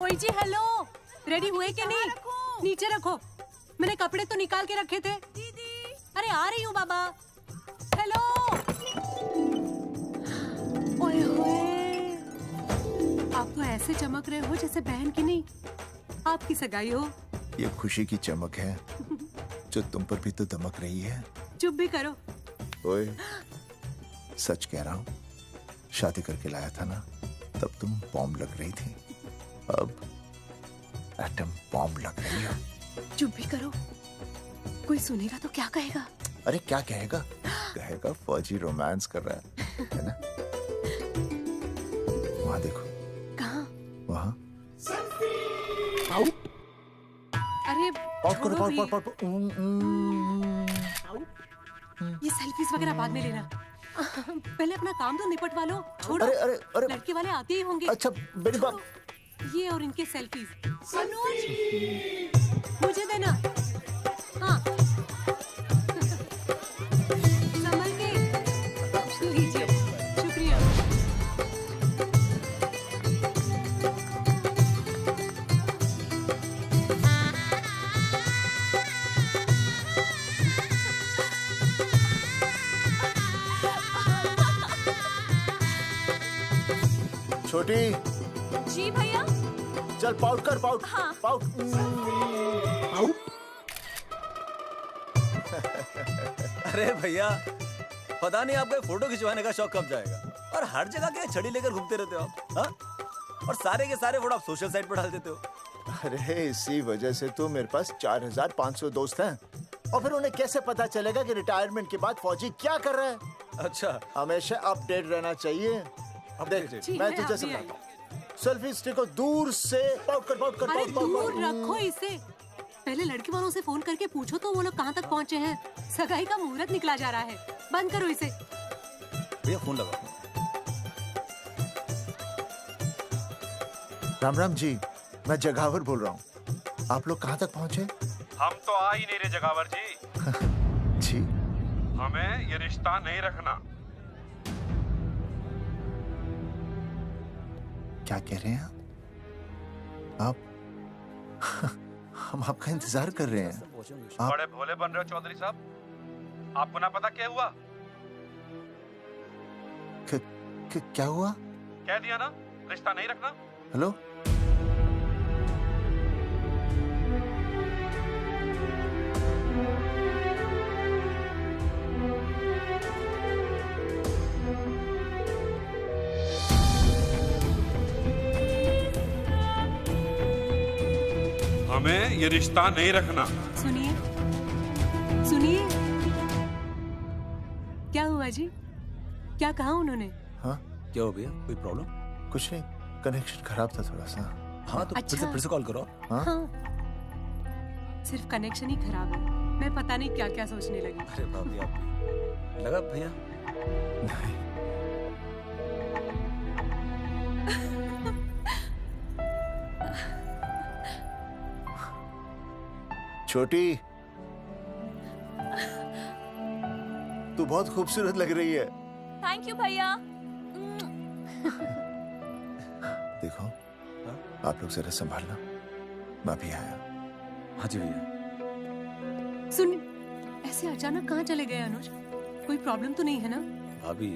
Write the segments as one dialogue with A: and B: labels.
A: ओए जी hello, ready हुए कि नहीं? नीचे रखो, मैंने कपड़े तो निकाल के रखे थे। दीदी अरे आ रही हूँ बाबा। हेलो ओए होए, आप तो ऐसे चमक रहे हो जैसे बहन की नहीं आपकी सगाई हो।
B: ये खुशी की चमक है जो तुम पर भी तो दमक रही है।
A: चुप भी करो।
B: ओए सच कह रहा हूँ, शादी करके लाया था ना तब तुम बॉम्ब लग रही थी, अब एटम बॉम्ब लग रही हो।
A: चुप भी करो, कोई सुनेगा तो क्या कहेगा?
B: अरे क्या कहेगा? कहेगा फौजी रोमांस कर रहा है ना? वहाँ देखो।
A: कहाँ?
B: वहाँ।
A: अरे छोड़ो भी। ये सेल्फीज वगैरह बाद में लेना, पहले अपना काम तो निपटवा लो। छोड़ो।
B: अरे
A: लड़के वाले आते ही होंगे।
B: अच्छा मेरी बात।
A: ये और इनके सेल्फीज। अनुज मुझे देना। हाँ संभल के लीजिए, शुक्रिया।
B: छोटी
A: जी भैया।
B: चल पाउट कर, पाउट।
A: हाँ।
B: पाउट।
C: अरे भैया, पता नहीं आपको फोटो खिंचवाने का शौक कब जाएगा। और हर जगह के छड़ी लेकर घूमते रहते हो आप, हाँ? और सारे के सारे फोटो आप सोशल साइट पर डाल देते हो।
B: अरे इसी वजह से तो मेरे पास 4500 दोस्त हैं। और फिर उन्हें कैसे पता चलेगा कि रिटायरमेंट के बाद फौजी क्या कर रहा है?
C: अच्छा,
B: हमेशा अपडेट रहना चाहिए। देख, मैं तुझे समझाता हूँ। सेल्फी स्टिक को दूर से पाउट कर, पाउट कर,
A: अरे
B: पाउट, पाउट,
A: दूर
B: पाउट।
A: रखो इसे। पहले लड़के वालों से फोन करके पूछो तो वो लोग कहाँ तक पहुँचे हैं। सगाई का मुहूर्त निकला जा रहा है, बंद करो इसे।
C: भैया फोन लगा।
B: राम राम जी, मैं जगावर बोल रहा हूँ। आप लोग कहाँ तक पहुँचे?
D: हम तो आ ही नहीं रहे जगावर जी।
B: जी
D: हमें ये रिश्ता नहीं रखना।
B: क्या कह रहे हैं आप? हम आपका इंतजार कर रहे हैं। आप
D: बड़े भोले बन रहे हो चौधरी साहब। आपको ना पता क्या हुआ?
B: क्या हुआ?
D: कह दिया ना, रिश्ता नहीं रखना।
B: हेलो
D: हमें ये रिश्ता नहीं रखना।
A: सुनिए सुनिए, क्या हुआ जी? क्या कहा उन्होंने?
B: हाँ
C: क्या हो भैया, कोई प्रॉब्लम?
B: कुछ नहीं, कनेक्शन खराब था थोड़ा सा।
C: हाँ तो
A: अच्छा।
C: फिर से कॉल करो।
B: हाँ?
A: हाँ, सिर्फ कनेक्शन ही खराब है। मैं पता नहीं क्या क्या सोचने लगी।
C: अरे भाभी आप भी। लगा भैया?
B: नहीं। छोटी, तू बहुत खूबसूरत लग रही है।
E: थैंक यू भैया।
B: देखो, आप लोग जरा संभालना, मैं भी आया।
C: हाँ जी भैया।
A: सुन, ऐसे अचानक कहाँ चले गए अनुज? कोई प्रॉब्लम तो नहीं है ना?
C: भाभी,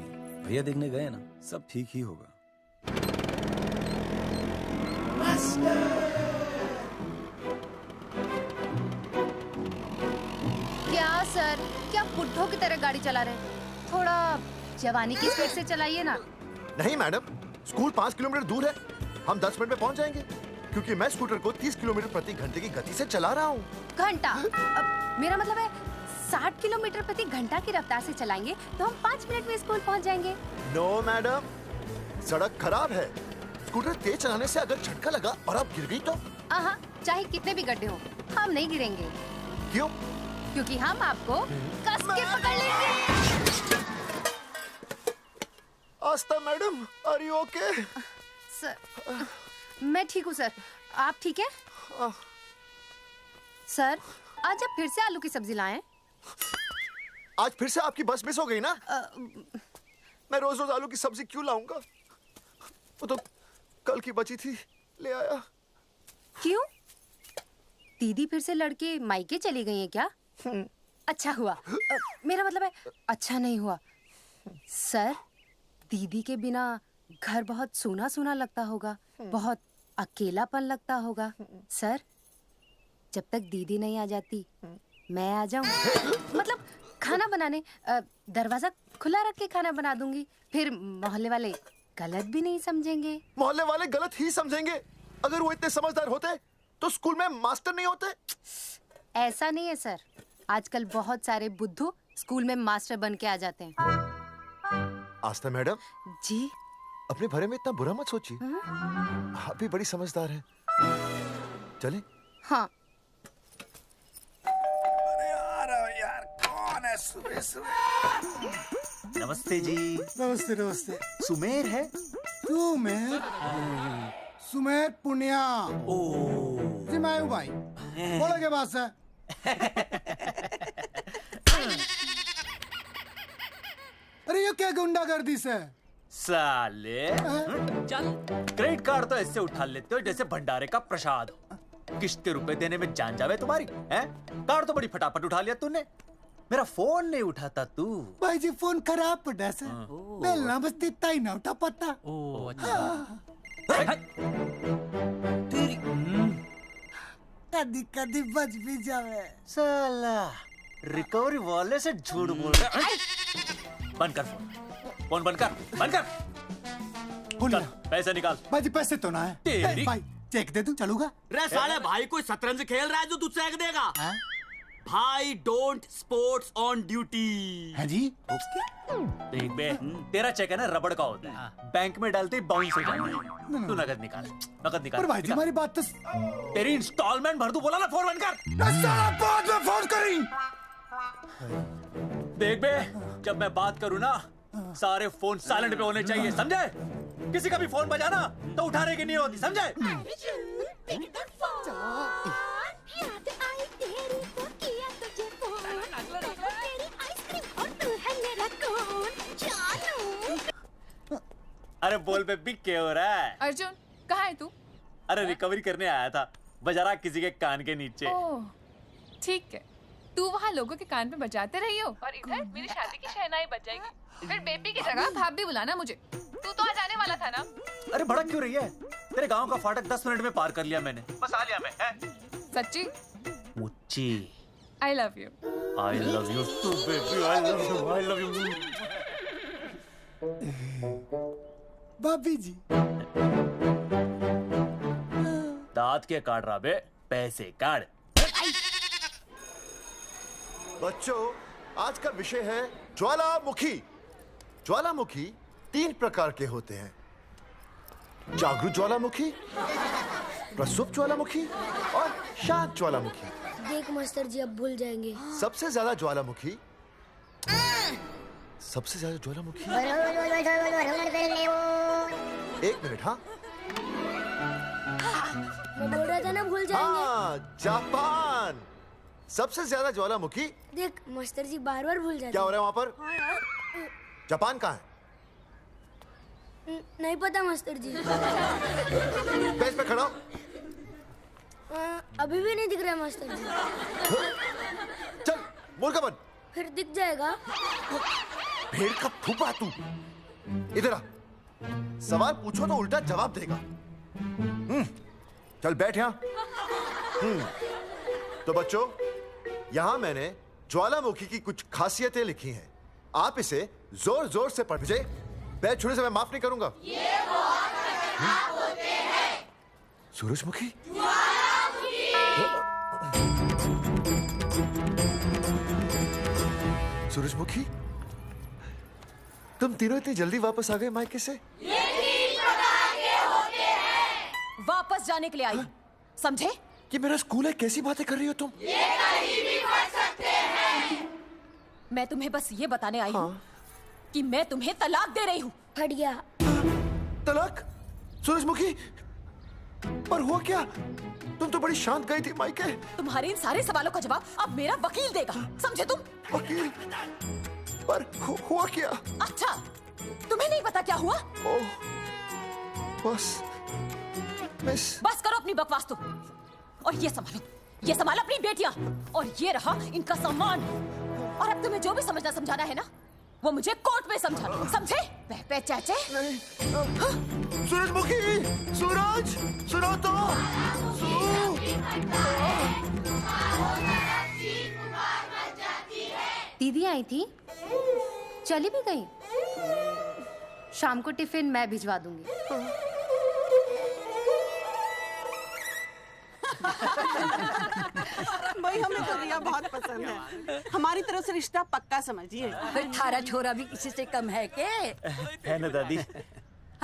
C: भैया देखने गए ना, सब ठीक ही होगा।
E: क्या सर, क्या बुड्ढों की तरह गाड़ी चला रहे हैं? थोड़ा जवानी की स्पीड से चलाइए ना।
B: नहीं मैडम, स्कूल 5 किलोमीटर दूर है। हम 10 मिनट में पहुंच जाएंगे, क्योंकि मैं स्कूटर को 30 किलोमीटर प्रति घंटे की गति से चला रहा हूँ।
E: घंटा? मेरा मतलब है 60 किलोमीटर प्रति घंटा की रफ्तार से चलाएंगे तो हम 5 मिनट में स्कूल पहुंच जाएंगे।
B: नो मैडम, सड़क खराब है। स्कूटर तेज चलाने से अगर झटका लगा और आप गिर गई तो?
E: हाँ, चाहे कितने भी गड्ढे हो, हम नहीं गिरेंगे।
B: क्यों?
E: क्योंकि हम आपको कस के पकड़ लेंगे।
B: Astha madam, are you okay?
E: Sir, मैं ठीक हूँ सर, आप ठीक है? सर, आज आप फिर से आलू की सब्जी लाएं?
B: आज फिर से आपकी बस मिस हो गई ना? मैं रोज रोज आलू की सब्जी क्यों लाऊंगा? वो तो कल की बची थी, ले आया।
E: दीदी फिर से लड़के मायके चली गई हैं क्या? अच्छा हुआ। मेरा मतलब है अच्छा नहीं हुआ। सर, दीदी के बिना घर बहुत सूना सूना लगता होगा, बहुत अकेलापन लगता होगा। सर, जब तक दीदी नहीं आ जाती मैं आ जाऊं। मतलब खाना बनाने दरवाजा खुला रख के खाना बना दूंगी, फिर मोहल्ले वाले गलत भी नहीं समझेंगे।
B: मोहल्ले वाले गलत ही समझेंगे। अगर वो इतने समझदार होते तो स्कूल में मास्टर नहीं होते।
E: ऐसा नहीं है सर, आजकल बहुत सारे बुद्धू स्कूल में मास्टर बन के आ जाते हैं।
B: आस्था मैडम
E: जी?
B: अपने भरे में इतना बुरा मत सोचिए। आप भी बड़ी समझदार हैं। चलें?
E: हाँ।
B: यार कौन है सुबह सुबह?
C: नमस्ते जी।
F: नमस्ते नमस्ते।
C: सुमेर है?
F: सुमेर? सुमेर पुनिया।
C: ओ
F: जी मैं हूँ भाई। बोलो के बात है? अरे ये क्या गुंडागर्दी से?
C: साले चल, क्रेडिट कार्ड तो ऐसे उठा लेते हो जैसे भंडारे का प्रसाद हो। किश्ते रुपए देने में जान जावे तुम्हारी हैं? कार्ड तो बड़ी फटाफट उठा लिया तूने, मेरा फोन नहीं उठाता तू।
F: भाई जी फोन खराब पड़ा से। बेलना बस इतना ही ना उठा पाता।
C: ओ अच्छा।
F: कदी कदी बच भी जावे।
C: साला रिकवरी वाले से झूठ बोल रहा है। बंद कर फोन बंद कर। चल पैसे निकाल।
F: भाई जी पैसे तो ना है।
C: तेरी
F: भाई चेक दे दूं चलूगा?
G: रे साले भाई कोई शतरंज खेल रहा है जो तू चेक देगा? भाई डोंट स्पोर्ट्स ऑन ड्यूटी।
F: है जी?
C: देख बे, तेरा चेक है ना रबड़ का होता है, बैंक में डालते ही बाउंस हो जाता है। तू नकद निकाल।
F: पर भाई जी हमारी बात तो।
C: तेरी इंस्टॉलमेंट भर दूं, बोला ना फोन बंद कर।
F: साला बाद में फोन करी।
C: देख बे, जब मैं बात करूं ना सारे फोन साइलेंट पे होने चाहिए, समझे? किसी का भी फोन बजाना तो उठाने की नहीं होती, समझे? अरे बोल पे बिक के हो रहा है?
H: अर्जुन कहाँ है तू?
C: अरे रिकवरी करने आया था, बजा रहा किसी के कान के नीचे।
H: ओह ठीक है, तू वहाँ लोगों के कान पे बजाते रही हो और इधर मेरी शादी की शहनाई बज जाएगी। फिर बेबी की जगह भाभी बुलाना मुझे। तू तो आ जाने वाला था ना?
C: अरे भड़क क्यों रही है? तेरे गांव का फाटक 10 मिनट में पार कर लिया मैंने, बस आ लिया मैं।
H: सच्ची?
C: मुच्ची
H: I love you.
C: I love you too baby, I love you.
F: भाभी जी
C: दांत के काट रहा बे, पैसे काट।
B: बच्चों आज का विषय है ज्वालामुखी। ज्वालामुखी 3 प्रकार के होते हैं, जागरूक ज्वालामुखी, प्रसुप्त ज्वालामुखी और शांत ज्वालामुखी।
I: देख मास्टर जी अब भूल जाएंगे।
B: सबसे ज्यादा ज्वालामुखी एक मिनट। हाँ
I: मैं बोल रहा था ना भूल जाएंगे।
B: हाँ, जापान सबसे ज्यादा ज्वालामुखी।
I: देख मास्टर जी बार बार भूल जाते।
B: क्या हो रहा है वहाँ पर? जापान कहाँ है?
I: नहीं पता मास्टर जी।
B: बेंच पे खड़ा हो।
I: अभी भी नहीं दिख रहा मास्टर जी।
B: चल मुर्गा बन।
I: फिर दिख जाएगा।
B: भेड़ का फूफा तू। इधर आ, सवाल पूछो तो उल्टा जवाब देगा। चल बैठ यहाँ। तो बच्चों यहाँ मैंने ज्वालामुखी की कुछ खासियतें लिखी हैं, आप इसे जोर जोर से पढ़िए। बैच छूने से मैं माफ नहीं करूंगा। ये बहुत खतरनाक होते हैं। सूरजमुखी, सूरजमुखी, तुम तीनों इतनी जल्दी वापस आ गए मायके से?
A: ये 3 प्रकार के होते हैं। वापस जाने के लिए आई, समझे?
B: ये मेरा स्कूल है, कैसी बातें कर रही हो तुम?
A: ये कहीं भी पढ़ सकते हैं। मैं तुम्हें बस ये बताने आई हूँ कि मैं तुम्हें तलाक दे रही हूँ।
I: फट गया।
B: तलाक? सूरजमुखी, पर हुआ क्या? तुम तो बड़ी शांत गई थी मायके।
A: तुम्हारे इन सारे सवालों का जवाब अब मेरा वकील देगा, समझे तुम?
B: वकील? पर हुआ क्या?
A: अच्छा, तुम्हें नहीं पता क्या हुआ?
B: ओह, बस
A: बस करो अपनी बकवास तुम, और ये संभालो,
J: ये संभाल अपनी बेटियां और ये रहा इनका सामान। और अब तुम्हें जो भी समझना समझाना है ना, वो मुझे कोर्ट में समझा, समझे? पे चाचे।
B: सूरजमुखी, सूरज, सुनो तो।
E: दीदी आई थी, चली भी गई। शाम को टिफिन मैं भिजवा दूंगी।
K: भाई हमें तो रिया बहुत पसंद है, हमारी तरफ से रिश्ता पक्का समझिए।
L: थारा छोरा भी किसी से कम है के?
C: है ना दादी?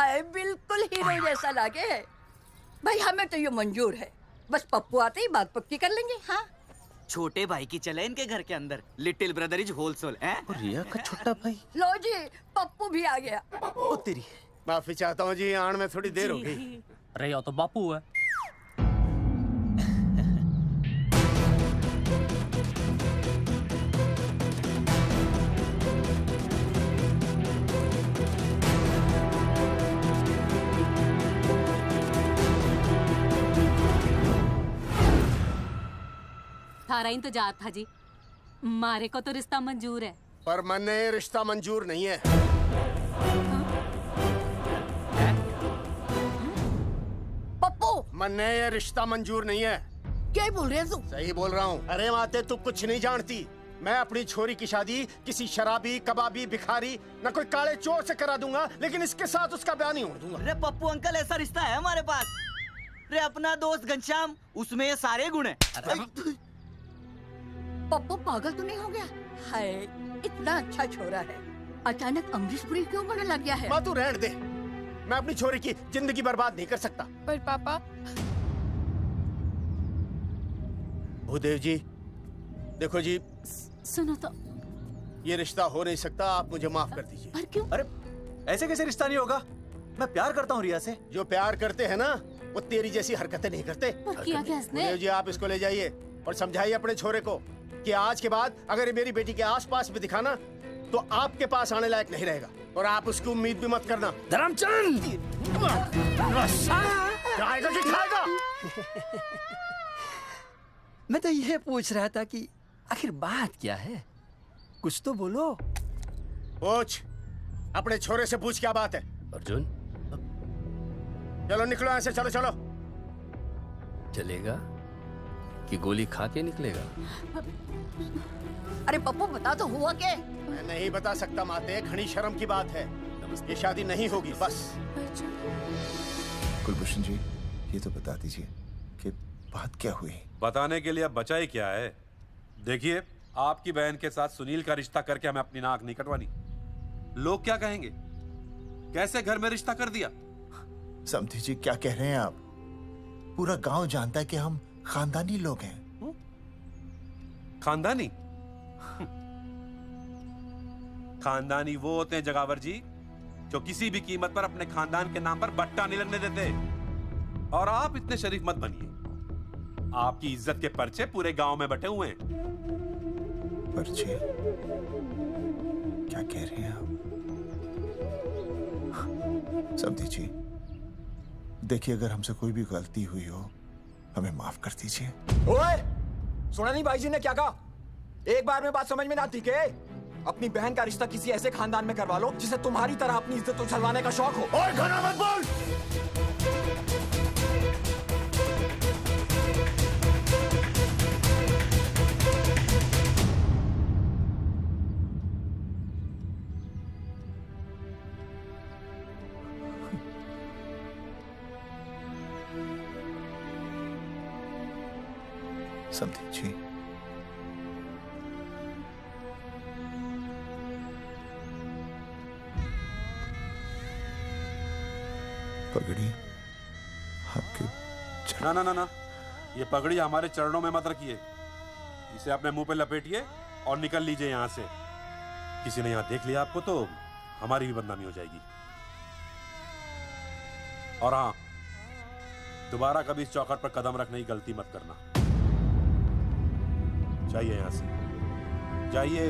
L: है, बिल्कुल हीरो जैसा लागे है। भाई हमें तो ये मंजूर है, बस पप्पू आते ही बात पक्की कर लेंगे। हाँ,
G: छोटे भाई की चले इनके घर के अंदर, लिटिल ब्रदर इज होलसेल है।
C: रिया का छोटा भाई।
L: लो जी, पप्पू भी आ गया।
C: ओ तेरी।
M: माफी चाहता हूँ जी, आने में थोड़ी देर हो गई।
C: अरे या तो बापू है।
A: थारा इंतजार था जी, मारे को तो रिश्ता मंजूर है।
M: पर मैंने ये रिश्ता मंजूर नहीं है।
L: पप्पू,
M: मैंने ये रिश्ता मंजूर नहीं है।
L: क्या बोल रहे हैं तू?
M: सही बोल रहा हूँ। अरे माते, तू कुछ नहीं जानती। मैं अपनी छोरी की शादी किसी शराबी, कबाबी, भिखारी, न कोई काले चोर से करा दूंगा, लेकिन इसके साथ उसका ब्याह नहीं होने दूंगा।
G: अरे पप्पू अंकल, ऐसा रिश्ता है हमारे पास। अरे अपना दोस्त घनश्याम, उसमें ये सारे गुण हैं।
L: पप्पू पागल तो नहीं हो गया? हाय, इतना अच्छा छोरा है, अचानक अमरीश पुरी क्यों बनने लग गया है?
M: माँ तू रहने दे, मैं अपनी छोरी की जिंदगी बर्बाद नहीं कर सकता।
H: पर पापा।
M: भूदेव जी, देखो जी,
A: सुनो तो।
M: ये रिश्ता हो नहीं सकता, आप मुझे माफ कर दीजिए।
A: पर क्यों?
C: अरे ऐसे कैसे रिश्ता नहीं होगा? मैं प्यार करता हूँ रिया से।
M: जो प्यार करते हैं ना, वो तेरी जैसी हरकतें नहीं करते।
A: पर किया क्या इसने?
M: भूदेव जी, आप इसको ले जाइए और समझाइए अपने छोरे को कि आज के बाद अगर ये मेरी बेटी के आसपास भी दिखाना, तो आपके पास आने लायक नहीं रहेगा, और आप उसकी उम्मीद भी मत करना।
C: धर्मचंद!
M: खाएगा कि खाएगा?
N: मैं तो ये पूछ रहा था कि आखिर बात क्या है, कुछ तो बोलो।
M: पूछ, अपने छोरे से पूछ क्या बात है।
N: अर्जुन,
M: चलो निकलो ऐसे, चलो चलो।
N: चलेगा कि गोली खा के निकलेगा?
L: अरे पप्पू, बता तो हुआ क्या?
M: मैं नहीं बता सकता माते, घनी शर्म की बात है। ये शादी नहीं होगी, बस।
B: कुलभूषण जी, ये तो बता दीजिए कि बात क्या हुई।
D: बताने के लिए अब बचा ही क्या है। देखिए, आपकी बहन के साथ सुनील का रिश्ता करके हमें अपनी नाक नहीं कटवानी। लोग क्या कहेंगे? कैसे घर में रिश्ता कर दिया?
B: समधी जी, क्या कह रहे हैं आप? पूरा गांव जानता है कि हम खानदानी लोग हैं।
D: खानदानी? खानदानी वो होते हैं जगावर जी, जो किसी भी कीमत पर अपने खानदान के नाम पर बट्टा नहीं लगने देते। और आप इतने शरीफ मत बनिए, आपकी इज्जत के पर्चे पूरे गांव में बटे हुए हैं।
B: पर्चे? क्या कह रहे हैं आप? समधी जी, देखिए, अगर हमसे कोई भी गलती हुई हो, हमें माफ कर दीजिए।
O: ओए, सुना नहीं भाई जी ने क्या कहा? एक बार में बात समझ में ना आती के? अपनी बहन का रिश्ता किसी ऐसे खानदान में करवा लो जिसे तुम्हारी तरह अपनी इज्जत उछलवाने का शौक हो।
M: और घना मत बोल।
B: समधी जी, पगड़ी आपके
D: ना ना ना ना, ये पगड़ी हमारे चरणों में मत रखिए। इसे अपने मुंह पे लपेटिए और निकल लीजिए यहाँ से। किसी ने यहाँ देख लिया आपको तो हमारी भी बदनामी हो जाएगी। और हाँ, दोबारा कभी इस चौखट पर कदम रखने की गलती मत करना। जाइए यहाँ से, जाइए।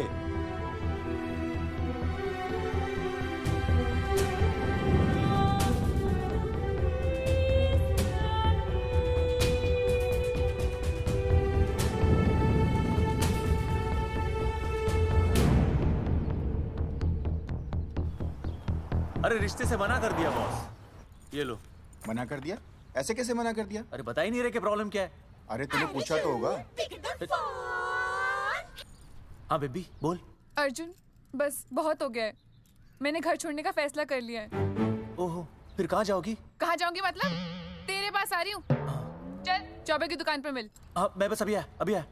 C: अरे रिश्ते से मना कर दिया बॉस। ये लो।
M: मना कर दिया? ऐसे कैसे मना कर दिया?
C: अरे बता ही नहीं रहे कि प्रॉब्लम क्या है।
M: अरे तूने पूछा तो होगा।
C: हाँ बेबी बोल।
H: अर्जुन बस बहुत हो गया है, मैंने घर छोड़ने का फैसला कर लिया है।
C: ओहो, फिर कहाँ जाओगी?
H: कहाँ जाऊंगी मतलब? तेरे पास आ रही हूँ। चल चौबे की दुकान पर मिल।
C: हाँ मैं बस अभी आया।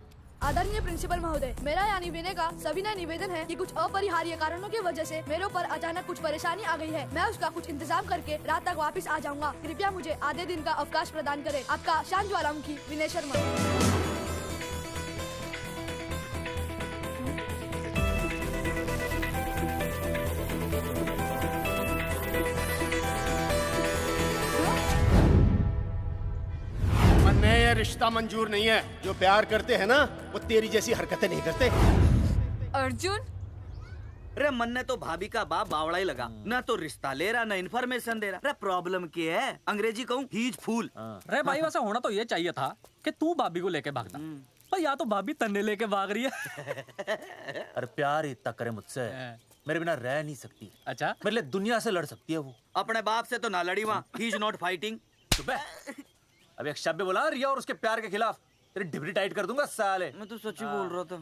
P: आदरणीय प्रिंसिपल महोदय, मेरा यानी विनय का सविनय निवेदन है कि कुछ अपरिहार्य कारणों की वजह से मेरे ऊपर अचानक कुछ परेशानी आ गई है। मैं उसका कुछ इंतजाम करके रात तक वापस आ जाऊंगा। कृपया मुझे आधे दिन का अवकाश प्रदान करें। आपका शांत ज्वालामुखी विनय शर्मा।
M: यह रिश्ता मंजूर नहीं है। जो प्यार करते हैं ना वो तेरी जैसी हरकतें नहीं करते।
H: अर्जुन
G: अरे मन्ने तो भाभी का बाप बावड़ा ही लगा, ना तो रिश्ता ले रहा ना इन्फॉर्मेशन दे रहा। अरे प्रॉब्लम क्या है? अंग्रेजी कहूँ हीज फूल।
Q: अरे भाई वैसा होना तो ये चाहिए था कि तू भाभी को लेके भागना, पर या तो भाभी तन्ने लेके भाग रही है।
C: अरे प्यार इतना करे मुझसे, मेरे बिना रह नहीं सकती। अच्छा मेरे लिए दुनिया से लड़ सकती है वो।
G: अपने बाप से तो ना लड़ी वहाँ, ही इज नॉट फाइटिंग।
C: अब एक शब्द बोला रिया और उसके प्यार के खिलाफ, तेरी डिबरी टाइट कर दूंगा साले।
G: मैं तो सच्ची बोल रहा था।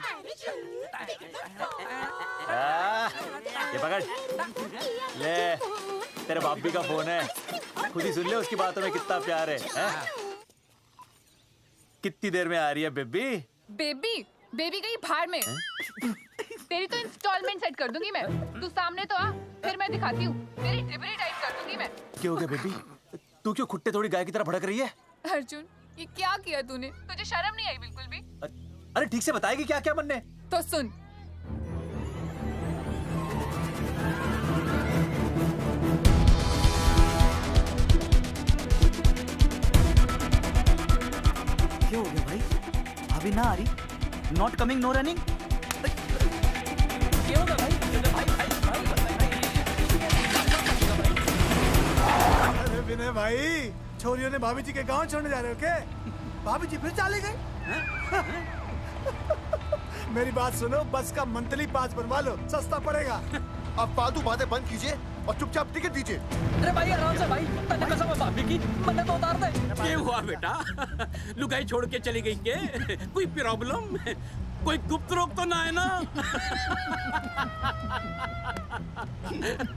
C: ये पकड़ ले, तेरे भाभी का फोन है, खुद ही सुन ले उसकी बातों में कितना प्यार है, कितनी देर में आ रही है बेबी?
H: बेबी गई भाड़ में। तेरी तो इंस्टॉलमेंट सेट कर दूंगी मैं। तू सामने तो आ, फिर मैं दिखाती हूँ। तेरी डिबरी टाइट कर दूंगी मैं।
C: क्या हो गया बेबी? तू क्यों खुट्टे थोड़ी गाय की तरह भड़क रही है?
H: अर्जुन ये क्या किया तूने? तुझे शर्म नहीं आई बिल्कुल भी?
C: अरे ठीक से बताएगी क्या क्या बनने?
H: तो सुन,
G: क्या हो गया भाई? अभी ना आ रही? Not coming no running?
Q: क्या होगा भाई?
F: अरे विनय भाई, छोरियों ने भाभी जी के गांव छोड़ने जा रहे हो क्या? भाभी जी फिर चले गए? मेरी बात सुनो, बस का मंथली पास बनवा लो, सस्ता पड़ेगा।
B: अब फालतू बातें बंद कीजिए और चुपचाप टिकट दीजिए।
Q: अरे भाई आराम से भाई, तन्ने कसम है भाभी की, मन्ने तो उतार दे।
R: क्या हुआ बेटा? लुगाई छोड़ के चली गई के? कोई प्रॉब्लम? कोई गुप्त रोग तो ना है ना?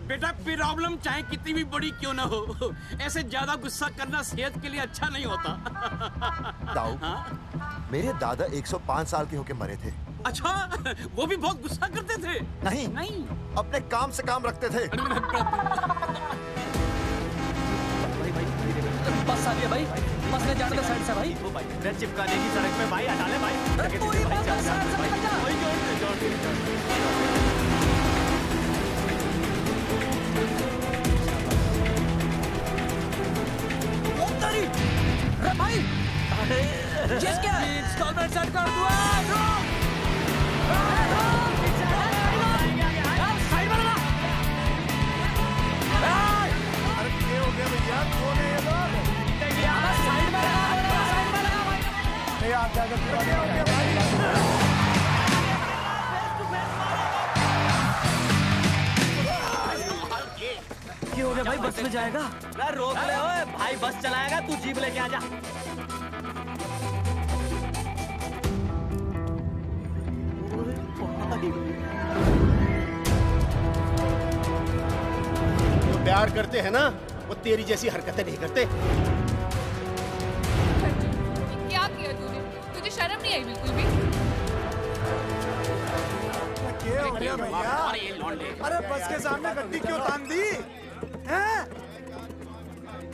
R: बेटा प्रॉब्लम चाहे कितनी भी बड़ी क्यों ना हो, ऐसे ज्यादा गुस्सा करना सेहत के लिए अच्छा नहीं होता।
B: ताऊ, मेरे दादा 105 साल के होके मरे थे।
R: अच्छा, वो भी बहुत गुस्सा करते थे?
B: नहीं, अपने काम से काम रखते थे।
Q: बस आ गया भाई, बस ले जाने दे साइड से भाई।
C: वो भाई ब्रेड चिपका देगी सड़क पे भाई, हटा ले भाई।
Q: तू ही बस साइड से निकल जा। अरे भाई, जिसके इंस्टॉलमेंट सेट कर दूँ। साइड में लगा।
F: अरे क्या हो गया भैया? कौन है ये लोग?
Q: साइड में लगा, साइड में लगा भाई।
F: नहीं आप क्या हो गया भाई?
G: क्या हो गया भाई? बस में जाएगा? अरे रोक ले ओए भाई, बस चलाएगा, तू जीप लेके आ जा।
M: जो प्यार करते हैं ना वो तेरी जैसी हरकतें नहीं करते।
H: क्या किया तूने? तुझे शर्म नहीं आई बिल्कुल भी?
F: क्या हो गया भैया? अरे बस के सामने गड्डी क्यों तान दी? हैं?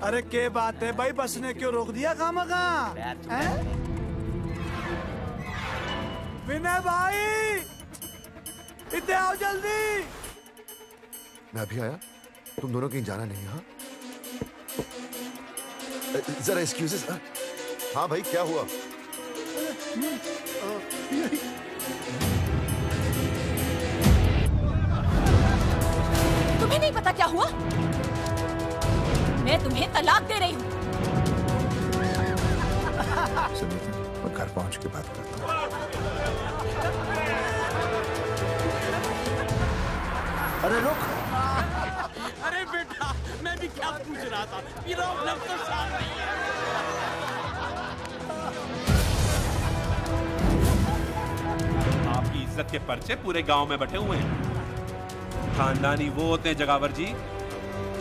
F: अरे क्या बात है भाई, बस ने क्यों रोक दिया खामखा? विनय भाई, इधर आओ जल्दी।
B: मैं अभी आया, तुम दोनों कहीं जाना नहीं। हाँ जरा एक्सक्यूजेस। हाँ भाई क्या हुआ?
J: तुम्हें नहीं पता क्या हुआ? मैं तुम्हें तलाक दे रही हूँ।
B: मैं घर पहुंच के बात करता हूँ।
R: अरे रुक। अरे बेटा रहा था, प्रॉब्लम तो सामने ही है।
D: आपकी इज्जत के पर्चे पूरे गांव में बटे हुए हैं। खानदानी वो होते हैं जगावर जी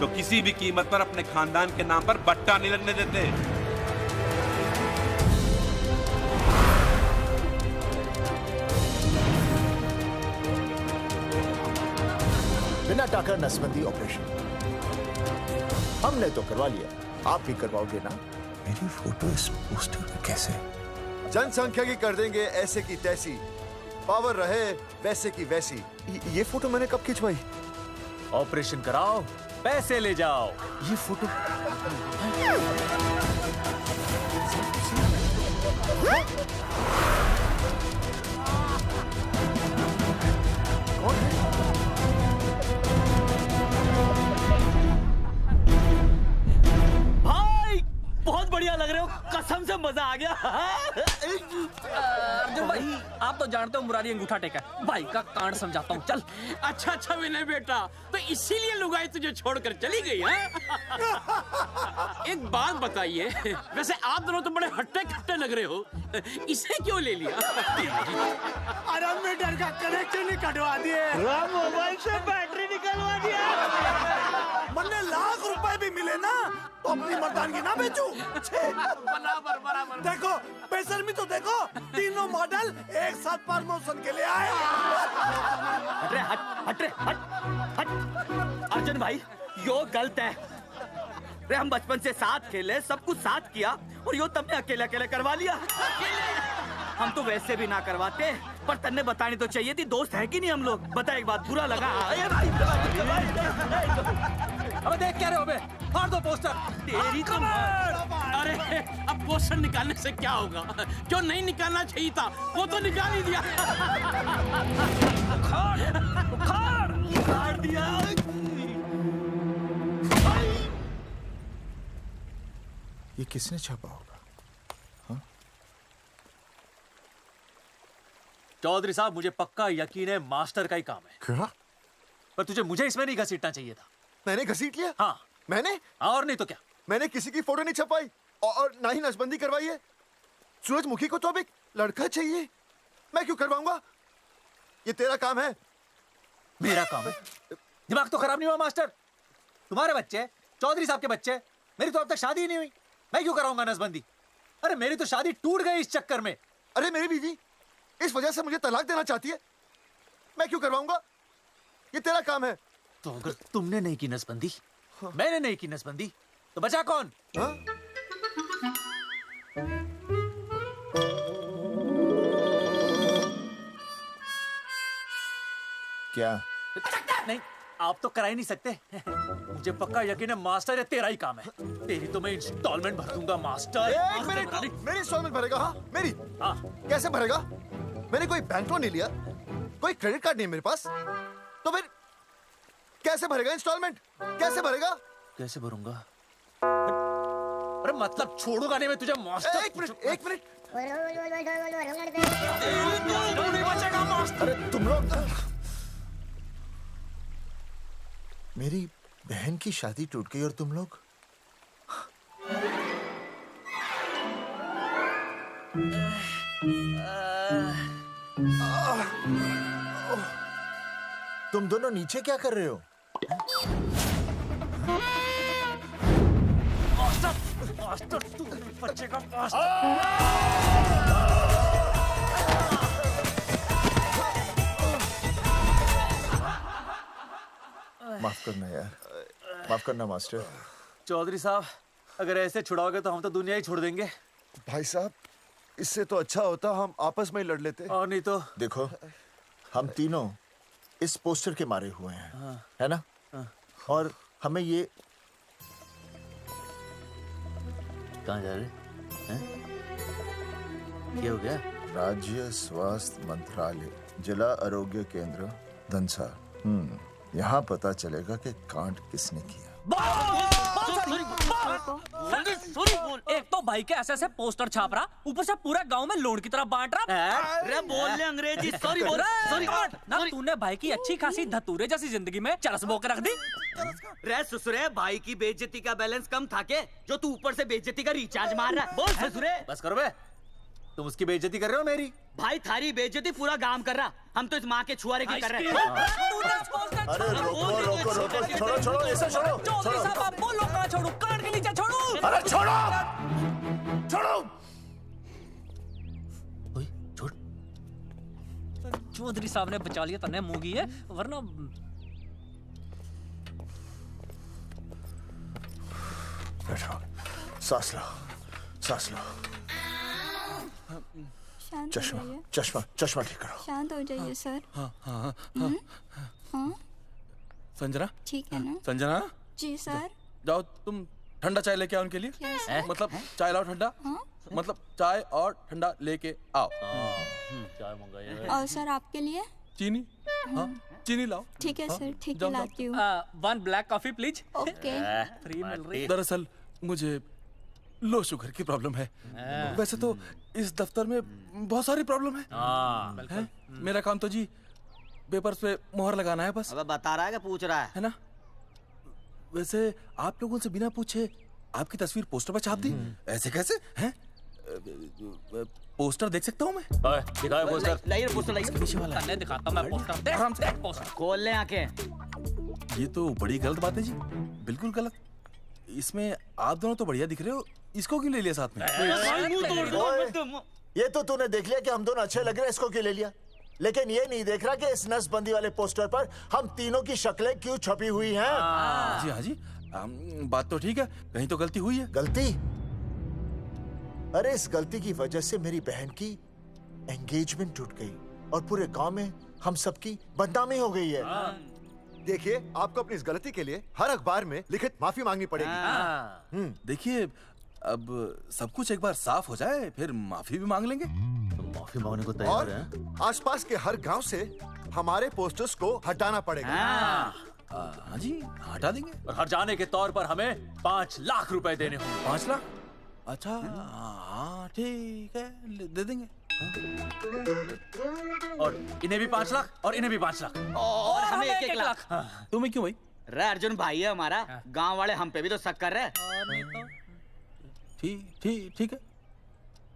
D: जो किसी भी कीमत पर अपने खानदान के नाम पर बट्टा नहीं लगने देते।
S: बिना टाकर नसबंदी ऑपरेशन हमने तो करवा लिया, आप भी करवाओगे ना?
B: मेरी फोटो इस पोस्टर में कैसे? जनसंख्या की कर देंगे ऐसे की तैसी, पावर रहे वैसे की वैसी। ये फोटो मैंने कब खिंचवाई?
C: ऑपरेशन कराओ, पैसे ले जाओ।
B: ये फोटो
C: बहुत बढ़िया लग रहे हो, कसम से मजा आ गया।
Q: अर्जुन भाई, आप तो जानते हो मुरारी अंगूठा टेका, भाई का कांड समझाता हूँ, चल।
R: अच्छा अच्छा विनय बेटा, तो इसीलिए लुगाई तुझे छोड़कर चली गई है? एक बात बताइए, वैसे आप दोनों तो बड़े हट्टे कट्टे लग रहे हो, इसे क्यों ले लिया?
F: अरे मीटर का कनेक्शन ही कटवा दिए,
G: मोबाइल से बैटरी निकलवा दिया।
F: मन्ने लाख रुपए भी मिले ना तो अपनी मर्दानगी ना बेचूं।
R: बराबर बराबर।
F: देखो बेशर्मी तो देखो, तीनों मॉडल एक साथ प्रमोशन के लिए आए।
G: हट रे, हट रे, हट। अर्जुन भाई यो गलत है रे, हम बचपन से साथ खेले, सब कुछ साथ किया, और यो तुमने अकेले अकेले करवा लिया। हम तो वैसे भी ना करवाते, पर तन्ने बतानी तो चाहिए थी, दोस्त है कि नहीं हम लोग? बता एक बात, बुरा लगा?
Q: अबे देख क्या रहे हो बे? फाड़ दो पोस्टर।
G: तेरी तो
R: अरे अब पोस्टर निकालने से क्या होगा? जो नहीं निकालना चाहिए था वो तो निकाल ही दिया।
G: उखाड़ दिया।
S: ये किसने छापा होगा?
C: चौधरी साहब, मुझे पक्का यकीन है मास्टर का ही काम है।
B: क्या?
C: पर तुझे मुझे इसमें नहीं घसीटना चाहिए था।
B: मैंने घसीट लिया?
C: हाँ।
B: मैंने?
C: और नहीं तो क्या?
B: मैंने किसी की फोटो नहीं छपाई और ना ही नसबंदी करवाई है। सूरजमुखी को तो अब एक लड़का चाहिए, मैं क्यों करवाऊंगा? ये तेरा काम है।
C: मेरा काम है? दिमाग तो खराब नहीं हुआ मास्टर? तुम्हारे बच्चे, चौधरी साहब के बच्चे, मेरी तो अब तक शादी ही नहीं हुई, मैं क्यों कराऊंगा नसबंदी? अरे मेरी तो शादी टूट गई इस चक्कर में।
B: अरे मेरी बीवी इस वजह से मुझे तलाक देना चाहती है, मैं क्यों करवाऊंगा? ये तेरा काम है।
C: तो अगर तुमने नहीं की नसबंदी, मैंने नहीं की नसबंदी, तो बचा कौन?
B: हाँ?
S: क्या?
C: नहीं, आप तो करा ही नहीं सकते। मुझे पक्का यकीन है मास्टर, ये तेरा ही काम है। तेरी तो मैं इंस्टॉलमेंट भर दूंगा मास्टर।
B: एक मिनट, मेरी इंस्टॉलमेंट भरेगा? हाँ मेरी?
C: हाँ।
B: कैसे भरेगा? मैंने कोई बैंक लोन नहीं लिया, कोई क्रेडिट कार्ड नहीं है मेरे पास, तो फिर कैसे भरेगा इंस्टॉलमेंट? कैसे भरेगा?
C: कैसे भरूंगा? अरे मतलब छोड़ूंगा नहीं मैं तुझे मास्टर।
B: एक मिनट, एक मिनट।
C: नहीं बचेगा मास्टर।
S: अरे तुम लोग, मेरी बहन की शादी टूट गई और तुम लोग? तुम दोनों नीचे क्या कर रहे हो?
C: मास्टर तू नहीं बचेगा
S: माफ करना यार, माफ करना मास्टर।
C: चौधरी साहब, अगर ऐसे छुड़ाओगे तो हम तो दुनिया ही छोड़ देंगे।
B: भाई साहब, इससे तो अच्छा होता हम आपस में ही लड़ लेते।
C: और नहीं तो।
S: देखो, हम तीनों इस पोस्टर के मारे हुए हैं,
C: हाँ।
S: है ना?
C: हाँ।
S: और हमें ये
C: कहाँ जा रहे हैं? क्या हो गया?
S: राज्य स्वास्थ्य मंत्रालय, जिला आरोग्य केंद्र धनसा। यहाँ पता चलेगा कि कांड किसने किया।
Q: एक तो भाई के ऐसे पोस्टर छाप रहा, ऊपर से पूरे गांव में लोन की तरह बांट रहा।
G: अरे बोल ले अंग्रेजी, सॉरी बोल, सॉरी
Q: ना तूने भाई की अच्छी खासी धतूरे जैसी जिंदगी में चरस बो के रख दी।
G: रे ससुरे, भाई की बेइज्जती का बैलेंस कम था के जो तू ऊपर से बेइज्जती का रिचार्ज मार रहा है? बोल ससुरे।
C: बस करो बे, तुम उसकी बेइज्जती कर रहे हो मेरी।
G: भाई थारी बेइज्जती पूरा गांव कर रहा, हम तो इस माँ के छुआरे की कर रहे हैं।
S: अरे रोको रोको रोको, छोड़ो छोड़ो, ऐसे छोड़ो।
Q: चौधरी साहब आप बोलो, कहाँ छोड़ू? कान के नीचे छोड़ू?
S: अरे छोड़ो छोड़ो।
Q: चौधरी साहब ने बचा लिया, तन्ने मूंगी है, वरना
S: बैठो, सांस लो, सांस लो।
T: शांत
S: चश्मा
T: हो जाइए।
S: चश्मा चश्मा ठीक करो।
T: शांत हो जाइए सर।
O: हाँ हाँ
T: हाँ
O: संजना,
T: ठीक है ना?
O: संजना
T: जी सर।
O: जाओ तुम ठंडा चाय लेके आओ उनके लिए।
T: Yes, sir.
O: मतलब चाय लाओ ठंडा। मतलब चाय और ठंडा लेके आओ।
C: चाय मंगाइए।
T: और सर आपके लिए?
O: चीनी, हाँ चीनी लाओ।
T: ठीक है
O: हाँ,
T: सर, ठीक है
O: जाओ,
T: लाती हूँ।
Q: One black coffee please.
T: Okay.
Q: Free मिल रही।
O: दरअसल मुझे लो शुगर की प्रॉब्लम है। वैसे तो इस दफ्तर में बहुत सारी प्रॉब्लम है। मेरा काम तो जी पेपर्स पे मोहर लगाना है बस।
G: अब बता रहा है कि पूछ रहा
O: है ना? वैसे आप लोगों से बिना पूछे आपकी तस्वीर पोस्टर पर छाप दी, ऐसे कैसे हैं? पोस्टर देख सकता हूँ मैं?
C: दिखाओ पोस्टर।
G: लाइए पोस्टर लाइए।
O: पीछे वाला है।
Q: दिखाता हूँ मैं पोस्टर। देख,
O: आराम से।
Q: पोस्टर
G: खोल ले आंखें।
O: ये तो बड़ी गलत बात है जी, बिल्कुल गलत। इसमें आप दोनों तो बढ़िया दिख रहे हो, इसको क्यों ले लिया साथ में?
S: ये तो तूने देख लिया कि हम दोनों अच्छे लग रहे हैं, इसको क्यों ले लिया? लेकिन ये नहीं देख रहा कि इस नसबंदी वाले पोस्टर पर हम तीनों की शक्लें क्यों छपी हुई हैं?
O: जी हाँ जी, बात तो ठीक है, कहीं तो गलती हुई है।
S: गलती? अरे इस गलती की वजह से मेरी बहन की एंगेजमेंट टूट गई और पूरे गांव में हम सबकी बदनामी हो गई है।
B: देखिए, आपको अपनी इस गलती के लिए हर अखबार में लिखित माफी मांगनी पड़ेगी।
O: देखिए, अब सब कुछ एक बार साफ हो जाए, फिर माफी भी मांग लेंगे।
C: तो माफी मांगने को तैयार है?
B: और आसपास के हर गांव से हमारे पोस्टर्स को हटाना पड़ेगा।
O: हाँ जी, हटा देंगे।
C: और हर जाने के तौर पर हमें 5 लाख रुपए देने होंगे।
O: 5 लाख? अच्छा, हाँ ठीक है, दे देंगे।
C: और इन्हें भी 5 लाख और इन्हें भी 5 लाख
G: और हमें 1-1 लाख।
O: तुम्हें क्यों भाई?
G: रे अर्जुन भाई है हमारा, गांव वाले हम पे भी तो शक कर रहे हैं।
O: ठीक है,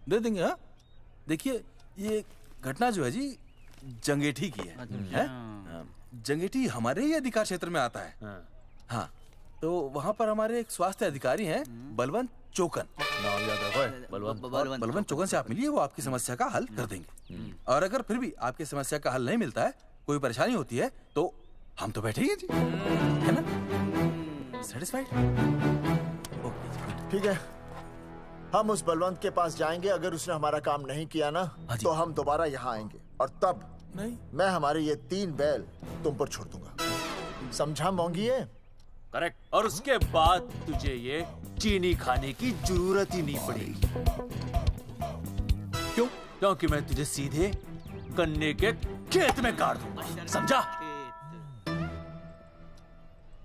O: दे देंगे। हाँ देखिए, ये घटना जो है जी जंगेठी की है? जंगेठी हमारे ही अधिकार क्षेत्र में आता है। हाँ, तो वहाँ पर हमारे एक स्वास्थ्य अधिकारी हैं, बलवंत चौकन।
C: नाम याद रखो,
O: बलवंत चौकन से आप मिलिए, वो आपकी समस्या का हल कर देंगे। और अगर फिर भी आपकी समस्या का हल नहीं मिलता है, कोई परेशानी होती है, तो हम तो बैठे ही हैं जी, है ना? सेटिस्फाइड?
S: ठीक है, हम उस बलवंत के पास जाएंगे। अगर उसने हमारा काम नहीं किया ना, तो हम दोबारा यहाँ आएंगे और तब
O: नहीं,
S: मैं हमारे ये 3 बैल तुम पर छोड़ दूंगा। समझा मोंगी?
C: करेक्ट। और उसके बाद तुझे ये चीनी खाने की जरूरत ही नहीं पड़ेगी। क्यों? क्योंकि मैं तुझे सीधे गन्ने के खेत में गाड़ दूंगा, समझा?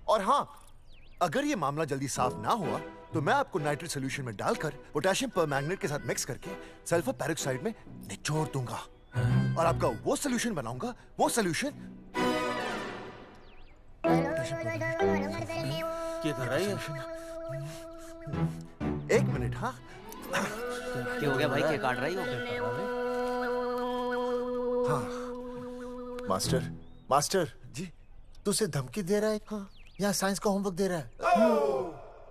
B: और हाँ, अगर ये मामला जल्दी साफ ना हुआ तो मैं आपको नाइट्रेट सोल्यूशन में डालकर पोटेशियम परमैंगनेट के साथ मिक्स करके सल्फर पेरोक्साइड में निचोड़ दूंगा और आपका वो सोल्यूशन बनाऊंगा। वो सोल्यूशन
C: क्या कर रही है?
B: 1 मिनट। हाँ,
G: क्या हो गया भाई? क्या काट रही हो?
S: हाँ मास्टर जी, तू उसे धमकी दे रहा है? हाँ, यहाँ साइंस का होमवर्क दे रहा है।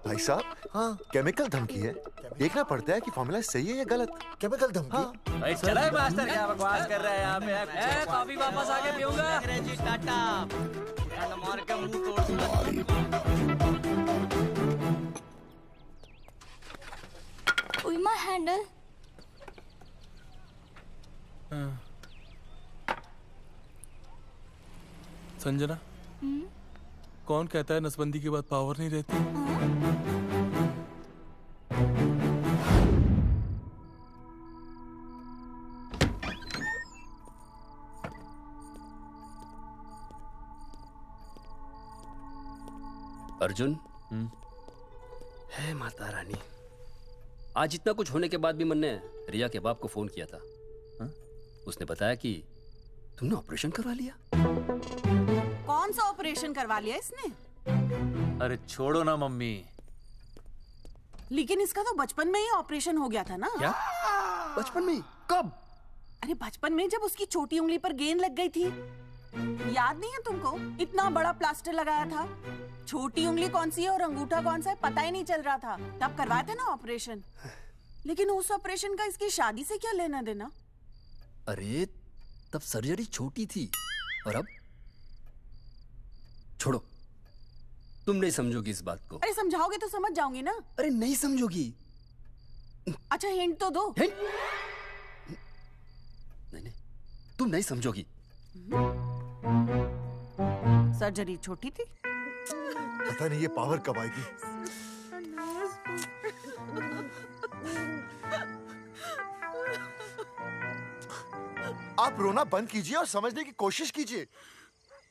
B: भाई साहब, हाँ, केमिकल धमकी है। देखना पड़ता है कि फॉर्मूला सही है या गलत।
S: केमिकल धमकी?
B: हाँ।
C: भाई चला है मास्टर, क्या बकवास कर रहा है यहाँ पे?
Q: कॉफी वापस आके पीऊंगा।
G: अंग्रेजी टाटा मार के मुंह तोड़ दूंगा।
T: उइमा हैंडल।
O: संजना, कौन कहता है नसबंदी के बाद पावर नहीं रहती?
U: अर्जुन, है माता रानी, आज इतना कुछ होने के बाद भी मन ने रिया के बाप को फोन किया था। उसने बताया कि तुमने ऑपरेशन करवा लिया।
K: कौन सा ऑपरेशन करवा लिया इसने?
C: अरे छोड़ो ना मम्मी।
K: लेकिन इसका तो बचपन में ही ऑपरेशन हो गया था ना।
C: क्या?
K: बचपन में? कब? अरे बचपन में जब उसकी छोटी उंगली पर गेंद लग गई थी। याद नहीं है तुमको? इतना बड़ा प्लास्टर लगाया था। छोटी उंगली कौन सी है और अंगूठा कौन सा है पता ही नहीं चल रहा था। तब करवाए थे ना ऑपरेशन। लेकिन उस ऑपरेशन का इसकी शादी से क्या लेना देना?
N: अरे तब सर्जरी छोटी थी और अब
U: छोड़ो, तुम नहीं समझोगी इस बात को।
K: अरे समझाओगे तो समझ जाऊंगी ना।
N: अरे नहीं समझोगी।
K: अच्छा हिंट तो दो।
U: नहीं, तुम नहीं समझोगी।
K: सर्जरी छोटी थी।
B: पता नहीं ये पावर कब आएगी। आप रोना बंद कीजिए और समझने की कोशिश कीजिए।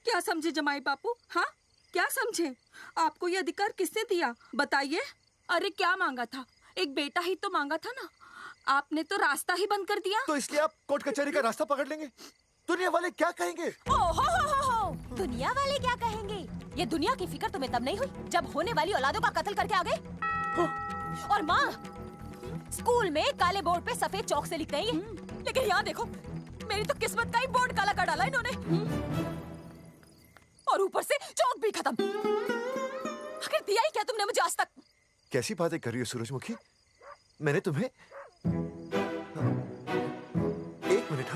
L: क्या समझे जमाई बापू? हाँ क्या समझे? आपको ये अधिकार किसने दिया बताइए? अरे क्या मांगा था? एक बेटा ही तो मांगा था ना। आपने तो रास्ता ही बंद कर दिया।
B: तो इसलिए आप कोर्ट कचहरी का रास्ता पकड़ लेंगे? दुनिया वाले क्या कहेंगे?
J: हो। दुनिया वाले क्या कहेंगे? ये दुनिया की फिक्र तुम्हें तब नहीं हुई जब होने वाली औलादों का कत्ल करके आ गए। और माँ स्कूल में काले बोर्ड पे सफेद चौक से लिखते हैं ये। लेकिन यहाँ देखो मेरी तो किस्मत का ही बोर्ड काला कर डाला इन्होंने। और ऊपर से चौक भी खत्म। आखिर दिया ही क्या तुमने मुझे आज तक?
B: कैसी बातें कर रही हो सूरजमुखी? मैंने तुम्हें एक मिनट।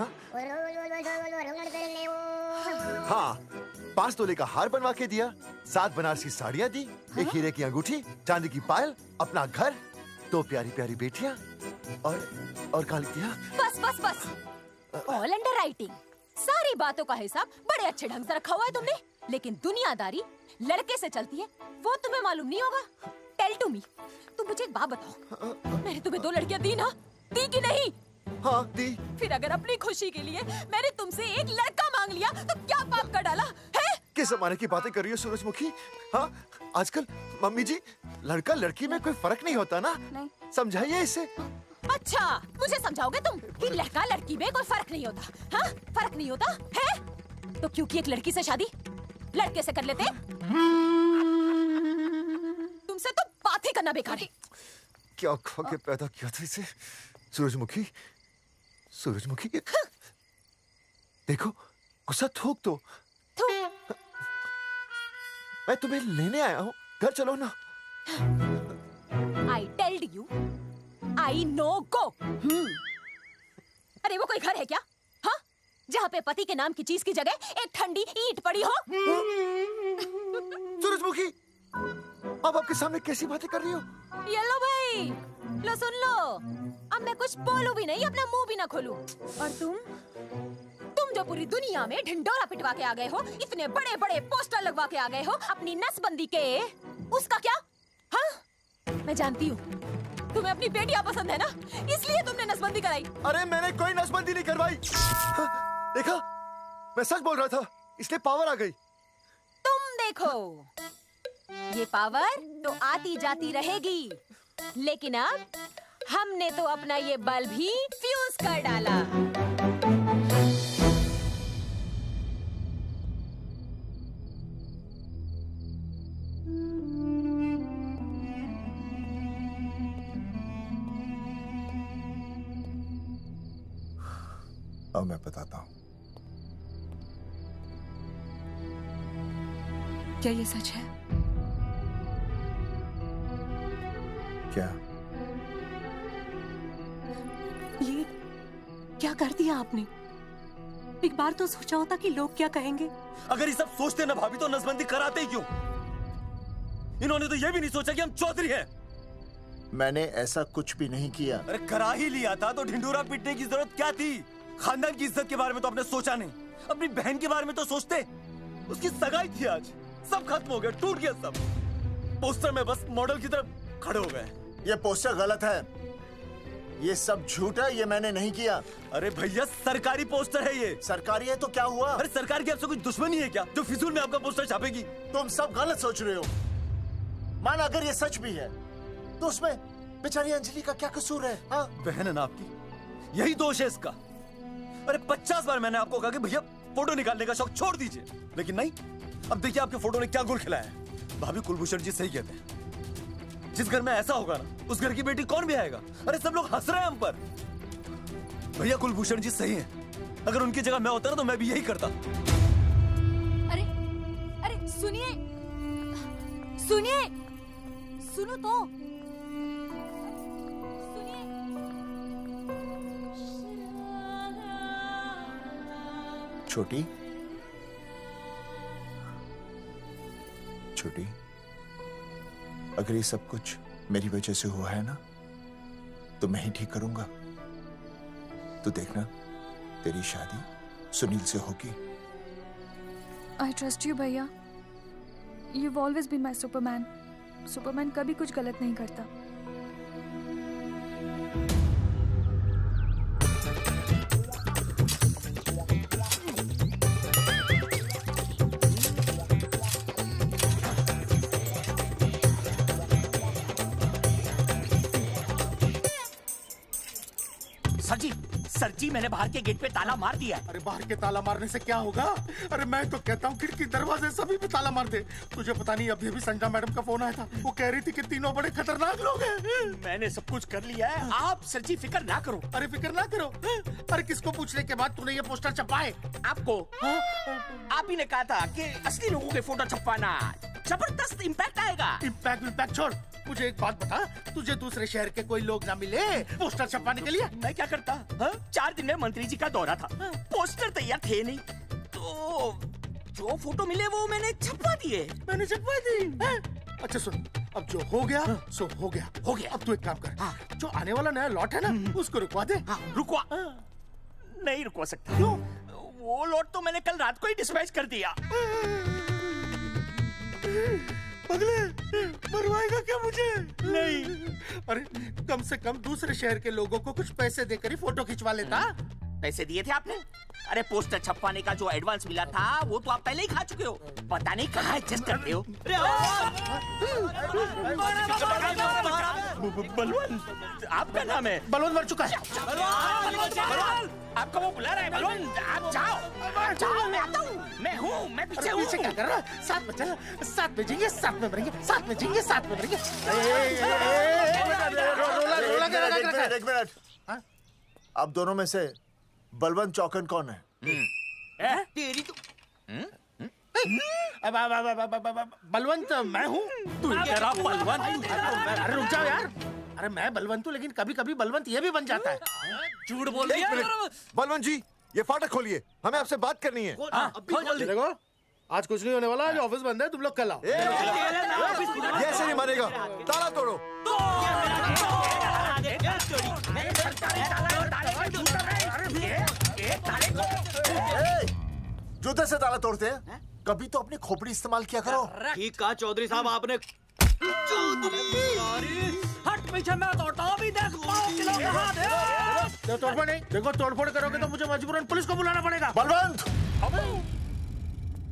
B: हाँ 5 तोले का हार बनवा के दिया, 7 बनारसी साड़ियाँ दी, एक हीरे की अंगूठी, चांदी की पायल, अपना घर, 2 प्यारी प्यारी बेटियाँ और काली दिया।
J: बस ऑल अंडर राइटिंग। सारी बातों का हिसाब बड़े अच्छे ढंग से रखा हुआ है तुमने। लेकिन दुनियादारी लड़के से चलती है वो तुम्हें मालूम नहीं होगा। टेल टू मी, तुम मुझे एक बात बताओ, मैंने तुम्हें 2 लड़कियां दी ना? दी कि नहीं?
B: हाँ दी।
J: फिर अगर अपनी खुशी के लिए मैंने तुमसे एक लड़का मांग लिया तो क्या पाप कर डाला है?
B: किस जमाने की बातें कर रही हो सूरजमुखी? हाँ आजकल मम्मी जी लड़का लड़की में कोई फर्क नहीं होता ना।
J: नहीं।
B: समझाइए इसे।
J: अच्छा मुझे समझाओगे तुम कि लड़का लड़की में कोई फर्क नहीं होता? हाँ फर्क नहीं होता है तो क्योंकि एक लड़की से शादी लड़के से कर लेते? तुमसे तो बात ही करना बेकार है।
B: क्या खा के पैदा किया था इसे? सूरजमुखी देखो गुस्सा थूक दो। मैं तुम्हें लेने आया हूँ, घर चलो ना।
J: I told you, I know go। अरे वो कोई घर है क्या? हाँ जहाँ पे पति के नाम की चीज की जगह एक ठंडी ईंट पड़ी हो।
B: सूरजमुखी अब आपके सामने कैसी बातें कर रही हो?
J: ये लो भाई, लो सुन लो। अब मैं कुछ बोलूं भी नहीं, अपना मुंह भी ना खोलूं। और तुम जो पूरी दुनिया में ढिंडोरा पिटवा के आ गए हो, इतने बड़े बड़े पोस्टर लगवा के आ गए हो अपनी नसबंदी के, उसका क्या? हाँ मैं जानती हूँ तुम्हें अपनी बेटियां पसंद है ना, इसलिए तुमने नसबंदी कराई।
B: अरे मैंने कोई नसबंदी नहीं करवाई। देखा मैं सच बोल रहा था, इसलिए पावर आ गई।
J: तुम देखो ये पावर तो आती जाती रहेगी, लेकिन अब हमने तो अपना ये बल्ब ही फ्यूज कर डाला।
S: अब मैं बताता हूँ।
J: क्या ये सच है?
S: क्या?
A: ये क्या कर दिया आपने? एक बार तो सोचा होता कि लोग क्या कहेंगे।
G: अगर ये सब सोचते ना भाभी तो नसबंदी कराते ही क्यों? इन्होंने तो ये भी नहीं सोचा कि हम चौधरी हैं।
S: मैंने ऐसा कुछ भी नहीं किया।
G: अरे करा ही लिया था तो ढिंडोरा पीटने की जरूरत क्या थी? खानदान की इज्जत के बारे में तो आपने सोचा नहीं, अपनी बहन के बारे में तो सोचते। उसकी सगाई थी आज, सब खत्म हो गया, टूट गया सब। पोस्टर में बस मॉडल की तरफ खड़े हो गए।
S: ये पोस्टर गलत है, ये सब झूठ है, ये मैंने नहीं किया।
G: अरे भैया सरकारी पोस्टर है ये।
S: सरकारी है तो क्या हुआ?
G: अरे सरकार की आपसे कोई दुश्मनी है क्या जो फिजूल में आपका पोस्टर छापेगी?
S: तुम सब गलत सोच रहे हो। मान अगर ये सच भी है तो उसमें बेचारी अंजलि का क्या कसूर है? हाँ?
G: बहन है ना आपकी, यही दोष है इसका। अरे 50 बार मैंने आपको कहा कि भैया फोटो निकालने का शौक छोड़ दीजिए, लेकिन नहीं। अब देखिए आपके फोटो ने क्या गुल खिलाया है।
I: भाभी कुलभूषण जी सही कहते हैं। जिस घर में ऐसा होगा ना, उस घर की बेटी कौन भी आएगा। अरे सब लोग हंस रहे हैं हम पर। भैया कुलभूषण जी सही हैं। अगर उनकी जगह मैं होता ना तो मैं भी यही करता।
J: अरे अरे सुनिए सुनिए, सुनो तो।
S: छोटी छोटी, अगर ये सब कुछ मेरी वजह से हुआ है ना, तो मैं ही ठीक करूंगा। तो देखना, तेरी शादी सुनील से होगी।
P: आई ट्रस्ट यू भैया। You've always been my Superman. Superman कभी कुछ गलत नहीं करता।
G: सर जी मैंने बाहर के गेट पे ताला मार दिया है।
M: अरे बाहर के ताला मारने से क्या होगा? अरे मैं तो कहता हूँ खिड़की दरवाजे सभी पे ताला मार दे। तुझे पता नहीं अभी अभी संजना मैडम का फोन आया था, वो कह रही थी कि तीनों बड़े खतरनाक लोग हैं।
G: मैंने सब कुछ कर लिया है, आप सर जी फिक्र ना करो।
M: अरे फिक्र ना करो। अरे किसको पूछने के बाद तूने ये पोस्टर छपाए?
G: आपको। आप ही ने कहा था कि असली लोगों के फोटो छपवाना जबरदस्त इम्पैक्ट आएगा।
M: इम्पैक्ट छोड़, मुझे एक बात बता, तुझे दूसरे शहर के कोई लोग ना मिले पोस्टर छपवाने के लिए?
G: मैं क्या करता? 4 दिन में मंत्री जी का दौरा था, पोस्टर तैयार थे नहीं, तो जो फोटो मिले वो मैंने छपवा दिए।
M: मैंने छपवा दी? अच्छा सुन, अब जो हो गया सो हो गया।
G: हो गया।
M: अब तू एक काम कर, जो आने वाला नया लॉट है ना, उसको रुकवा दे।
G: रुकवा? नहीं रुकवा सकता। क्यों? वो लॉट तो मैंने कल रात को ही डिस्पैच कर दिया।
M: पगले, मरवाएगा क्या मुझे?
G: नहीं।
M: अरे कम से कम दूसरे शहर के लोगों को कुछ पैसे देकर ही फोटो खिंचवा लेता।
G: पैसे दिए थे आपने? अरे पोस्टर छपवाने का जो एडवांस मिला था वो तो आप पहले ही खा चुके हो, पता नहीं कहाँ एडजस्ट करते हो। बलवंत, आपका नाम है?
M: बलवंत मर चुका है।
G: आपको वो बुला रहा है बलवंत, आप जाओ। जाओ, मैं आता हूँ। मैं हूँ, मैं पीछे हूँ।
M: पीछे क्या कर रहा है? साथ में चल, साथ में जिएंगे, साथ में मरेंगे, साथ में जिएंगे, साथ में मरेंगे।
S: एक मिनट। अब दोनों में से बलवंत चौकन कौन है?
G: तेरी तो
M: बलवंत मैं हूँ।
G: तू कह रहा बलवंत?
M: अरे रुक जाओ यार। अरे मैं बलवंत हूँ, लेकिन कभी कभी बलवंत ये भी बन जाता है।
G: झूठ बोल रही है।
B: बलवंत जी, ये फाटक खोलिए, हमें आपसे बात करनी है।
M: देखो, आज कुछ नहीं होने वाला, आज ऑफिस बंद है, तुम लोग कल आओ।
B: ये ऐसे नहीं मानेगा, ताला तोड़ो।
S: जूते से ताला तोड़ते हैं? कभी तो अपनी खोपड़ी इस्तेमाल किया करो।
G: ठीक कहा चौधरी साहब आपने।
Q: हट पीछे, मैं तोड़ता हूँ। अभी देख पाँव किलो कहाँ दे।
M: तोड़फोड़ नहीं, देखो तोड़फोड़ करोगे तो मुझे मजबूरन पुलिस को बुलाना पड़ेगा।
S: बलवंत,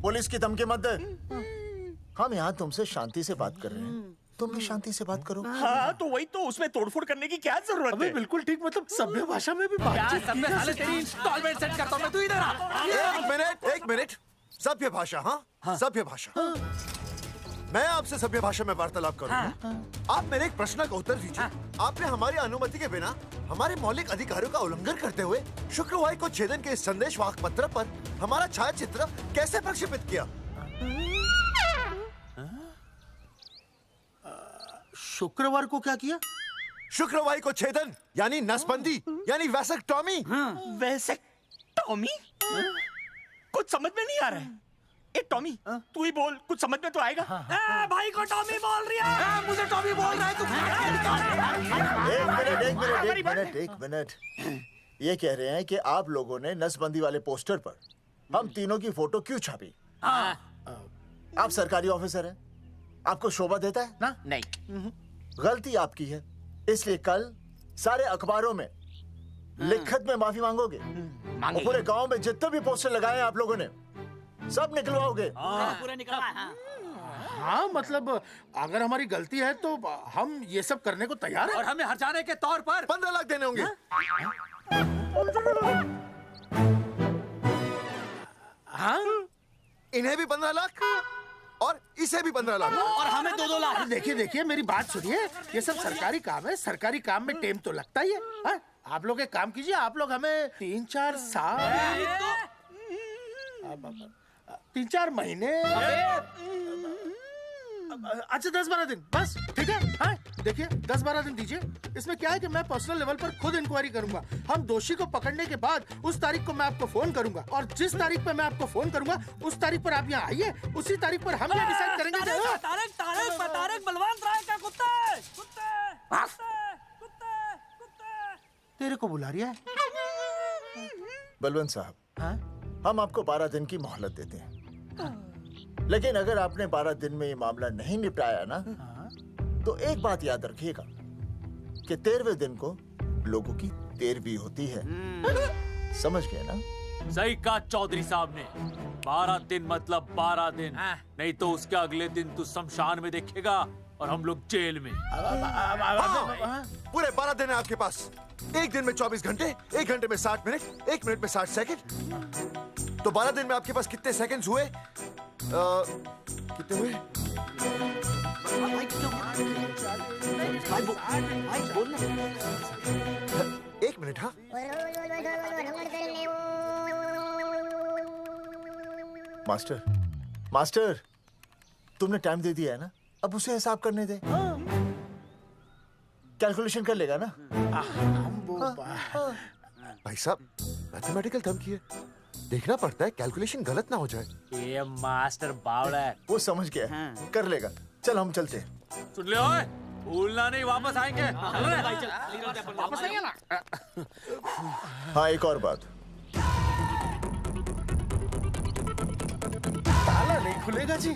S: पुलिस की धमकी मत दे। हम यहाँ तुमसे शांति से बात कर रहे हैं, तुम भी शांति से बात करो।
G: हाँ तो वही तो, उसमें तोड़फोड़ करने की क्या जरूरत है?
M: बिल्कुल ठीक, मतलब सभ्य भाषा में भी बातचीत की जा सकती है।
Q: इंस्टॉलमेंट सेट करता हूँ मैं, तू इधर आ।
B: एक मिनट। सभ्य भाषा? हाँ, सभ्य भाषा। मैं आपसे सभ्य भाषा में वार्तालाप करूंगा। आप मेरे एक प्रश्न का उत्तर दीजिए। आपने हमारी अनुमति के बिना हमारे मौलिक अधिकारों का उल्लंघन करते हुए शुक्रवार को छेदन के संदेशवाहक पत्र पर हमारा छायाचित्र कैसे प्रक्षेपित किया?
M: शुक्रवार को क्या किया?
B: शुक्रवार को छेदन यानी नसबंदी यानी वैसेक्टॉमी।
G: वैसेक्टॉमी? कुछ समझ में नहीं आ रहा है। ए टॉमी, तू ही बोल, कुछ समझ में तो आएगा।
Q: भाई को टॉमी बोल रही है। मुझे टॉमी बोल रहा है तू।
S: एक मिनट। ये कह रहे हैं कि आप लोगों ने नसबंदी वाले पोस्टर पर हम तीनों की फोटो क्यों छापी? आप सरकारी ऑफिसर हैं, आपको शोभा देता है ना?
G: नहीं।
S: गलती आपकी है, इसलिए कल सारे अखबारों में लिखत में माफी मांगोगे। और पूरे गांव में जितने भी पोस्टर लगाए हैं आप लोगों ने, सब निकलवाओगे।
G: पूरा निकलवा।
M: हाँ मतलब अगर हमारी गलती है तो हम ये सब करने को तैयार हैं।
Q: और हमें हर्जाने के तौर पर
B: 15 लाख देने होंगे।
M: हाँ,
B: इन्हें भी 15 लाख? और इसे भी 15 लाख।
E: और हमें 2-2 लाख। देखिए देखिए मेरी बात सुनिए, ये सब सरकारी काम है, सरकारी काम में टाइम तो लगता ही है। हाँ? आप लोग एक काम कीजिए, आप लोग हमें 3-4 साल 3-4 महीने, अच्छा 10-12 दिन बस, ठीक है? हाँ? देखिए 10-12 दिन दीजिए। इसमें क्या है कि मैं पर्सनल लेवल पर खुद इंक्वायरी करूंगा। हम दोषी को पकड़ने के बाद उस तारीख को मैं आपको फोन करूंगा, और जिस तारीख पर मैं आपको फोन करूंगा उस तारीख पर आप यहाँ आइए। उसी तारीख पर हम ये डिसाइड करेंगे।
Q: तारिक बलवंत राय का कुत्ते
E: तेरे को बुला रही है।
S: बलवंत साहब,
E: हाँ?
S: हम आपको 12 दिन की मोहलत देते हैं, लेकिन अगर आपने 12 दिन में ये मामला नहीं निपटाया ना, तो एक बात याद रखिएगा कि 13वें दिन को लोगों की 13वीं होती है। समझ गए ना?
C: सही कहा चौधरी साहब ने। 12 दिन मतलब 12 दिन, नहीं तो उसके अगले दिन तू शमशान में देखेगा और हम लोग जेल में।
B: पूरे 12 दिन है आपके पास। एक दिन में 24 घंटे, 1 घंटे में 60 मिनट, 1 मिनट में 60 सेकंड। तो 12 दिन में आपके पास कितने सेकंड्स हुए? कितने हुए? एक मिनट। हाँ, मास्टर तुमने टाइम दे दिया है ना, अब उसे हिसाब करने दे। कैलकुलेशन कर लेगा ना? भाई साहब, मैथमेटिकल थंब की है, देखना पड़ता है कैलकुलेशन गलत ना हो जाए।
C: ये मास्टर बावड़ा है।
S: वो समझ गया, कर लेगा। चल हम चलते हैं।
C: सुन ले ओए, भूलना नहीं, वापस आएंगे।
E: वापस आएंगे ना?
S: हाँ, एक और बात,
E: ताला नहीं खुलेगा जी।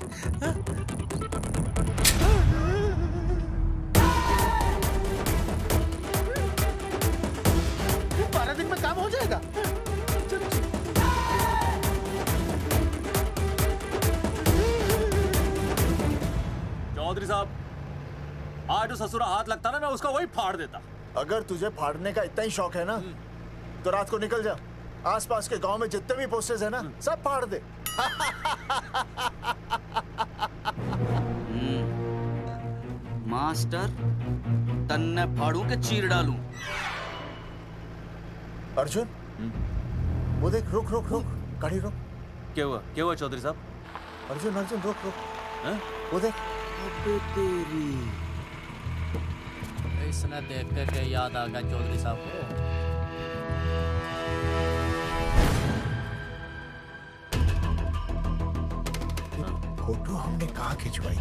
E: 12 दिन में काम हो जाएगा।
C: चौधरी साहब, आज जो ससुरा हाथ लगता ना, मैं उसका वही फाड़ देता।
S: अगर तुझे फाड़ने का इतना ही शौक है ना, तो रात को निकल जा, आसपास के गांव में जितने भी पोस्टर्स है ना, सब फाड़ दे।
G: मास्टर, तन्ने फाड़ू के चीर डालूं।
S: अर्जुन, वो देख, रुक रुक रुक, गाड़ी रोक।
C: क्या हुआ चौधरी साहब?
S: अर्जुन अर्जुन रुक रुक, वो देख।
Q: तेरी इसने देख के याद आ गया चौधरी साहब को।
S: फोटो हमने कहाँ खिंचवाई थी?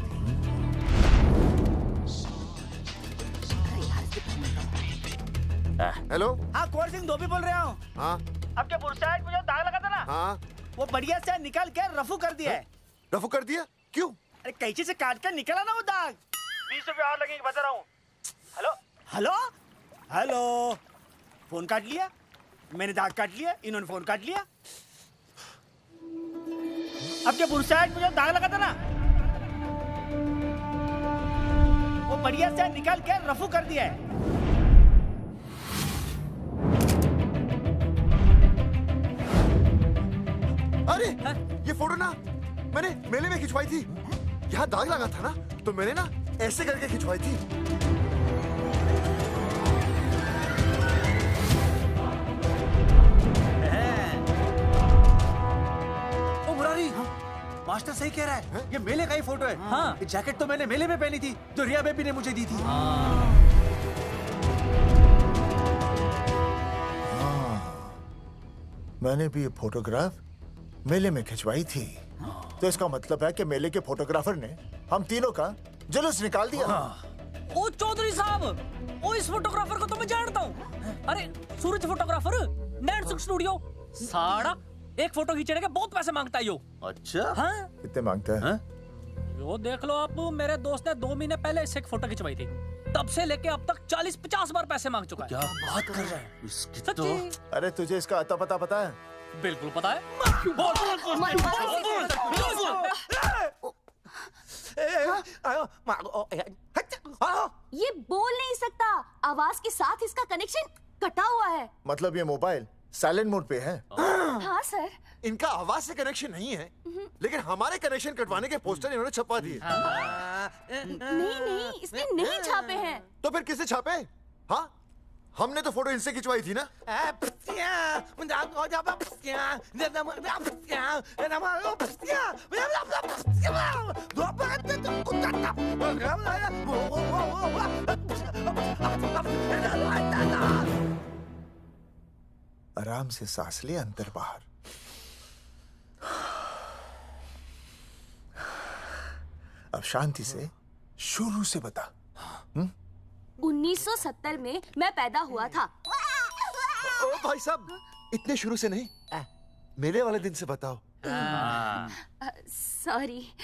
B: हेलो।
E: हाँ, कुंवर सिंह धोबी बोल रहा हूँ।
B: हाँ,
E: आपके बुरसाइड में जो दाग लगा था ना,
B: हाँ,
E: वो बढ़िया से निकाल के रफू कर दिया है।
B: रफू कर दिया? क्यों?
E: अरे कैंची से काट कर निकला ना वो दाग। 20 रुपये और लगेंगे, बता रहा हूँ। हेलो हेलो हेलो, फोन काट लिया, मैंने दाग काट लिया, इन्होंने फोन काट लिया। आपके बुरसाइड में जो दाग लगा था ना, वो बढ़िया से निकाल के रफू कर दिया है।
B: अरे ये फोटो ना मैंने मेले में खिंचवाई थी। यहाँ दाग लगा था ना, तो मैंने ना ऐसे करके खिंचवाई थी।
C: ओ मुरारी, मास्टर सही कह रहा है, ये मेले का ही फोटो है। हाँ, ये जैकेट तो मैंने मेले में पहनी थी, जो रिया बेबी ने मुझे दी थी।
S: मैंने भी ये फोटोग्राफ मेले में खिंचवाई थी, तो इसका मतलब है कि मेले के फोटोग्राफर ने हम तीनों का जुलूस निकाल दिया।
Q: ओ चौधरी साहब, ओ इस फोटोग्राफर को तो मैं जानता हूँ। अरे सूरज फोटोग्राफर, नैनसुख स्टूडियो। साड़ा एक फोटो खींचने के बहुत पैसे मांगता है यो।
C: अच्छा?
Q: हाँ?
S: कितने मांगता है?
Q: यो देख लो आप, मेरे दोस्त ने 2 महीने पहले इससे एक फोटो खिंचवाई थी, तब से लेके अब तक 40-50 बार पैसे मांग चुका है।
C: क्या बात कर रहा है?
Q: सच्ची?
S: अरे तुझे इसका अता पता पता है?
Q: बिल्कुल पता है।
J: ये बोल नहीं सकता, आवाज के साथ इसका कनेक्शन कटा हुआ है।
S: मतलब ये मोबाइल साइलेंट मोड पे है।
J: हाँ सर।
B: इनका आवाज से कनेक्शन नहीं है, लेकिन हमारे कनेक्शन कटवाने के पोस्टर इन्होंने छपवा दिए।
J: नहीं, इसने नहीं छापे हैं।
B: तो फिर किसे छापे? हाँ, हमने तो फोटो इनसे खिंचवाई थी ना। आराम से सांस ले, अंदर बाहर। अब शांति से शुरू से बता।
J: 1970 में मैं पैदा हुआ था।
B: ओ भाई साहब, इतने शुरू से नहीं, मेले वाले दिन से बताओ।
J: सॉरी,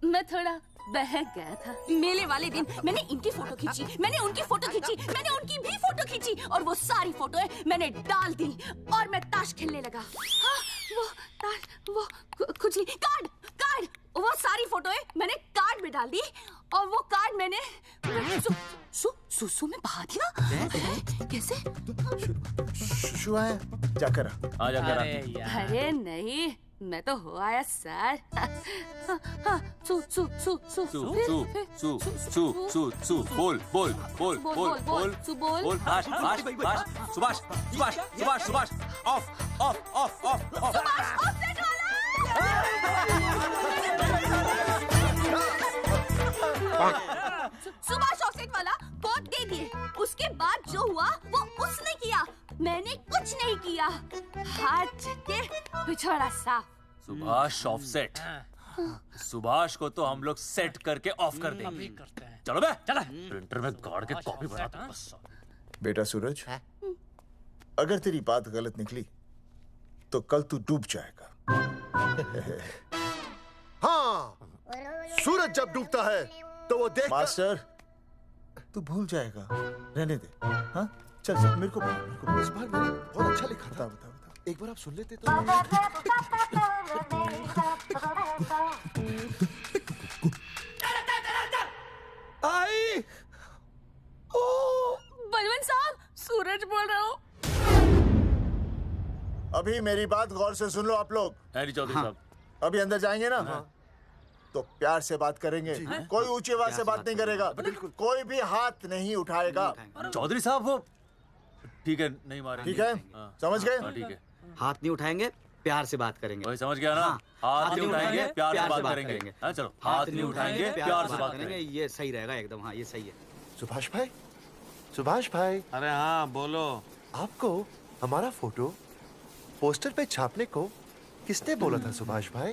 J: मैं थोड़ा बहक गया था। मेले वाले दिन मैंने इनकी फोटो खींची, मैंने उनकी फोटो खींची, मैंने उनकी भी फोटो खींची, और वो सारी फोटोएं मैंने डाल दी और मैं ताश खेलने लगा। हाँ, वो कुछ नहीं, कार्ड, वो सारी फोटोएं मैंने कार्ड में डाल दी और वो कार्ड मैंने सुसु में बहा दिया। कैसे?
S: शुआया जाकर
C: आ जाकर।
J: अरे नहीं, मैं तो हो आया सर।
C: सु बोल सुभाष ऑफ
J: सुभाष ऑफसेट वाला कोट दे दिए। उसके बाद जो हुआ वो उसने किया, मैंने कुछ नहीं किया। हाथ के पिछड़ा सा।
C: सुभाष ऑफसेट। सुभाष को तो हम लोग सेट करके ऑफ कर देंगे। चलो बे, चला प्रिंटर में गाड़ के कॉपी बना दो बस।
S: बेटा सूरज, अगर तेरी बात गलत निकली तो कल तू डूब जाएगा।
B: हाँ, सूरज जब डूबता है तो वो देख।
S: मास्टर, तू भूल जाएगा, रहने दे। हाँ, चल मेरे को
B: इस बार मैंने बहुत अच्छा लिखा था। बता एक बार आप सुन लेते तो।
S: आई
J: बलवंत साहब, सूरज बोल रहा हूँ।
S: अभी मेरी बात गौर से सुन लो आप लोग।
C: चौधरी साहब,
S: अभी अंदर जाएंगे ना, तो प्यार से बात करेंगे। कोई ऊंची आवाज से बात नहीं करेगा, कोई भी हाथ नहीं उठाएगा।
C: चौधरी साहब वो ठीक है, नहीं मारेंगे।
S: ठीक है, समझ गए?
C: ठीक है।
G: हाथ नहीं उठाएंगे, प्यार से बात करेंगे।
C: वही समझ गया ना? हाथ नहीं उठाएंगे, प्यार से बात करेंगे। हाँ, चलो, हाथ नहीं उठाएंगे, प्यार से बात करेंगे।
G: ये सही रहेगा एकदम। हाँ, ये सही है।
B: सुभाष भाई।
E: अरे हाँ, बोलो।
B: आपको हमारा फोटो पोस्टर पे छापने को किसने बोला था सुभाष भाई?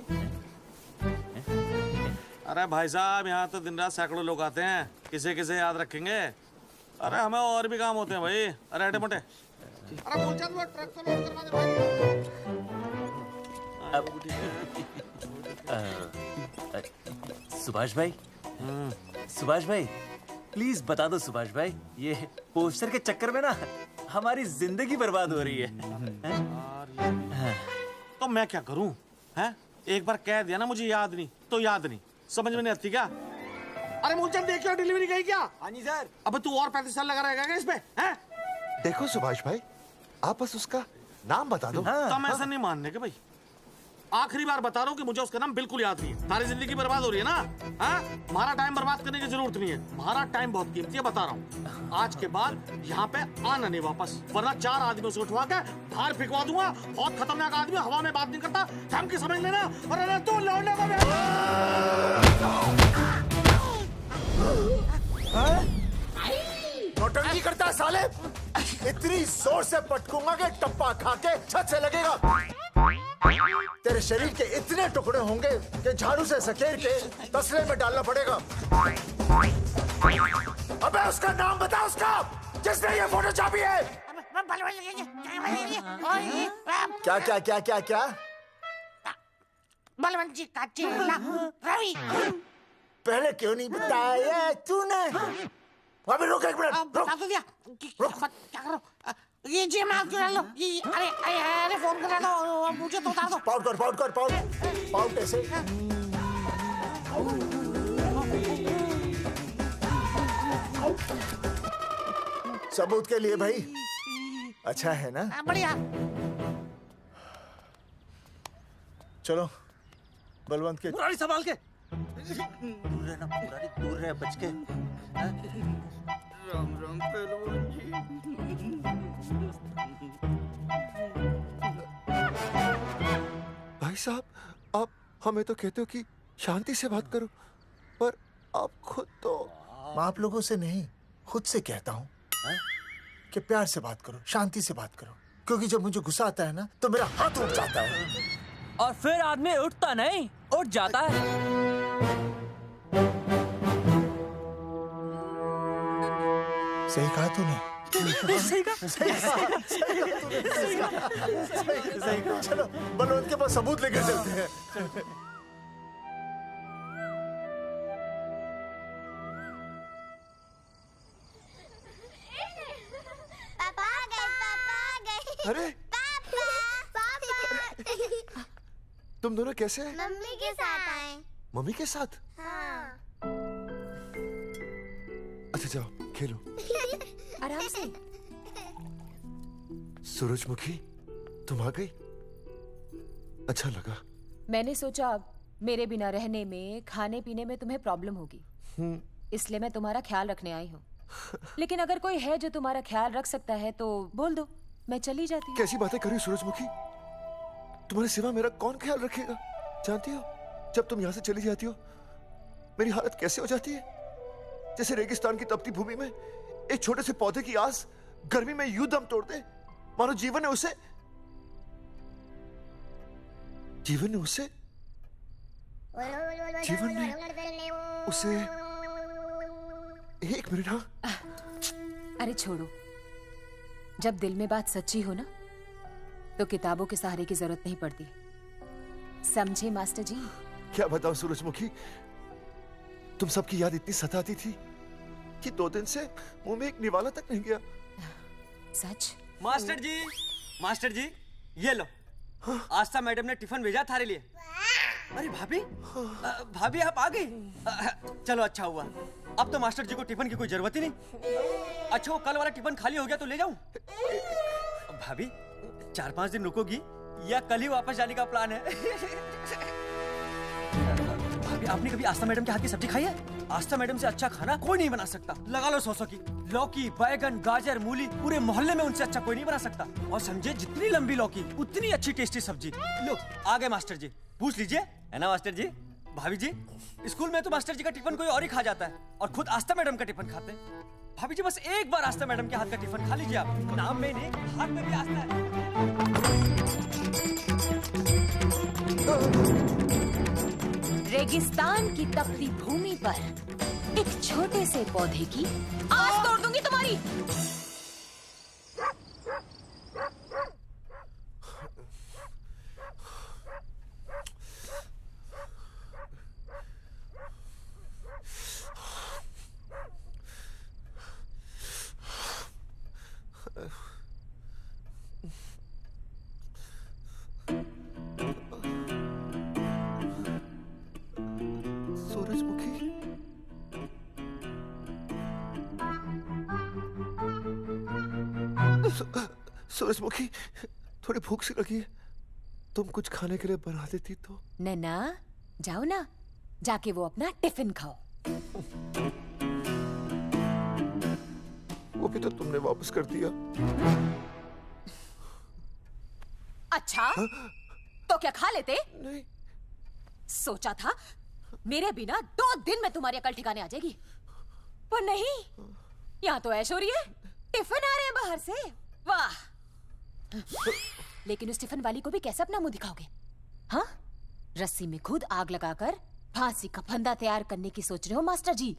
E: अरे भाई साहब, यहाँ तो दिन रात सैकड़ों लोग आते हैं, किसे किसे याद रखेंगे। अरे हमें और भी काम होते हैं भाई। अरे हटे मोटे। अरे बोल चल, वो ट्रक को लोड करवा दे भाई।
C: सुभाष भाई प्लीज बता दो सुभाष भाई, ये पोस्टर के चक्कर में ना हमारी जिंदगी बर्बाद हो रही है।
E: तो मैं क्या करूं? हैं? एक बार कह दिया ना मुझे याद नहीं तो याद नहीं, समझ में नहीं आती क्या? अरे मूलचंद, देखियो डिलीवरी गई क्या? हाँ जी सर। अब तू और 35 साल लगा रहेगा क्या इसमें? हैं?
B: देखो सुभाष भाई, आप बस उसका नाम बता दो।
E: तो मैं ऐसा नहीं मानने के भाई। आखिरी बार बता रहा हूँ कि मुझे उसका नाम बिल्कुल याद नहीं है। सारी जिंदगी बर्बाद हो रही है ना। हाँ? हमारा टाइम बर्बाद करने की जरूरत नहीं है। हमारा टाइम बहुत कीमती है, बता रहा हूँ। आज के बाद यहाँ पे आना नहीं वापस, वरना 4 आदमियों से उठवा के बाहर फेंकवा दूंगा। बहुत खतरनाक आदमी, हवा में बात नहीं करता, धमकी समझ लेना। अरे तू लौंडे को
S: नौटंकी करता है साले। इतनी जोर से पटकूंगा कि टप्पा खा के छत से लगेगा। तेरे शरीर के इतने टुकड़े होंगे कि झाड़ू से सकेर के तसले में डालना पड़ेगा। अबे उसका नाम बता, उसका जिसने ये फोटो छापी है। क्या क्या क्या क्या क्या?
H: बलवंत जी का चेला रवि।
S: पहले क्यों नहीं बताया तूने? अबे रुक एक मिनट, रुक।
H: क्या करो? ये जी मैं क्यों डालो? अरे फोन करा दो, मुझे तो उतार दो।
S: पाउट ऐसे। सबूत के लिए भाई, अच्छा है ना?
H: बढ़िया।
S: चलो बलवंत के
C: मुरारी संभाल के। दूर रहना मुरारी, दूर रह बच के। राम राम पहलवान जी।
B: भाई साहब, आप हमें तो कहते हो कि शांति से बात करो, पर आप खुद तो।
S: मैं आप लोगों से नहीं, खुद से कहता हूँ कि प्यार से बात करो, शांति से बात करो, क्योंकि जब मुझे गुस्सा आता है ना तो मेरा हाथ उठ जाता है।
Q: और फिर आदमी उठता नहीं, उठ जाता है।
S: सही कहा तूने।
Q: सही कहा।
S: चलो बलवंत के पास सबूत लेकर चलते हैं।
D: पापा आ गए, पापा आ गए।
B: अरे
D: पापा
B: तुम दोनों कैसे हैं?
D: मम्मी के साथ आए।
B: मम्मी के साथ?
D: हाँ।
B: अच्छा जाओ खेलो।
J: आराम से।
B: सूरजमुखी, तुम आ गई, अच्छा लगा।
J: मैंने सोचा मेरे बिना रहने में, खाने पीने में तुम्हें प्रॉब्लम होगी, इसलिए मैं तुम्हारा ख्याल रखने आई हूँ। लेकिन अगर कोई है जो तुम्हारा ख्याल रख सकता है तो बोल दो, मैं चली जाती हूँ।
B: कैसी बातें कर रही हो सूरजमुखी? तुम्हारे सिवा मेरा कौन ख्याल रखेगा? जानती हो, जब तुम यहाँ से चली जाती हो मेरी हालत कैसे हो जाती है? जैसे रेगिस्तान की तपती भूमि में एक छोटे से पौधे की आस गर्मी में यूं दम तोड़ दे, मानो जीवन ने उसे एक मिनट। हाँ,
J: अरे छोड़ो, जब दिल में बात सच्ची हो ना तो किताबों के सहारे की जरूरत नहीं पड़ती, समझे मास्टर जी?
B: क्या बताऊं सूरजमुखी, तुम सबकी याद इतनी सताती थी कि 2 दिन से मुंह में एक निवाला तक नहीं गया।
J: सच?
G: मास्टर जी ये लो। आस्था मैडम ने टिफिन भेजा थारे लिए। अरे भाभी, भाभी आप आ गई? चलो अच्छा हुआ, अब तो मास्टर जी को टिफिन की कोई जरूरत ही नहीं। अच्छा वो कल वाला टिफिन खाली हो गया तो ले जाऊं? भाभी 4-5 दिन रुकोगी या कल ही वापस जाने का प्लान है? भाभी आपने कभी आस्था मैडम के हाथ की सब्जी खाई है? आस्था मैडम से अच्छा खाना कोई नहीं बना सकता। लगा लो 100 की। लौकी, बैगन, गाजर, मूली, पूरे मोहल्ले में उनसे अच्छा कोई नहीं बना सकता। और समझे, जितनी लंबी लौकी उतनी अच्छी टेस्टी सब्जी। लो आ गए मास्टर जी, पूछ लीजिए, है ना मास्टर जी? भाभी जी, स्कूल में तो मास्टर जी का टिफिन कोई और ही खा जाता है और खुद आस्था मैडम का टिफिन खाते हैं। भाभी जी बस एक बार आस्था मैडम के हाथ का टिफिन खा लीजिए आप। नाम में नहीं, हाथ में भी आस्था है।
J: रेगिस्तान की तपती भूमि पर एक छोटे से पौधे की आस तोड़ दूंगी तुम्हारी।
B: सूरजमुखी, थोड़ी भूख सी लगी है, तुम कुछ खाने के लिए बना देती तो।
J: नैना जाओ ना, जाके वो अपना टिफिन खाओ।
B: वो भी तो तुमने वापस कर दिया।
J: अच्छा तो क्या खा लेते?
B: नहीं।
J: सोचा था मेरे बिना 2 दिन में तुम्हारी अकल ठिकाने आ जाएगी, पर नहीं, यहाँ तो ऐश हो रही है। टिफिन आ रहे हैं बाहर से, वाह। लेकिन उस टिफिन वाली को भी कैसे अपना मुंह दिखाओगे? हाँ, रस्सी में खुद आग लगाकर फांसी का फंदा तैयार करने की सोच रहे हो मास्टर जी?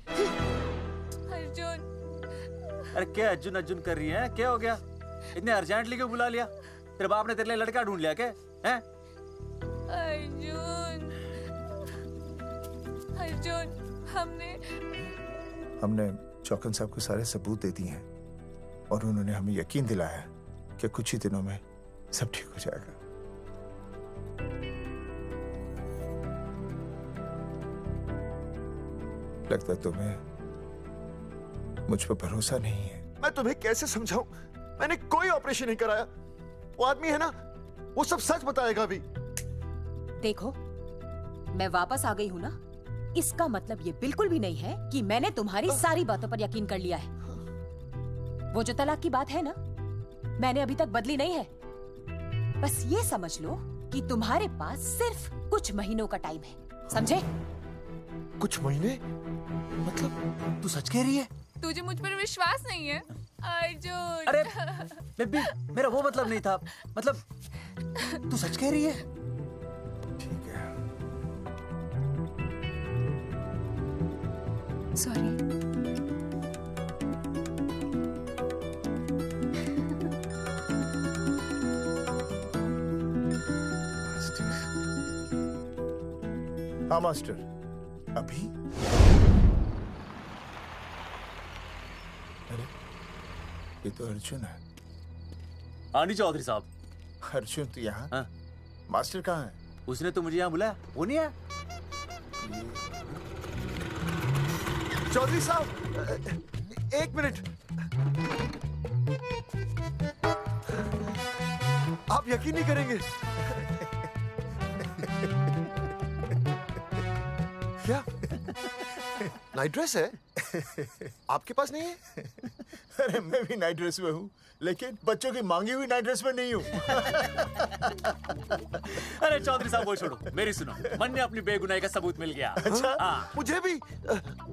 C: अर्जुन, अरे क्या अर्जुन अर्जुन कर रही है? क्या हो गया? इतने अर्जेंटली क्यों बुला लिया? तेरे बाप ने तेरे लिए लड़का ढूंढ लिया क्या? हैं?
L: अर्जुन, अर्जुन,
S: हमने चौकन साहब को सारे सबूत दे दिए हैं और उन्होंने हमें यकीन दिलाया कि कुछ ही दिनों में सब ठीक हो जाएगा। लगता है तुम्हें मुझ पर भरोसा नहीं है।
B: मैं तुम्हें कैसे समझाऊं? मैंने कोई ऑपरेशन नहीं कराया। वो आदमी है ना, वो सब सच बताएगा अभी।
J: देखो, मैं वापस आ गई हूँ ना, इसका मतलब ये बिल्कुल भी नहीं है कि मैंने तुम्हारी सारी बातों पर यकीन कर लिया है। वो जो तलाक की बात है ना, मैंने अभी तक बदली नहीं है। बस ये समझ लो कि तुम्हारे पास सिर्फ कुछ महीनों का टाइम है, समझे?
B: कुछ महीने? मतलब तू सच कह रही है?
F: तुझे मुझ पर विश्वास नहीं है अर्जुन?
C: अरे बेबी, मेरा वो मतलब नहीं था। मतलब तू सच कह रही है?
B: ठीक है।
J: सॉरी।
S: हाँ मास्टर, अभी? अरे ये तो अर्जुन है।
C: आनी चौधरी साहब।
S: अर्जुन तू यहाँ? हाँ। मास्टर कहाँ है?
C: उसने तो मुझे यहाँ बुलाया, वो नहीं है।
B: चौधरी साहब, एक मिनट। आप यकीन नहीं करेंगे। क्या नाइट ड्रेस है? आपके पास नहीं है?
S: अरे मैं भी नाइट ड्रेस में हूँ, लेकिन बच्चों की मांगी हुई नाइट ड्रेस में नहीं हूँ।
C: अरे चौधरी साहब वो छोड़ो, मेरी सुनो। मन ने अपनी बेगुनाही का सबूत मिल गया।
B: अच्छा?
C: हाँ।
B: मुझे भी।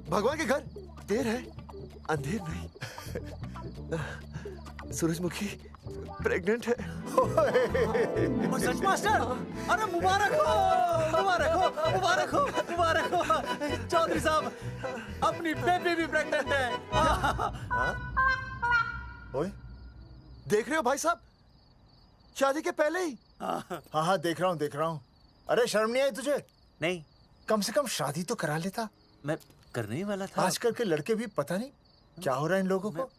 B: भगवान के घर देर है, अंधेर नहीं। सूरजमुखी प्रेग्नेंट है।
C: सच मास्टर? अरे मुबारक हो, मुबारक हो, मुबारक हो, मुबारक हो। चौधरी साहब, अपनी बेबी भी प्रेग्नेंट है।
S: ओए,
B: देख रहे हो भाई साहब, शादी के पहले ही।
S: हाँ देख रहा हूँ। अरे शर्म नहीं आई तुझे?
C: नहीं।
S: कम से कम शादी तो करा लेता।
C: मैं करने ही वाला था।
S: आजकल के लड़के भी पता नहीं क्या हो रहा है इन लोगों को।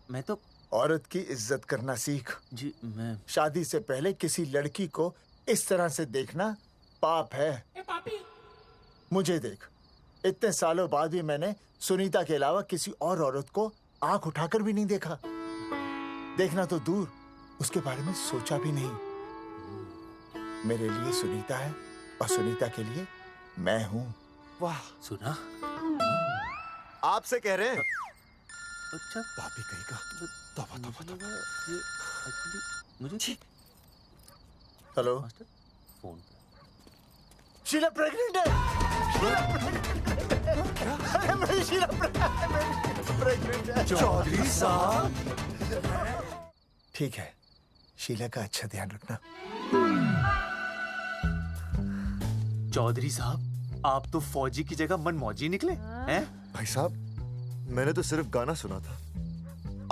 C: मैं तो
S: औरत की इज्जत करना सीख।
C: जी मैं
S: शादी से पहले किसी लड़की को इस तरह से देखना पाप है। मुझे देख, इतने सालों बाद भी मैंने सुनीता के अलावा किसी और औरत को आंख उठाकर भी नहीं देखा। देखना तो दूर, उसके बारे में सोचा भी नहीं। मेरे लिए सुनीता है और सुनीता के लिए मैं हूँ।
B: वाह,
C: सुना?
B: आपसे कह रहे हैं।
C: अच्छा,
B: पापी कहीं का। तौबा तौबा तौबा।
C: ये एक्चुअली मुझे
S: हेलो
C: फोन।
S: शीला प्रेग्नेंट है। अरे मेरी शीला प्रेग्नेंट है।
B: चौधरी साहब,
S: ठीक है, शीला का अच्छा ध्यान रखना।
C: चौधरी साहब, आप तो फौजी की जगह मनमौजी निकले हैं?
B: भाई साहब, मैंने तो सिर्फ गाना सुना था,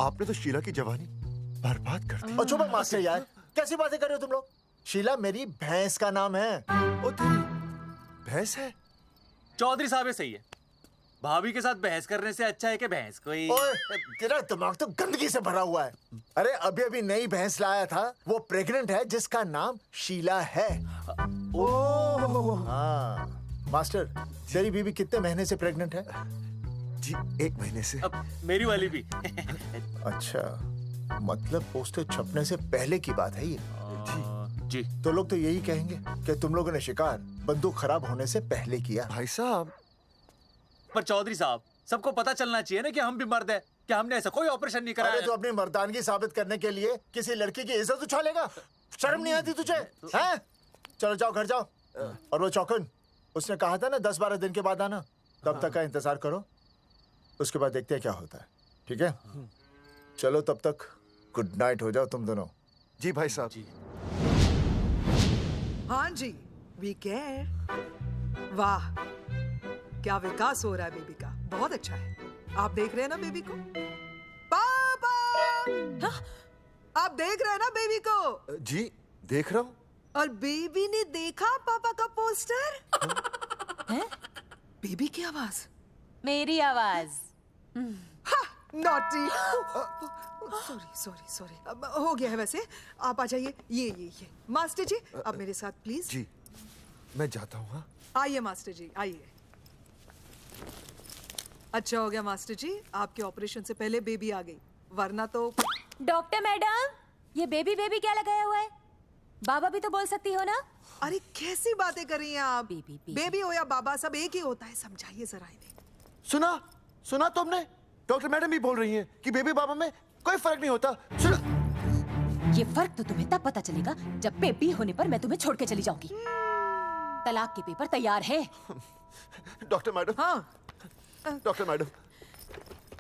B: आपने तो शीला की जवानी बर्बाद कर दी।
S: और चुप मास्टर यार, कैसी बातें कर रहे हो तुम लोग? शीला मेरी भैंस का नाम है।
B: ओ तेरी भैंस है?
C: चौधरी साहब सही है। भाभी के साथ बहस करने से अच्छा है कि भैंस कोई।
S: ओए, तेरा दिमाग तो गंदगी से भरा हुआ है। अरे अभी अभी नई भैंस लाया था, वो प्रेग्नेंट है, जिसका नाम शीला है। हाँ मास्टर, तेरी बीवी कितने महीने से प्रेग्नेंट है?
B: जी 1 महीने से।
C: अब मेरी वाली भी।
S: अच्छा, मतलब पोस्टर छपने से पहले की बात है ये।
C: जी।
S: तो लोग तो यही कहेंगे कि तुम लोगों ने शिकार बंदूक खराब होने से पहले किया।
B: भाई साहब,
C: पर चौधरी साहब, सबको पता चलना चाहिए ना कि हम भी मर्द हैं, कि हमने ऐसा कोई ऑपरेशन नहीं कराया।
S: अरे तो अपनी मर्दानगी साबित करने के लिए किसी लड़की की इज्जत उछालेगा? शर्म नहीं आती तुझे? हैं? चलो जाओ, घर जाओ। और वो चौकन, उसने कहा था ना 10-12 दिन के बाद आना, तब तक का इंतजार करो, उसके बाद देखते हैं क्या होता है। ठीक है? चलो तब तक गुड नाइट हो जाओ तुम दोनों।
B: जी भाई साहब। जी।
V: हाँ जी, वी केयर। वाह, क्या विकास हो रहा है बेबी का, बहुत अच्छा है। आप देख रहे हैं ना बेबी को? पापा! हाँ? आप देख रहे हैं ना बेबी को?
B: जी देख रहा हूँ।
V: और बेबी ने देखा पापा का पोस्टर? हैं? बेबी की आवाज?
J: मेरी आवाज।
V: नॉटी। सॉरी। अब हो गया है वैसे। आप आ जाइए। ये मास्टर जी, आप मेरे साथ प्लीज।
B: जी मैं जाता हूँ। हाँ
V: आइए मास्टर जी, आइए। अच्छा हो गया मास्टर जी, आपके ऑपरेशन से पहले बेबी आ गई, वरना तो।
J: डॉक्टर मैडम, ये बेबी क्या लगाया हुआ है? बाबा भी तो बोल सकती हो ना।
V: अरे कैसी बातें कर रही हैं आप? बेबी हो या बाबा सब एक ही होता है, समझाइए जरा इन्हें।
B: सुना तुमने? डॉक्टर मैडम भी बोल रही हैं कि बेबी बाबा में कोई फर्क नहीं होता। सुना?
J: ये फर्क तो तुम्हें तब पता चलेगा जब बेबी होने पर मैं तुम्हें छोड़ के चली जाऊंगी। तलाक के पेपर तैयार है।
B: Doctor madam.
V: हाँ।
B: डॉक्टर मैडम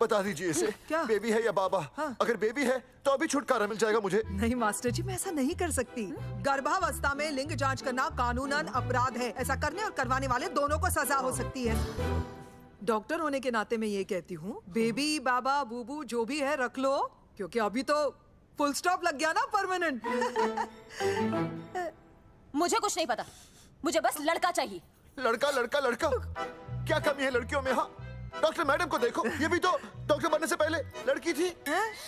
B: बता दीजिए इसे,
V: क्या?
B: बेबी है या बाबा? हाँ। अगर बेबी है तो अभी छुटकारा मिल जाएगा मुझे।
V: नहीं मास्टर जी, मैं ऐसा नहीं कर सकती। गर्भावस्था में लिंग जांच करना कानूनन अपराध है। ऐसा करने और करवाने वाले दोनों को सजा हो सकती है। डॉक्टर होने के नाते मैं ये कहती हूँ, बेबी बाबा बूबू जो भी है रख लो, क्योंकि अभी तो फुल स्टॉप लग गया ना परमानेंट।
J: मुझे कुछ नहीं पता, मुझे बस लड़का चाहिए।
B: लड़का लड़का लड़का, क्या कमी है लड़कियों में? हाँ, डॉक्टर मैडम को देखो, ये भी तो डॉक्टर बनने से पहले लड़की थी।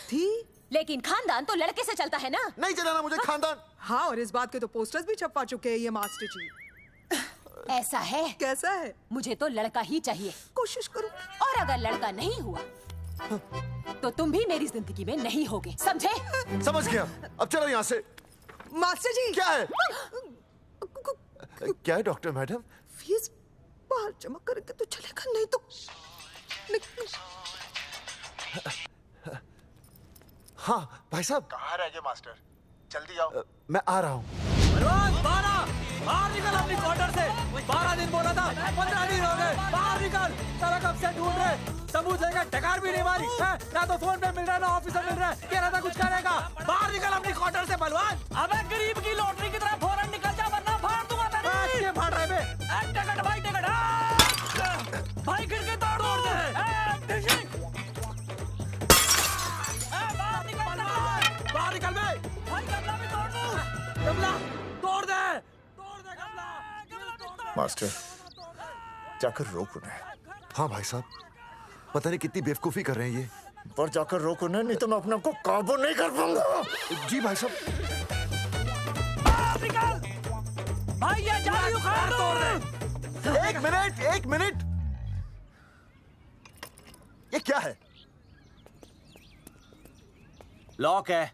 V: थी,
J: लेकिन खानदान तो लड़के से चलता है ना।
B: नहीं चलाना मुझे खानदान।
V: हाँ, और इस बात के तो पोस्टर्स भी छपवा चुके हैं ये मास्टर जी।
J: ऐसा है?
V: कैसा है?
J: मुझे तो लड़का ही चाहिए।
V: कोशिश करो।
J: और अगर लड़का नहीं हुआ तो तुम भी मेरी जिंदगी में नहीं होगे, समझे?
B: समझ गया, अब चलो यहाँ से।
V: मास्टर जी।
B: क्या है? क्या है डॉक्टर मैडम?
V: फीस बाहर जमा करके तो चलेगा, नहीं तो
B: हाँ भाई साहब।
S: कहाँ रह गए मास्टर? जल्दी आओ।
B: मैं आ रहा हूँ।
C: बाहर निकल अपनी क्वार्टर से। 12 दिन बोला था, 15 दिन हो गए। बाहर निकल, सारा कब से ढूंढ रहे, सबूत देगा, डकार भी नहीं मारी है? ना तो फोन पे मिल रहा है ना ऑफिस में मिल रहा है। कह रहा था कुछ करेगा। बाहर निकल अपनी क्वार्टर से बलवान।
Q: अबे गरीब की लॉटरी की तरह फौरन निकल जा वरना फाड़ दूंगा तेरी।
C: क्या फाड़ रहा है बे?
Q: टिकट भाई टिकट। भाई खिड़की तोड़ दे।
C: बाहर निकल बे।
Q: भाई गमला भी तोड़ दूं।
C: गमला तोड़ दे।
S: मास्टर जाकर रोक उन्हें।
B: हाँ भाई साहब, पता नहीं कितनी बेवकूफी कर रहे हैं ये।
S: पर जाकर रोक उन्हें, नहीं तो मैं अपने आप को काबू नहीं कर पाऊंगा।
B: जी भाई साहब।
Q: भाई ये जाली उखाड़ दो।
B: एक मिनट। ये क्या है?
C: लॉक है।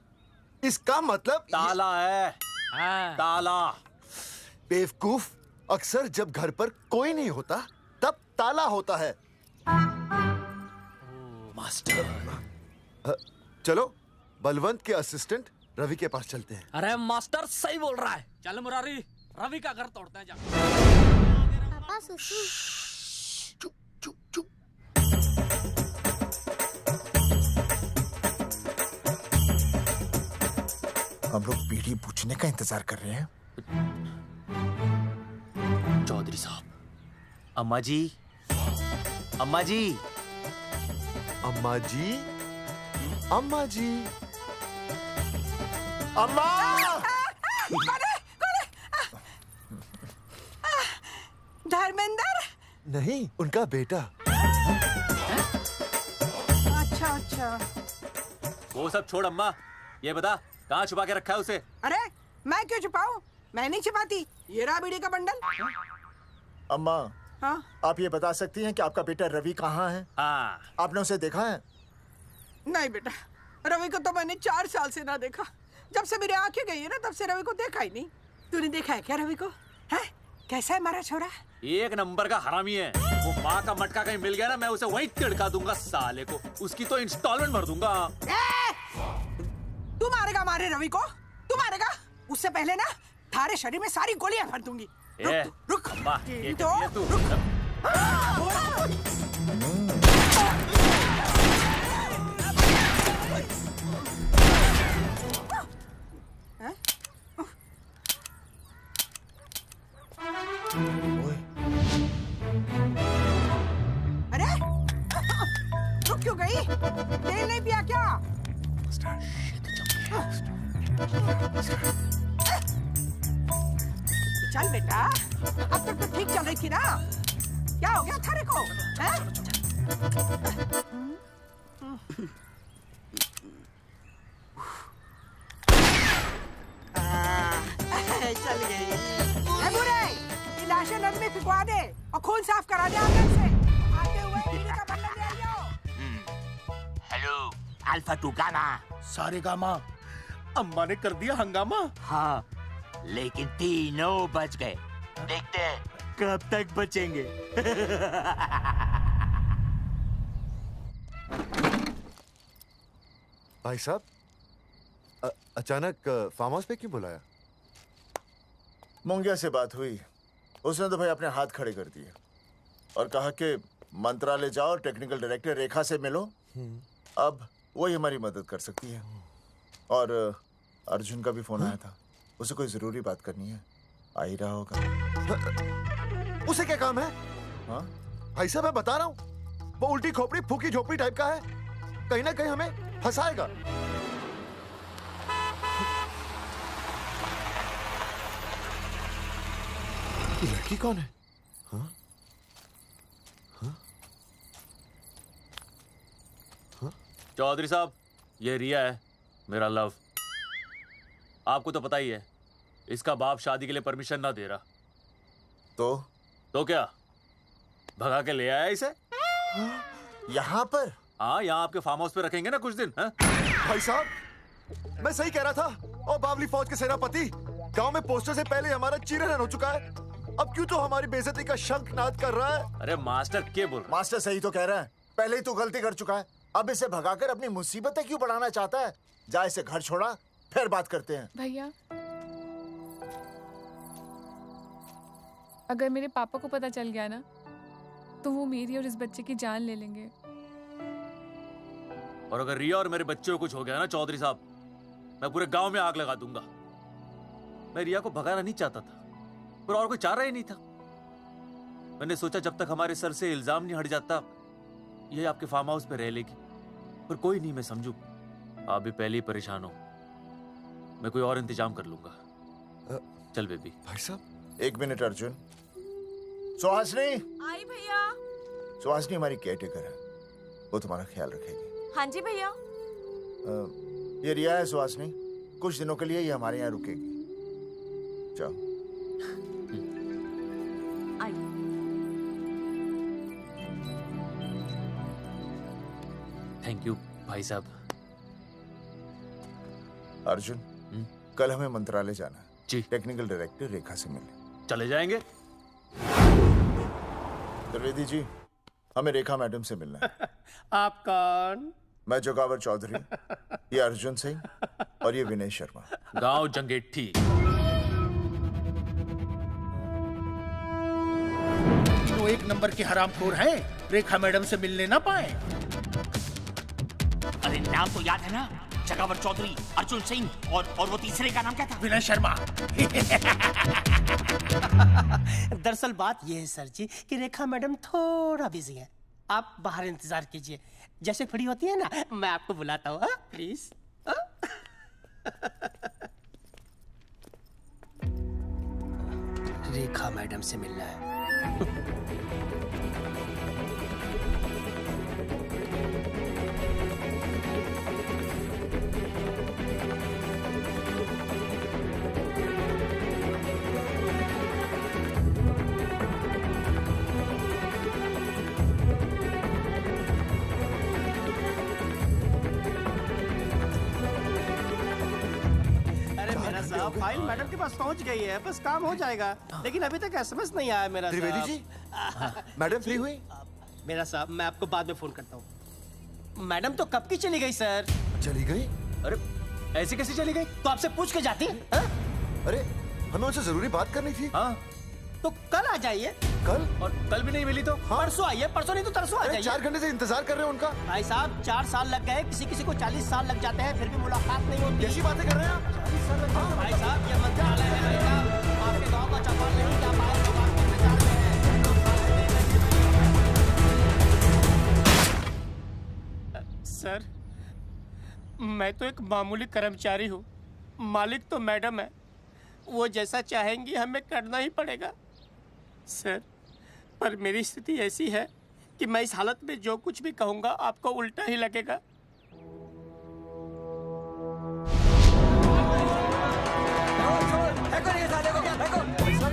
B: इसका मतलब
C: ताला है। ताला।
B: बेवकूफ, अक्सर जब घर पर कोई नहीं होता तब ताला होता है।
C: मास्टर।
B: चलो बलवंत के असिस्टेंट रवि के पास चलते हैं।
Q: अरे मास्टर सही बोल रहा है। चल मुरारी, रवि का घर तोड़ते हैं। जा
D: पापा सुसु।
S: हम लोग पीढ़ी पूछने का इंतजार कर रहे हैं।
C: चौधरी साहब। अम्मा जी, अम्मा जी,
B: अम्मा जी, अम्मा जी, अम्मा।
V: धर्मेंद्र?
B: नहीं, उनका बेटा।
V: अच्छा।
C: वो सब छोड़ अम्मा, ये बता कहाँ छुपा के रखा है उसे?
V: अरे मैं क्यों छुपाऊं? मैं नहीं छुपाती। ये रहा बीड़ी का बंडल।
S: अम्मा।
V: हाँ?
S: आप ये बता सकती हैं कि आपका बेटा रवि कहाँ है?
C: हाँ।
S: आपने उसे देखा है?
V: नहीं बेटा, रवि को तो मैंने 4 साल से ना देखा। जब से मेरी आंखें गई है ना, तब से रवि को देखा ही नहीं। तूने देखा है क्या रवि को? है? कैसा है हमारा छोरा?
C: एक नंबर का हरामी है। वो माँ का मटका कहीं मिल गया ना, मैं उसे वहीं तिड़का दूंगा साले को। उसकी तो इंस्टॉलमेंट भर दूंगा।
V: तू मारेगा मारे रवि को? तू मारेगा? उससे पहले ना थारे शरीर में सारी गोलियां भर दूंगी। रुक
C: अम्मा, ये
V: तो
C: तू।
V: अरे रुक क्यों गई? तेल नहीं पिया क्या? चल बेटा, अब तक तो ठीक चल रही थी ना। क्या हो गया थारे को? चल गई। बुरे, ये लाशें नदी में फिकवा दे और खून साफ करा दे आगे से। आते हुए बीड़ी का बंडल ले आओ।
M: Hello alpha two gamma. सारे गामा। अम्मा ने कर दिया हंगामा। हाँ
R: लेकिन तीनों बच गए। देखते हैं कब तक बचेंगे।
B: भाई साहब, अचानक फार्म हाउस पे क्यों बुलाया?
S: मुंगिया से बात हुई, उसने तो भाई अपने हाथ खड़े कर दिए और कहा कि मंत्रालय जाओ और टेक्निकल डायरेक्टर रेखा से मिलो, अब वही हमारी मदद कर सकती है। और अर्जुन का भी फोन आया था, उसे कोई जरूरी बात करनी है, आ ही रहा होगा।
B: उसे क्या काम है?
S: हाँ
B: भाई साहब मैं बता रहा हूँ, वो उल्टी खोपड़ी फूकी झोपड़ी टाइप का है, कहीं ना कहीं हमें फंसाएगा। ये लड़की कौन है? हाँ? हाँ?
C: हाँ? चौधरी साहब, ये रिया है, मेरा लव। आपको तो पता ही है, इसका बाप शादी के लिए परमिशन ना दे रहा। तो क्या भगा के ले आया इसे?
S: यहाँ पर?
C: हाँ, यहाँ आपके फार्म हाउस पे रखेंगे ना कुछ दिन। हाँ?
B: भाई साहब, मैं सही कह रहा था। और बावली फौज के सेनापति, गांव में पोस्टर से पहले हमारा चीरहरण हो चुका है, अब क्यों तो हमारी बेइज्जती का शंखनाद कर रहा है?
C: अरे मास्टर क्या बोल रहा है?
S: मास्टर सही तो कह रहा है, पहले ही तो गलती कर चुका है, अब इसे भगाकर अपनी मुसीबतें क्यों बढ़ाना चाहता है? जा इसे घर छोड़ा, फिर बात करते हैं।
F: भैया, अगर मेरे पापा को पता चल गया ना, तो वो मेरी और इस बच्चे की जान ले लेंगे।
C: और अगर रिया और मेरे बच्चे को कुछ हो गया ना चौधरी साहब, मैं पूरे गांव में आग लगा दूंगा। मैं रिया को भगाना नहीं चाहता था, पर और कोई चारा ही नहीं था। मैंने सोचा जब तक हमारे सर से इल्जाम नहीं हट जाता, ये आपके फार्म हाउस पे रह लेगी। पर कोई नहीं, मैं समझू आप भी पहले ही परेशान हो, मैं कोई और इंतजाम कर लूंगा। चल बेबी।
B: भाई साहब
S: 1 मिनट अर्जुन। सुहासनी।
J: आई भैया।
S: सुहासनी हमारी केयरटेकर है, वो तुम्हारा ख्याल रखेगी।
J: हाँ जी भैया।
S: ये रिया है सुहासनी, कुछ दिनों के लिए ये हमारे यहाँ रुकेगी। जाओ।
C: थैंक यू भाई साहब।
S: अर्जुन, कल हमें मंत्रालय जाना है
C: जी।
S: टेक्निकल डायरेक्टर रेखा से मिलने
C: चले जाएंगे।
S: त्रिवेदी जी, हमें रेखा मैडम से मिलना है।
M: आप कौन?
S: मैं जोगावर चौधरी, ये अर्जुन सिंह और ये विनय शर्मा।
C: गांव जंगेठी।
E: तो 1 नंबर के हरामखोर हैं, रेखा मैडम से मिलने ना पाए।
H: अरे नाम तो याद है ना, जगावर चौधरी, अर्जुन सिंह और वो तीसरे का नाम क्या था?
E: विनय शर्मा।
H: दरअसल बात ये है सर जी कि रेखा मैडम थोड़ा बिजी है, आप बाहर इंतजार कीजिए, जैसे फ्री होती है ना मैं आपको बुलाता हूँ, प्लीज। रेखा मैडम से मिलना है। फाइल मैडम के पास पहुंच गई है, बस काम हो जाएगा, लेकिन अभी तक एसएमएस नहीं आया मेरा।
B: त्रिवेदी जी, मैडम फ्री हुई?
H: मेरा साहब, मैं आपको बाद में फोन करता हूँ। मैडम तो कब की चली गई सर।
B: चली गई?
C: अरे ऐसे कैसे चली गई?
H: तो आपसे पूछ के जाती।
B: अरे हमें उनसे जरूरी बात करनी थी।
C: हाँ
H: तो कल आ जाइए।
B: कल?
C: और कल भी नहीं मिली तो?
B: हाँ?
H: परसों आइए, परसों नहीं तो तरसों आ जाइए।
B: 4 घंटे से इंतजार कर रहे हैं उनका।
H: भाई साहब 4 साल लग गए, किसी किसी को 40 साल लग जाते हैं, फिर भी मुलाकात नहीं होती।
B: कैसी बातें कर रहे हैं आप? 40 साल लग जाते हैं।
H: भाई साहब ये मंत्रालय है भाई साहब, आपके गाँव का चौपाल नहीं क्या पाए तो बात करना चाहते हैं। सर मैं तो एक मामूली कर्मचारी हूँ, मालिक तो मैडम है, वो जैसा चाहेंगी हमें करना ही पड़ेगा सर। पर मेरी स्थिति ऐसी है कि मैं इस हालत में जो कुछ भी कहूँगा आपको उल्टा ही लगेगा।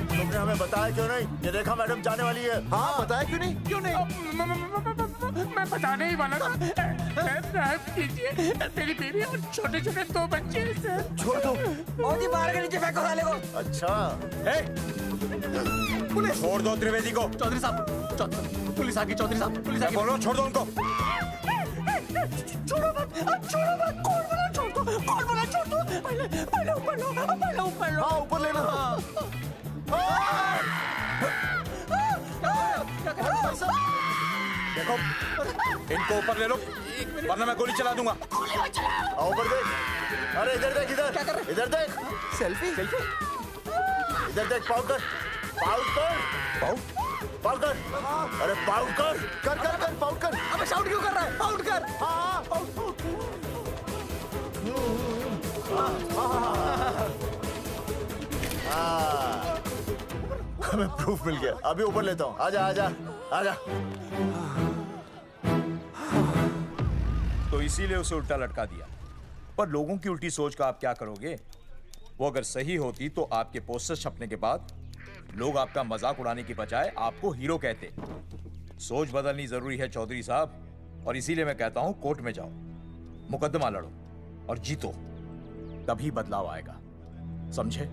S: तुमने हमें बताया क्यों नहीं? ये रेखा मैडम जाने वाली है।
B: हाँ बताया क्यों नहीं?
H: क्यों नहीं? मैं बताने ही वाला था। माफ कीजिए, मेरी बीवी और छोटे छोटे 2 बच्चे हैं सर।
B: छोड़ दो।
Q: मोदी बाहर के नीचे फेंको साले को।
S: अच्छा
C: पुलिस छोड़ दो त्रिवेदी को। चौधरी साहब, पुलिस आ गई। चौधरी साहब, पुलिस आ गई। बोलो, छोड़ दो उनको।
H: छोड़ो मत, छोड़ो मत। कौन बोला छोड़ दो? कौन बोला छोड़ दो? पहले ऊपर लो, पहले ऊपर लो।
B: हाँ, ऊपर लेना।
C: देखो, इनको ऊपर ले लो, वरना मैं गोली चला दूंगा।
S: आओ ऊपर देख। अरे इधर देख, इधर इधर देख।
B: सेल्फी।
S: इधर देख, पाउट कर। अरे पाउट कर।
B: पाउट कर।
Q: अबे शाउट क्यों कर रहा है? पाउट कर।
S: हमें प्रूफ मिल गया। अभी ऊपर लेता हूँ। आजा आजा आजा।
C: तो इसीलिए उसे उल्टा लटका दिया। पर लोगों की उल्टी सोच का आप क्या करोगे? वो अगर सही होती तो आपके पोस्टर छपने के बाद लोग आपका मजाक उड़ाने की बजाय आपको हीरो कहते। सोच बदलनी जरूरी है चौधरी साहब, और इसीलिए मैं कहता हूं कोर्ट में जाओ, मुकदमा लड़ो और जीतो, तभी बदलाव आएगा। समझे?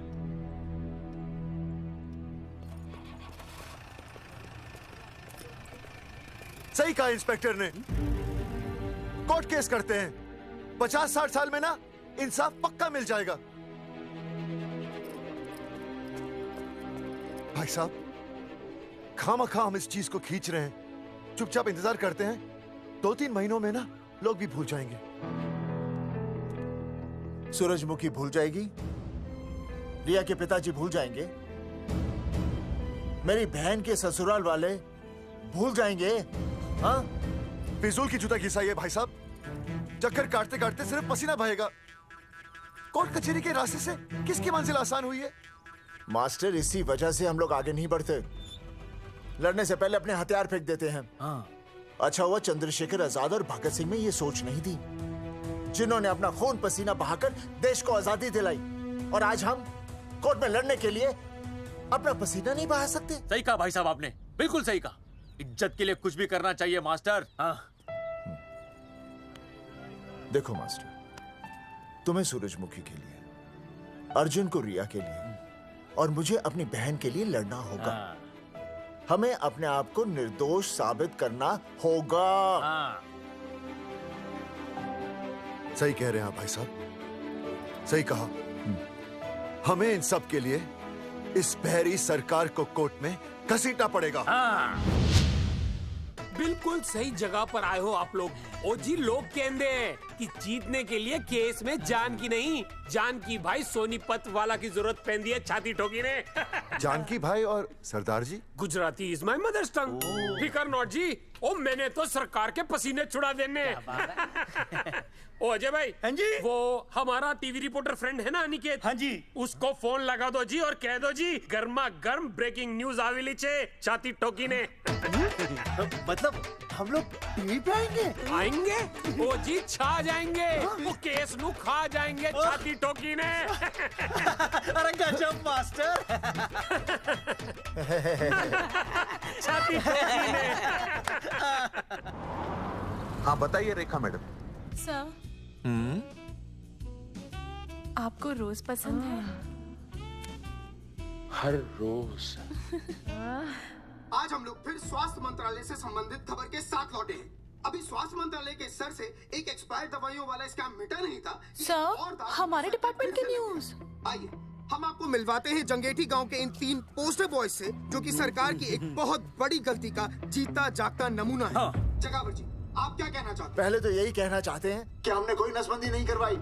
B: सही कहा इंस्पेक्टर ने। कोर्ट केस करते हैं, 50-60 साल में ना इंसाफ पक्का मिल जाएगा। भाई साहब, खामखा हम इस चीज को खींच रहे हैं। चुपचाप इंतजार करते हैं, 2-3 महीनों में ना लोग भी भूल जाएंगे।
S: सूरजमुखी भूल जाएगी, रिया के पिताजी भूल जाएंगे, मेरी बहन के ससुराल वाले भूल जाएंगे। हाँ,
B: फिजूल की जुता घिसाई है भाई साहब। चक्कर काटते काटते सिर्फ पसीना बहेगा। कोर्ट कचहरी के रास्ते से किसकी मंजिल आसान हुई है?
S: मास्टर, इसी वजह से हम लोग आगे नहीं बढ़ते। लड़ने से पहले अपने हथियार फेंक देते हैं। अच्छा हुआ चंद्रशेखर आजाद और भगत सिंह में ये सोच नहीं थी, जिन्होंने अपना खून पसीना बहाकर देश को आजादी दिलाई। और आज हम कोर्ट में लड़ने के लिए अपना पसीना नहीं बहा सकते।
C: सही कहा भाई साहब आपने, बिल्कुल सही कहा। इज्जत के लिए कुछ भी करना चाहिए मास्टर।
S: देखो मास्टर, तुम्हें सूरजमुखी के लिए, अर्जुन को रिया के लिए और मुझे अपनी बहन के लिए लड़ना होगा। हमें अपने आप को निर्दोष साबित करना होगा।
B: सही कह रहे हैं आप भाई साहब, सही कहा। हमें इन सब के लिए इस बहरी सरकार को कोर्ट में घसीटना पड़ेगा।
O: बिल्कुल सही जगह पर आए हो आप लोग। ओ जी, लोग कहते हैं कि जीतने के लिए केस में जान की नहीं, जान की भाई सोनीपत वाला की जरूरत पैंदी है छाती ठोकी ने।
B: जानकी भाई और सरदार जी,
O: गुजराती इज माय मदर्स टंग। फिकर नॉट जी। ओ मैंने तो सरकार के पसीने छुड़ा देने। ओ अजय भाई, हाँ जी, वो हमारा टीवी रिपोर्टर फ्रेंड है ना अनिकेत, हाँ जी, उसको फोन लगा दो जी और कह दो जी गर्मा गर्म ब्रेकिंग न्यूज आवेली छे छाती ठोकी ने।
E: मतलब हम लोग टीवी पे
O: आएंगे? ओ जी, छा जाएंगे। वो केस नु खा जाएंगे छाती ठोकी ने।
E: अरे गजब मास्टर।
O: छाती ठोकी ने।
T: हाँ बताइए रेखा मैडम।
F: सर, आपको रोज पसंद है?
T: हर रोज।
W: आज हम लोग फिर स्वास्थ्य मंत्रालय से संबंधित खबर के साथ लौटे हैं। अभी स्वास्थ्य मंत्रालय के सर से एक एक्सपायर्ड दवाइयों वाला स्कैम मिटा नहीं था।
F: सर, हमारे डिपार्टमेंट की न्यूज।
W: आइए हम आपको मिलवाते हैं जंगेठी गांव के इन 3 पोस्टर बॉयज से, जो कि सरकार की एक बहुत बड़ी गलती का जीता जागता नमूना है। जगावर जी, आप क्या कहना चाहते हैं?
S: पहले तो यही कहना चाहते हैं कि हमने कोई नसबंदी नहीं करवाई।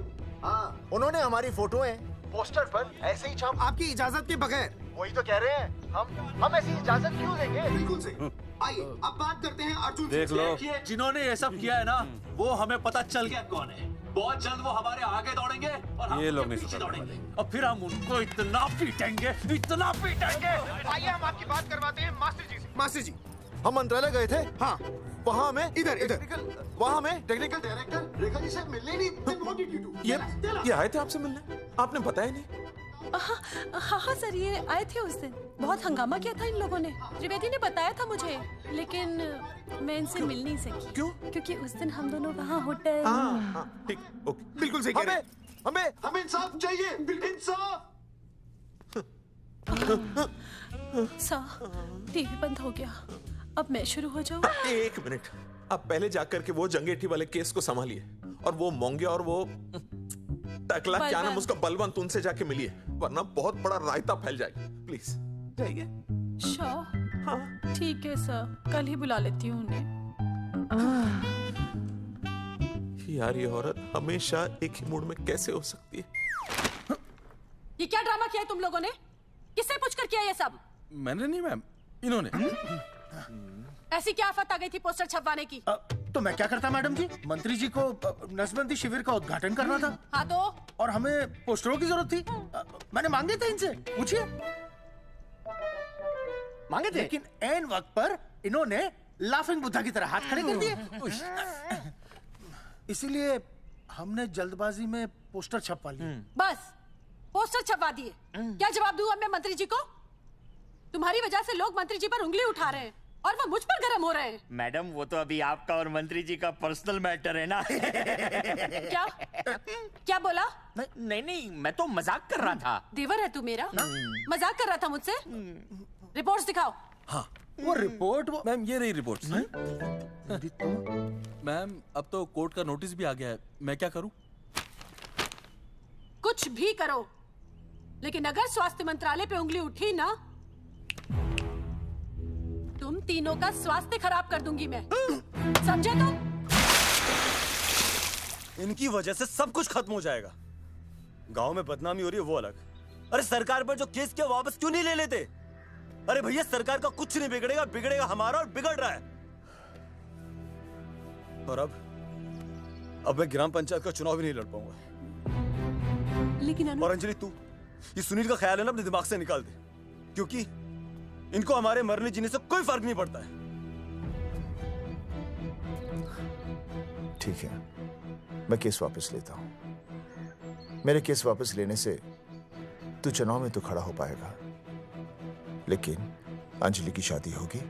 S: हाँ, उन्होंने हमारी फोटोएं पोस्टर पर ऐसे ही छाप,
W: आपकी इजाजत के बगैर।
S: वही तो कह रहे हैं, हम ऐसी इजाजत क्यों देंगे?
W: बिल्कुल सही। आइए अब बात करते हैं अर्जुन
C: देख लो, जिन्होंने ये सब किया है ना, वो हमें पता चल गया कौन है। बहुत जल्द वो हमारे आगे दौड़ेंगे और हम
T: ये लोग
C: उनके
T: नहीं
C: पीछे दौड़ेंगे और फिर हम उनको इतना पीटेंगे, इतना पीटेंगे।
W: आइए हम आपकी बात करवाते हैं मास्टर जी से। मास्टर जी,
B: हम मंत्रालय गए थे।
W: हाँ,
B: वहाँ में
W: इधर
B: वहाँ में टेक्निकल डायरेक्टर रेखा जी से मिलने नहीं।
T: ये आए थे आपसे मिलने, आपने बताया नहीं।
A: हाँ सर, ये आए थे उस दिन। बहुत हंगामा किया था इन लोगों ने। त्रिवेदी ने बताया था मुझे, लेकिन मैं इनसे मिल नहीं सकी। क्यों? क्योंकि उस दिन हम दोनों वहाँ होटल।
T: ठीक, ओके,
B: बिल्कुल सही कह रहे हैं। हमें इंसाफ चाहिए, इंसाफ।
A: सर, टीवी बंद हो गया, अब मैं शुरू हो जाऊँ?
T: एक मिनट, आप पहले जाकर के वो जंगेठी वाले केस को संभालिए, और वो मोंगे और वो टकला क्या नाम उसका बलवंत, उनसे जाके मिलिए, वरना बहुत बड़ा रायता फैल जाएगा। प्लीज जाइए।
A: श्योर? हाँ ठीक है सर, कल ही बुला लेती हूँ उन्हें।
T: यार ये औरत हमेशा एक ही मूड में कैसे हो सकती है?
A: ये क्या ड्रामा किया है तुम लोगों ने? किससे पूछकर किया ये सब?
I: मैंने नहीं मैम, इन्होंने।
A: ऐसी क्या आफत आ गई थी पोस्टर छपवाने की?
E: तो मैं क्या करता मैडम जी? मंत्री जी को नसबंदी शिविर का उद्घाटन करना था।
A: हाँ तो?
E: और हमें पोस्टरों की जरूरत थी। मैंने मांगे थे इनसे, पूछिए। मांगे थे, लेकिन ऐन वक्त पर इन्होंने लाफिंग बुद्धा की तरह हाथ खड़े कर दिए। इसीलिए हमने जल्दबाजी में पोस्टर छपवा लिए।
A: बस पोस्टर छपवा दिए। क्या जवाब दूं अब मैं मंत्री जी को? तुम्हारी वजह से लोग मंत्री जी पर उंगली उठा रहे हैं और वो मुझ पर गर्म हो रहे हैं।
G: मैडम वो तो अभी आपका और मंत्री जी का पर्सनल मैटर है ना।
A: क्या बोला?
G: नहीं, मैं तो मजाक कर रहा था।
A: देवर है तू मेरा? मजाक कर रहा था मुझसे? रिपोर्ट्स दिखाओ।
I: हाँ
E: वो रिपोर्ट
I: मैम, ये रही रिपोर्ट्स। मैम अब तो कोर्ट का नोटिस भी आ गया है, मैं क्या करूं?
A: कुछ भी करो, लेकिन अगर स्वास्थ्य मंत्रालय पे उंगली उठी ना, तुम तीनों का स्वास्थ्य खराब कर दूंगी मैं। समझे तुम?
I: इनकी वजह से सब कुछ खत्म हो जाएगा। गांव में बदनामी हो रही है वो अलग, अरे सरकार पर जो केस किया वापस क्यों नहीं ले लेते? अरे भैया सरकार का कुछ नहीं बिगड़ेगा, बिगड़ेगा हमारा, और बिगड़ रहा है। और अब मैं ग्राम पंचायत का चुनाव भी नहीं लड़ पाऊंगा।
A: लेकिन
I: और अंजलि तू ये सुनील का ख्याल है ना अपने दिमाग से निकाल दे, क्योंकि इनको हमारे मरने जीने से कोई फर्क नहीं पड़ता है।
S: ठीक है, मैं केस वापस लेता हूं। मेरे केस वापस लेने से तू चुनाव में तो खड़ा हो पाएगा, लेकिन अंजलि की शादी होगी?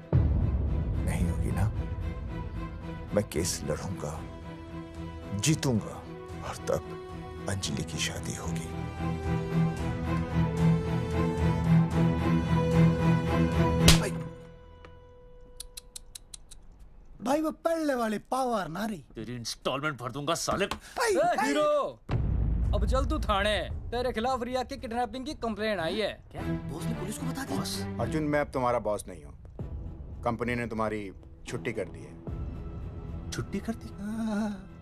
S: नहीं होगी ना। मैं केस लड़ूंगा, जीतूंगा, और तब अंजलि की शादी होगी।
E: भाई वो पहले वाली पावर नारी।
C: तेरी इंस्टॉलमेंट भर दूंगा साले।
Q: हीरो, अब चल तू थाने, तेरे खिलाफ रिया की किडनैपिंग की कंप्लेंट आई है।
G: क्या बॉस ने पुलिस को बता दिया?
K: अर्जुन, मैं अब तुम्हारा बॉस नहीं हूँ। कंपनी ने तुम्हारी छुट्टी कर दी है।
C: छुट्टी कर दी?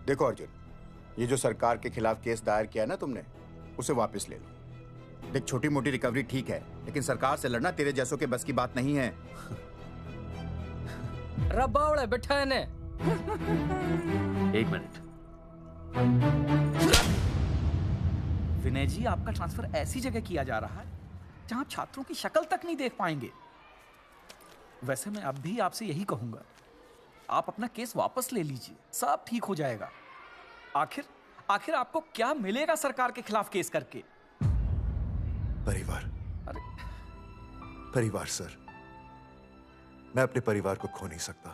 K: देखो अर्जुन, ये जो सरकार के खिलाफ केस दायर किया ना तुमने, उसे वापस ले लो। देख, छोटी मोटी रिकवरी ठीक है, लेकिन सरकार से लड़ना तेरे जैसों के बस की बात नहीं है।
Q: रबावड़े बैठा है ने।
C: एक मिनट।
G: विनय जी, आपका ट्रांसफर ऐसी जगह किया जा रहा है जहां छात्रों की शक्ल तक नहीं देख पाएंगे। वैसे मैं अब भी आपसे यही कहूंगा, आप अपना केस वापस ले लीजिए, सब ठीक हो जाएगा। आखिर आपको क्या मिलेगा सरकार के खिलाफ केस करके?
B: परिवार। परिवार सर, मैं अपने परिवार को खो नहीं सकता,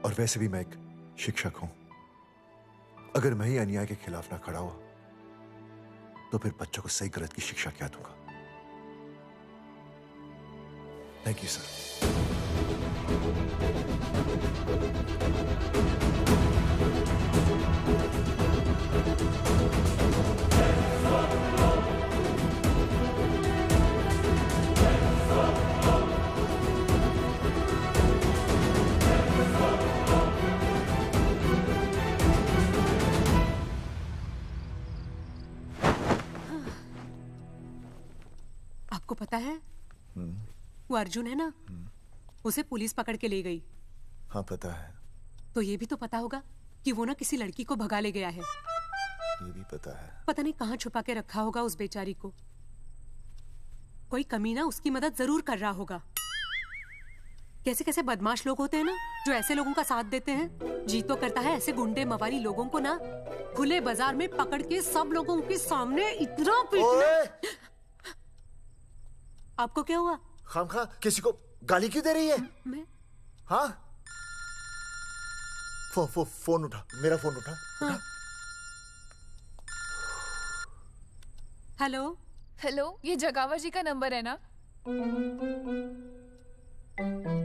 B: और वैसे भी मैं एक शिक्षक हूं। अगर मैं ही अन्याय के खिलाफ ना खड़ा हुआ तो फिर बच्चों को सही गलत की शिक्षा क्या दूंगा? Thank you sir.
A: आपको पता है वो अर्जुन है ना, उसे पुलिस पकड़ के ले गई।
S: हाँ पता है।
A: तो ये भी तो पता होगा कि वो ना किसी लड़की को भगा ले गया है।
S: ये भी पता है।
A: पता नहीं कहाँ छुपा के रखा होगा उस बेचारी को। कोई कमीना उसकी मदद जरूर कर रहा होगा।
N: कैसे कैसे बदमाश लोग होते हैं ना, जो ऐसे लोगों का साथ देते हैं। जी तो करता है ऐसे गुंडे मवाली लोगों को ना खुले बाजार में पकड़ के सब लोगों के सामने इतना पीटना। आपको क्या हुआ?
S: खामखा किसी को गाली क्यों दे रही है?
N: मैं?
S: हाँ? फोन उठा, मेरा फोन उठा।
N: हाँ। हेलो
F: हेलो, ये जगावर जी का नंबर है ना?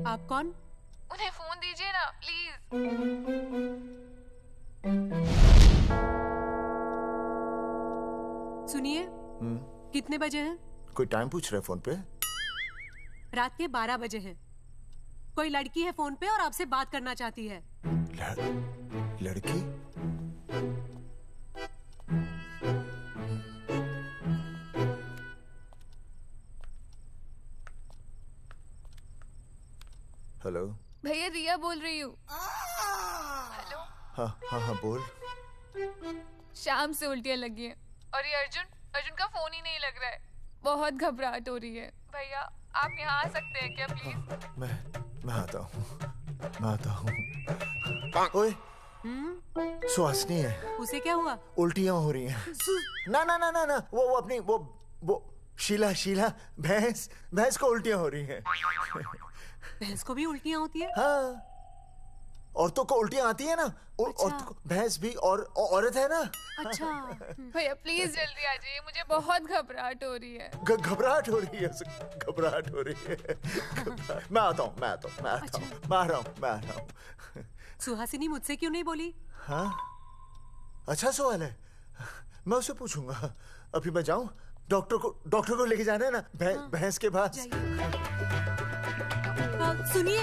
N: आप कौन?
F: उन्हें फोन दीजिए ना प्लीज।
N: सुनिए, कितने बजे हैं?
S: कोई टाइम पूछ रहे फोन पे?
N: रात के 12 बजे हैं। कोई लड़की है फोन पे और आपसे बात करना चाहती है।
S: लड़की? हेलो
F: भैया, रिया बोल रही हूँ।
S: हाँ हाँ हाँ बोल।
F: शाम से उल्टियाँ लगी हैं और ये अर्जुन का फोन ही नहीं लग रहा है। बहुत घबराहट हो रही है। भैया आप यहाँ आ सकते हैं क्या प्लीज?
S: मैं आता हूँ। ओए, सुहासिनी है।
N: उसे क्या हुआ?
S: उल्टियाँ हो रही हैं। ना ना ना ना ना, वो अपनी वो शीला भैंस को उल्टियाँ हो रही हैं।
N: भैंस को भी उल्टियाँ होती है?
S: हाँ, औरतों को उल्टियाँ आती है ना।
N: अच्छा।
S: औरतों को, भैंस भी और औरत है ना।
F: अच्छा भैया प्लीज जल्दी आ जाइए, मुझे बहुत घबराहट हो रही है।
S: घबराहट हो रही है। मैं आता हूँ। मैं आ रहा हूँ।
N: सुहासिनी मुझसे क्यों नहीं बोली?
S: हाँ, अच्छा सवाल है, मैं उससे पूछूंगा। अभी मैं जाऊँ? डॉक्टर को लेके जाना है ना भैंस के पास।
N: सुनिए,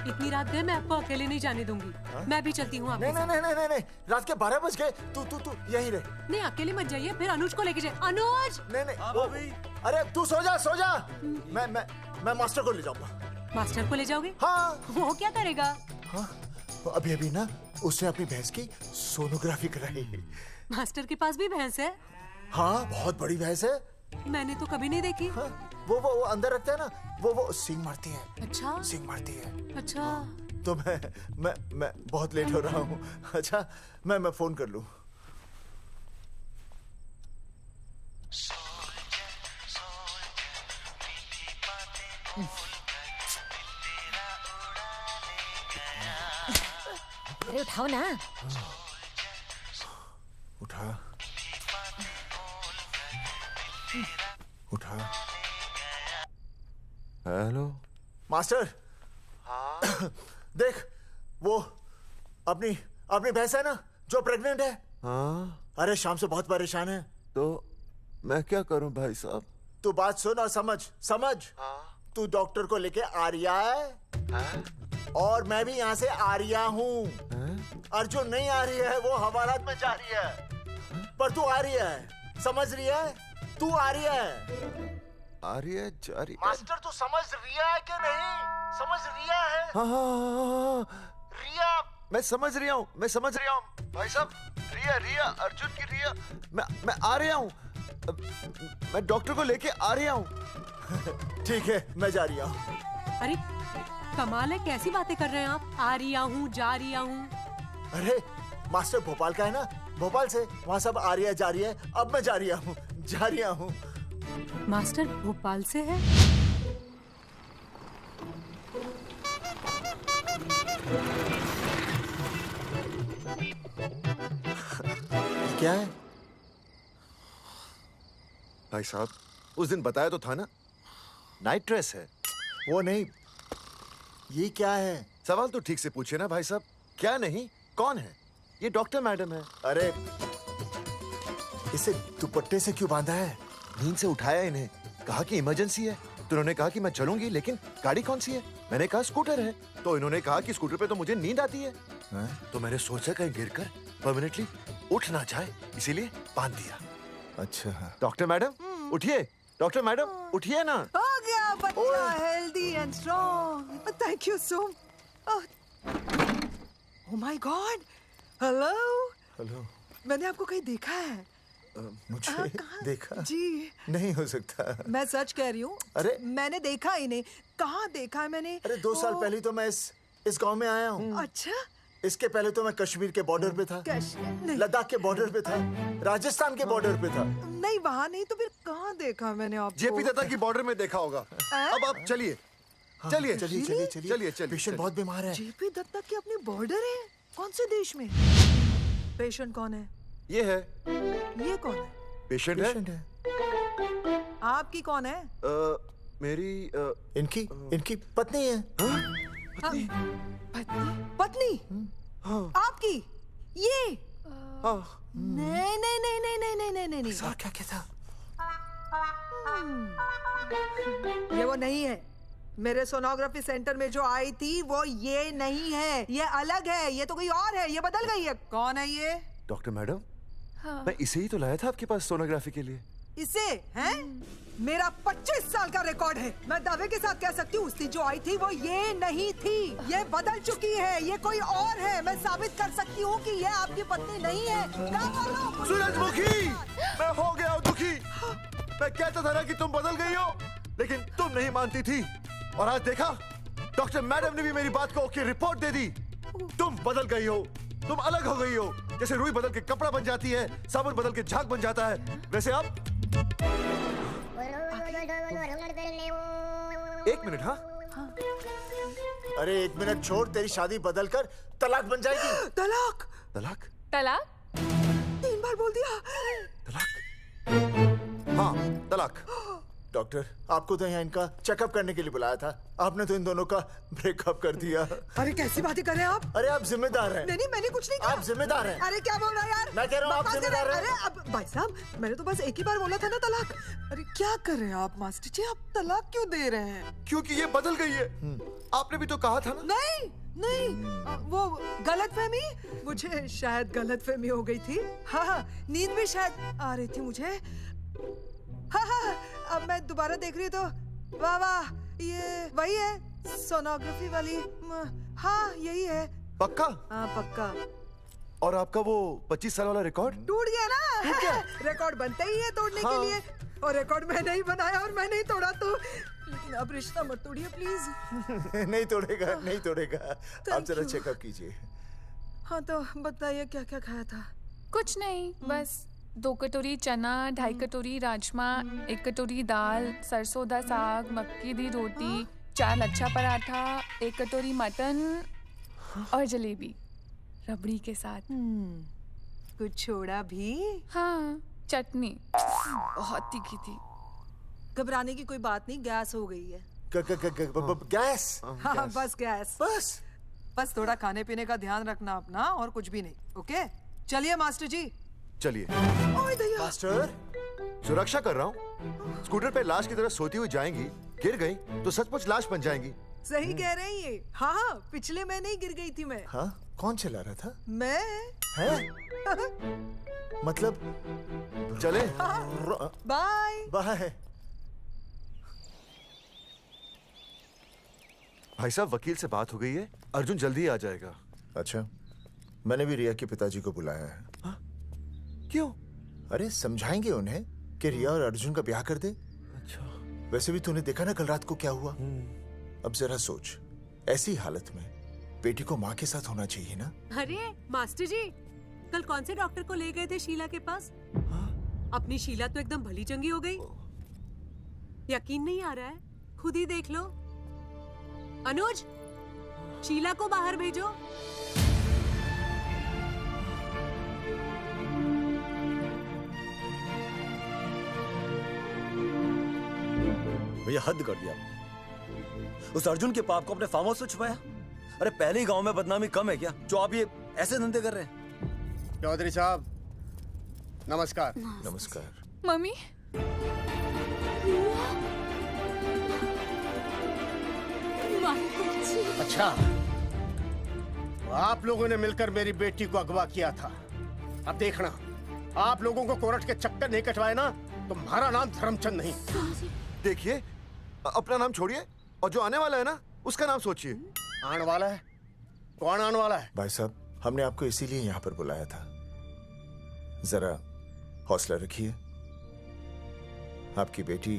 N: इतनी रात गए मैं आपको अकेले नहीं जाने दूंगी। मैं भी चलती हूँ आपके साथ।
S: नहीं, रात के 12 बज गए। तू यहीं रह।
N: नहीं, अकेले मत जाइए, फिर अनुज को लेके जाए। अनुज!
S: नहीं, अरे तू सो जा। मैं मास्टर को ले जाऊंगा।
N: मास्टर को ले जाओगे?
S: हाँ।
N: वो क्या करेगा?
S: हाँ, अभी ना उसने अपनी भैंस की सोनोग्राफी कराई।
N: मास्टर के पास भी भैंस है?
S: हाँ, बहुत बड़ी भैंस है।
N: मैंने तो कभी नहीं देखी।
S: हाँ, वो अंदर रखते हैं ना, वो सींग मारती है।
N: अच्छा,
S: सींग मारती है।
N: अच्छा।
S: तो मैं बहुत लेट हो रहा हूँ। अच्छा, मैं फोन कर लूँ।
J: अरे उठाओ ना।
S: उठा। Hello master. देख, वो अपनी भैंस है ना जो प्रेग्नेंट है।
B: हाँ?
S: अरे शाम से बहुत परेशान है।
B: तो मैं क्या करूं भाई साहब?
S: तू बात सुन और समझ। तू डॉक्टर को लेके आ रिया है? और मैं भी यहाँ से आ रिया हूँ। अर्जुन नहीं आ रही है, वो हवालात में जा रही है। पर तू आ रही है, समझ रही है? तू आ रही है।
B: आ रही है, जा रही है।
S: मास्टर तू समझ रिया है कि नहीं? समझ रिया है?
B: हाँ।
S: रिया।
B: मैं समझ रहा हूँ भाई साहब। रिया अर्जुन की रिया। मैं आ रहा हूँ। मैं डॉक्टर को लेके आ रहा हूँ।
S: ठीक है, मैं जा रहा हूँ।
N: अरे कमाल है, कैसी बातें कर रहे हैं आप? आ रहा हूँ, जा रहा हूँ।
S: अरे मास्टर भोपाल का है ना, भोपाल से वहाँ सब आ रही है, जा रही है। अब मैं जा रहा हूँ।
N: मास्टर भोपाल से है?
S: क्या है
B: भाई साहब? उस दिन बताया तो था ना, नाइट ड्रेस है।
S: वो नहीं, ये क्या है?
B: सवाल तो ठीक से पूछे ना भाई साहब। क्या नहीं, कौन है? ये डॉक्टर मैडम है।
S: अरे इसे दुपट्टे से क्यों बांधा है?
B: नींद से उठाया इन्हें, कहा कि इमरजेंसी है। तो इन्होंने कहा कि मैं चलूंगी, लेकिन गाड़ी कौन सी है? मैंने कहा स्कूटर है। तो इन्होंने कहा कि स्कूटर पे तो मुझे नींद आती है। तो मैंने सोचा कहीं गिरकर परमानेंटली उठ ना जाए, इसीलिए बांध दिया।
S: अच्छा।
B: डॉक्टर मैडम उठिए, डॉक्टर मैडम उठिए ना।
V: हो गया बच्चा healthy and strong. Thank you so. Oh my God. Hello.
S: Hello.
V: मैंने आपको कहीं देखा है।
S: मुझे देखा
V: जी
S: नहीं हो सकता।
V: मैं सच कह रही हूँ।
S: अरे
V: मैंने देखा ही नहीं। कहाँ देखा है मैंने?
S: अरे 2 साल पहले तो मैं इस गांव में आया हूँ।
V: अच्छा।
S: इसके पहले तो मैं कश्मीर के बॉर्डर पे था, लद्दाख के बॉर्डर पे था, राजस्थान के बॉर्डर पे था।
V: नहीं वहाँ नहीं तो फिर कहाँ देखा मैंने आपको?
B: जेपी दत्ता की बॉर्डर में देखा होगा। अब आप चलिए चलिए
S: चलिए चलिए चलिए
B: चलिए।
S: पेशेंट बहुत बीमार है।
V: जेपी दत्ता की अपनी बॉर्डर है? कौन से देश में? पेशेंट कौन है?
B: ये है।
V: ये कौन है?
B: पेशेंट है।
V: आपकी कौन है?
B: मेरी
S: इनकी पत्नी है।
V: पत्नी? आपकी? ये? नहीं नहीं नहीं नहीं नहीं नहीं नहीं नहीं।
S: सर क्या था?
V: ये वो नहीं है। मेरे सोनोग्राफी सेंटर में जो आई थी वो ये नहीं है, ये अलग है, ये तो कोई और है, ये बदल गई है। कौन है ये?
B: डॉक्टर मैडम, मैं इसे ही तो लाया था आपके पास सोनोग्राफी के लिए।
V: इसे? हैं? मेरा 25 साल का रिकॉर्ड है। मैं दावे के साथ कह सकती हूँ उसकी जो आई थी वो ये नहीं थी, ये बदल चुकी है, ये कोई और है। मैं साबित कर सकती हूँ कि ये आपकी पत्नी नहीं है।
B: सूरजमुखी, मैं हो गया हूँ दुखी। मैं कहता था ना कि तुम बदल गई हो, लेकिन तुम नहीं मानती थी। और आज देखा, डॉक्टर मैडम ने भी मेरी बात को ओके रिपोर्ट दे दी। तुम बदल गई हो, तुम अलग हो गई हो। जैसे रुई बदल के कपड़ा बन जाती है, साबुन बदल के झाग बन जाता है, वैसे अब 1 मिनट। हाँ
S: अरे 1 मिनट छोड़, तेरी शादी बदल कर तलाक बन जाएगी।
V: तलाक?
B: तलाक?
F: तलाक?
V: 3 बार बोल दिया।
B: तलाक? हाँ तलाक।
S: डॉक्टर, आपको तो यहाँ इनका चेकअप करने के लिए बुलाया था, आपने तो इन दोनों का ब्रेकअप कर दिया।
V: अरे कैसी बातें कर रहे हैं आप?
S: अरे आप जिम्मेदार हैं।
V: नहीं मैंने कुछ नहीं कहा।
S: आप जिम्मेदार हैं।
V: अरे क्या बोल रहा है यार?
S: मैं कह रहा हूँ आप जिम्मेदार हैं।
V: अरे अब भाई साहब, मैंने तो बस एक ही बार बोला था ना तलाक। अरे क्या कर रहे हैं आप मास्टर जी? आप तलाक क्यों दे रहे हैं?
B: क्योंकि ये बदल गई है। आपने भी तो कहा था ना।
V: नहीं वो गलतफहमी, मुझे शायद गलतफहमी हो गई थी। हाँ नींद भी शायद आ रही थी मुझे। हाँ अब मैं दोबारा देख रही तो वाह वाह, ये वही है सोनोग्राफी वाली। हाँ यही है।
B: पक्का?
V: हाँ पक्का।
B: और आपका वो 25 साल वाला रिकॉर्ड
V: टूट गया ना? रिकॉर्ड बनते ही है तोड़ने के लिए, और रिकॉर्ड मैंने ही बनाया और मैंने ही तोड़ा। तो लेकिन अब रिश्ता मत तोड़िए प्लीज।
S: नहीं तोड़ेगा, नहीं तोड़ेगा। आप जरा चेकअप कीजिए।
V: हाँ तो बताइए क्या क्या खाया था?
F: कुछ नहीं, बस 2 कटोरी चना, 2.5 कटोरी राजमा, 1 कटोरी दाल, सरसों दा साग, मक्की दी रोटी, 4 लच्छा पराठा, 1 कटोरी मटन और जलेबी रबड़ी के साथ।
V: कुछ छोड़ा भी?
F: हाँ चटनी बहुत तीखी थी।
V: घबराने की कोई बात नहीं, गैस हो गई है।
S: गैस?
V: हाँ बस गैस। बस थोड़ा खाने पीने का ध्यान रखना अपना, और कुछ भी नहीं। ओके चलिए मास्टर जी।
B: चलिए।
S: मास्टर,
B: सुरक्षा कर रहा हूँ। स्कूटर पे लाश की तरह सोती हुई जाएंगी, गिर गई तो सचमुच लाश बन जाएंगी।
V: सही कह रहे हैं ये। हाँ पिछले महीने ही गिर गई थी मैं।
S: हाँ कौन चला रहा था?
V: मैं।
S: है? मतलब
B: चले।
V: Bye
S: bye.
B: भाई साहब, वकील से बात हो गई है, अर्जुन जल्दी आ जाएगा।
S: अच्छा, मैंने भी रिया के पिताजी को बुलाया है।
B: क्यों?
S: अरे समझाएंगे उन्हें कि रिया और अर्जुन का ब्याह कर दे।
B: अच्छा।
S: वैसे भी तूने देखा ना कल रात को क्या हुआ। अब जरा सोच, ऐसी हालत में बेटी को माँ के साथ होना चाहिए ना।
N: अरे मास्टर जी, कल कौन से डॉक्टर को ले गए थे शीला के पास? अपनी शीला तो एकदम भली चंगी हो गई। यकीन नहीं आ रहा है? खुद ही देख लो। अनुज, शीला को बाहर भेजो।
I: भैया हद कर दिया। उस अर्जुन के पाप को अपने फार्म हाउस में छुपाया। अरे पहले ही गांव में बदनामी कम है क्या, जो आप ये ऐसे धंधे कर रहे हैं?
M: चौधरी साहब नमस्कार।
S: नमस्कार।
F: मम्मी।
M: अच्छा, आप लोगों ने मिलकर मेरी बेटी को अगवा किया था। अब देखना, आप लोगों को कोर्ट के चक्कर नहीं कटवाए ना, तो तुम्हारा नाम धर्मचंद नहीं।
B: देखिए, अपना नाम छोड़िए और जो आने वाला है ना, उसका नाम सोचिए।
M: आने वाला है? कौन आने वाला है?
S: भाई साहब, हमने आपको इसीलिए यहाँ पर बुलाया था। जरा हौसला रखिए, आपकी बेटी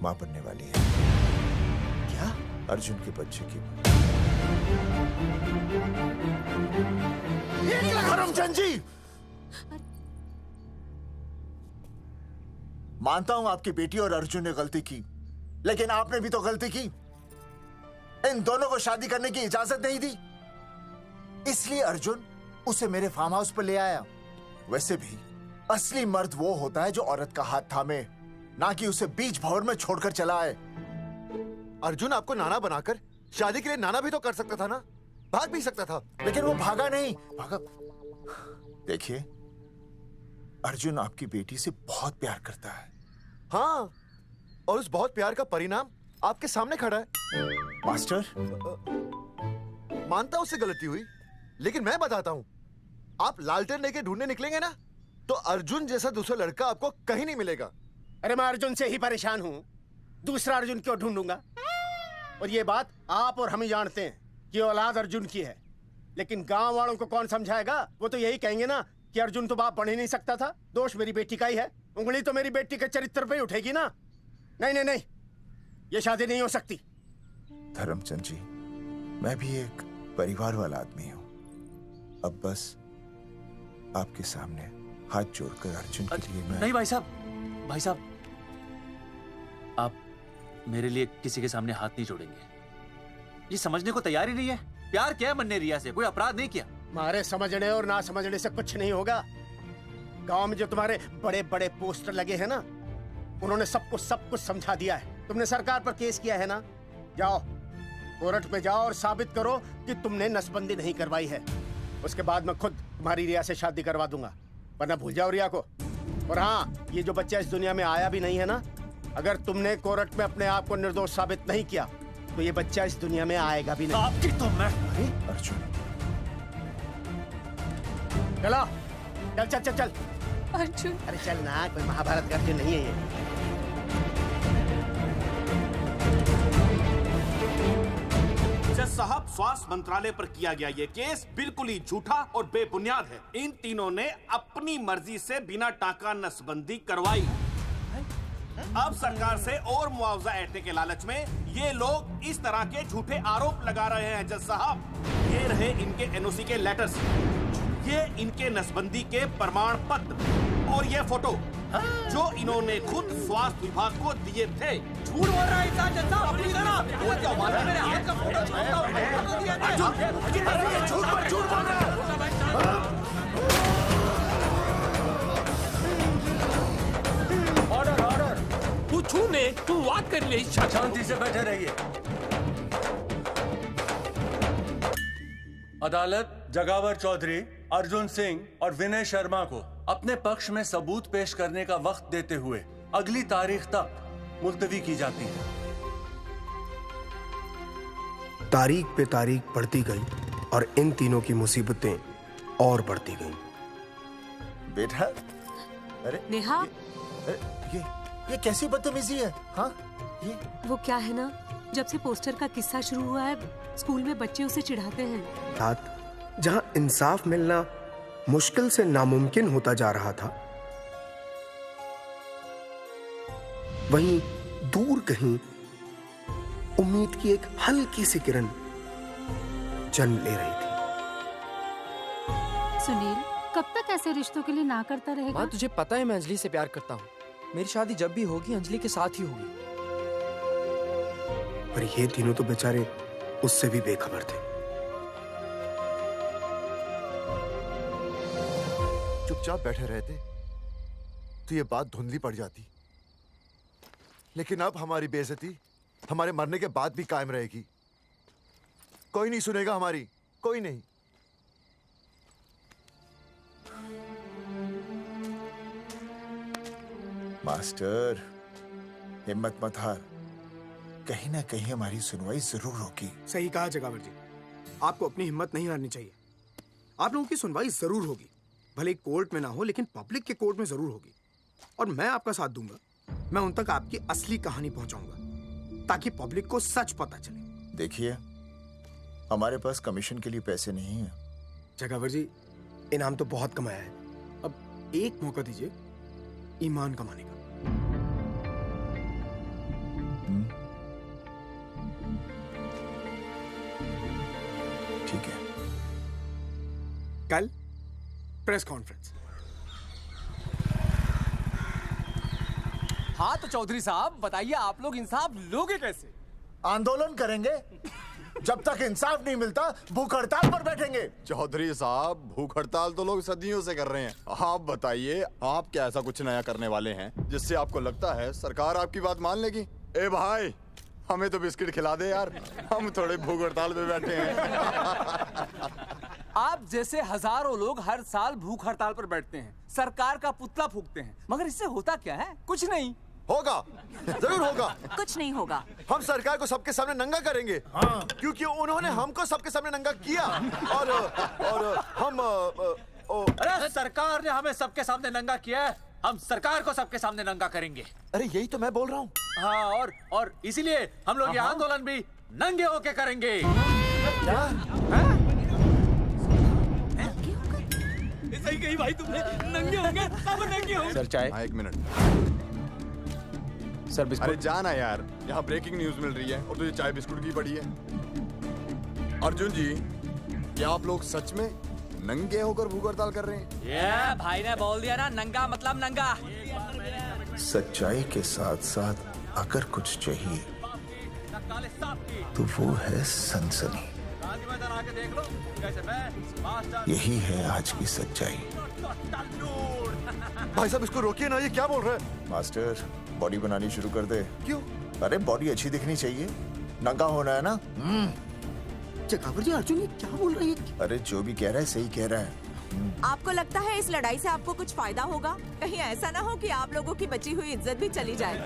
S: मां बनने वाली है।
B: क्या?
S: अर्जुन के बच्चे की। करमचंद जी, मानता हूं आपकी बेटी और अर्जुन ने गलती की, लेकिन आपने भी तो गलती की। इन दोनों को शादी करने की इजाजत नहीं दी, इसलिए अर्जुन उसे मेरे फार्म हाउस पर ले आया। वैसे भी असली मर्द वो होता है जो औरत का हाथ थामे, ना कि उसे बीच भंवर में छोड़कर चला आए।
B: अर्जुन आपको नाना बनाकर शादी के लिए नाना भी तो कर सकता था ना, भाग भी सकता था।
S: लेकिन वो भागा नहीं। भागा। देखिए, अर्जुन आपकी बेटी से बहुत प्यार करता है।
B: हाँ, और उस बहुत प्यार का परिणाम आपके सामने खड़ा है।
S: मास्टर,
B: मानता हूं उससे गलती हुई, लेकिन मैं बताता हूं, आप लालटेन लेके ढूंढने निकलेंगे ना, तो अर्जुन जैसा दूसरा लड़का आपको कहीं नहीं मिलेगा।
M: अरे मैं अर्जुन से ही परेशान हूं, दूसरा अर्जुन क्यों ढूंढूंगा? और ये बात आप और हम ही जानते हैं कि औलाद अर्जुन की है, लेकिन गांव वालों को कौन समझाएगा? वो तो यही कहेंगे ना कि अर्जुन तो बाप बन ही नहीं सकता था, दोष मेरी बेटी का ही है। उंगली तो मेरी बेटी के चरित्र पे ही उठेगी ना। नहीं नहीं नहीं, ये शादी नहीं हो सकती।
S: धर्मचंद जी, मैं भी एक परिवार वाला आदमी हूं। अब बस आपके सामने हाथ जोड़कर अर्जुन के लिए मैं...
C: नहीं भाई साहब, आप मेरे लिए किसी के सामने हाथ नहीं जोड़ेंगे। ये समझने को तैयार ही नहीं है। प्यार क्या है मन्ने रिया से, कोई अपराध नहीं किया।
M: मारे समझने और ना समझने से कुछ नहीं होगा। गांव में जो तुम्हारे बड़े बड़े पोस्टर लगे हैं ना, उन्होंने सबको सब कुछ समझा दिया है। तुमने सरकार पर केस किया है ना, जाओ कोर्ट पे जाओ और साबित करो कि तुमने नसबंदी नहीं करवाई है। उसके बाद मैं खुद तुम्हारी रिया से शादी करवा दूंगा, वरना भूल जाओ रिया को। और हाँ, ये जो बच्चा इस दुनिया में आया भी नहीं है ना, अगर तुमने कोर्ट में अपने आप को निर्दोष साबित नहीं किया तो ये बच्चा इस दुनिया में आएगा भी नहीं।
C: आपकी तो मैं...
S: अर्जुन,
M: चलो चल चल चल चल।
F: अर्जुन,
M: अरे चल ना, कोई महाभारत का अर्जुन नहीं है ये।
L: जज साहब, स्वास्थ्य मंत्रालय पर किया गया ये केस बिल्कुल ही झूठा और बेबुनियाद है। इन तीनों ने अपनी मर्जी से बिना टाका नसबंदी करवाई। अब सरकार से और मुआवजा ऐंठने के लालच में ये लोग इस तरह के झूठे आरोप लगा रहे हैं। जज साहब, ये रहे इनके एनओसी के लेटर्स, ये इनके नसबंदी के प्रमाण पत्र और ये फोटो जो इन्होंने खुद स्वास्थ्य विभाग को दिए थे।
G: झूठ बोल रहा है इंसान जज साहब, अपनी तरह। वो क्या मालूम मेरे हाथ का फोटो
L: झूठ बोल रहा है।
O: ऑर्डर, तू छूने, तू बात कर ले।
I: शांति से बैठे रहिए। अदालत जगावर चौधरी, अर्जुन सिंह और विनय शर्मा को अपने पक्ष में सबूत पेश करने का वक्त देते हुए अगली तारीख तक मुलतवी की जाती है।
P: तारीख पे तारीख बढ़ती गई और इन तीनों की मुसीबतें और बढ़ती गईं।
S: बेटा, अरे
N: नेहा,
S: ये कैसी बदतमीजी है? हाँ, ये
N: वो क्या है ना, जब से पोस्टर का किस्सा शुरू हुआ है, स्कूल में बच्चे उसे चिढ़ाते हैं।
P: रात जहां इंसाफ मिलना मुश्किल से नामुमकिन होता जा रहा था, वहीं दूर कहीं उम्मीद की एक हल्की सी किरण जन्म ले रही थी।
A: सुनील, कब तक ऐसे रिश्तों के लिए ना करता रहेगा?
U: माँ, तुझे पता है मैं अंजलि से प्यार करता हूँ। मेरी शादी जब भी होगी अंजलि के साथ ही होगी।
P: पर ये तीनों तो बेचारे उससे भी बेखबर थे।
B: चुपचाप बैठे रहते तो ये बात धुंधली पड़ जाती, लेकिन अब हमारी बेइज्जती हमारे मरने के बाद भी कायम रहेगी। कोई नहीं सुनेगा हमारी, कोई नहीं।
S: मास्टर, हिम्मत मत हार, कहीं ना कहीं हमारी सुनवाई जरूर होगी।
W: सही कहा जगावर जी, आपको अपनी हिम्मत नहीं हारनी चाहिए। आप लोगों की सुनवाई जरूर होगी, भले कोर्ट में ना हो लेकिन पब्लिक के कोर्ट में जरूर होगी। और मैं आपका साथ दूंगा, मैं उन तक आपकी असली कहानी पहुंचाऊंगा ताकि पब्लिक को सच पता चले।
S: देखिए, हमारे पास कमीशन के लिए पैसे नहीं है।
P: जगावर जी, इनाम तो बहुत कमाया है, अब
W: एक मौका दीजिए ईमान कमाने का।
S: ठीक है,
W: कल प्रेस कॉन्फ्रेंस।
D: हाँ तो चौधरी साहब बताइए, आप लोग इंसाफ लोगे कैसे?
S: आंदोलन करेंगे। जब तक इंसाफ नहीं मिलता भूख हड़ताल पर बैठेंगे।
K: चौधरी साहब, भूख हड़ताल तो लोग सदियों से कर रहे हैं। आप बताइए, आप क्या ऐसा कुछ नया करने वाले हैं जिससे आपको लगता है सरकार आपकी बात मान लेगी? ए भाई, हमें तो बिस्किट खिला दे यार, हम थोड़े भूख हड़ताल पे बैठे हैं।
D: आप जैसे हजारों लोग हर साल भूख हड़ताल पर बैठते हैं, सरकार का पुतला फूंकते हैं, मगर इससे होता क्या है? कुछ नहीं
B: होगा, जरूर होगा।
J: कुछ नहीं होगा।
B: हम सरकार को सबके सामने नंगा करेंगे। हाँ। क्योंकि उन्होंने हमको सबके सामने नंगा किया और हम
C: अरे सरकार ने हमें सबके सामने नंगा किया है, हम सरकार को सबके सामने नंगा करेंगे।
B: अरे यही तो मैं बोल रहा हूँ।
C: हाँ, और इसीलिए हम लोग ये आंदोलन भी नंगे होके करेंगे।
B: क्या?
G: सही कही भाई तुमने, नंगे होंगे, अब नंगे होंगे।
K: सर चाय। हाँ, 1 मिनट सर। बिस्कुट। अरे जाना यार, यहाँ ब्रेकिंग न्यूज मिल रही है और तुझे चाय बिस्कुट की पड़ी है। अर्जुन जी, क्या आप लोग सच में नंगे होकर भूख हड़ताल कर रहे हैं?
Q: ये भाई ने बोल दिया ना, नंगा मतलब नंगा।
S: सच्चाई के साथ साथ अगर कुछ चाहिए तो वो है सनसनी। यही है आज की सच्चाई।
B: भाई साहब इसको रोकिए ना, ये क्या बोल रहा है?
S: मास्टर, बॉडी बनानी शुरू कर दे।
B: क्यों?
S: अरे बॉडी अच्छी दिखनी चाहिए, नंगा होना है ना।
W: चकावर जी, अर्जुन ये क्या बोल रही है?
S: अरे जो भी कह रहा है सही कह रहा है।
J: आपको लगता है इस लड़ाई से आपको कुछ फायदा होगा? कहीं ऐसा ना हो कि आप लोगों की बची हुई इज्जत भी चली जाए।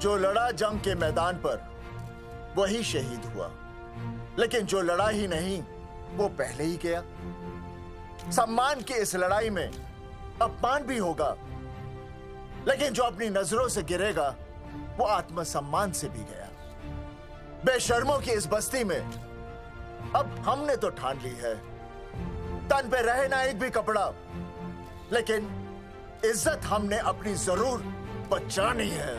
S: जो लड़ा जंग के मैदान पर वही शहीद हुआ, लेकिन जो लड़ा ही नहीं वो पहले ही गया। सम्मान की इस लड़ाई में अपमान भी होगा, लेकिन जो अपनी नजरों से गिरेगा वो आत्मसम्मान से भी गया। बेशर्मों की इस बस्ती में अब हमने तो ठान ली है, तन पे रहे ना एक भी कपड़ा, लेकिन इज्जत हमने अपनी जरूर बचानी है।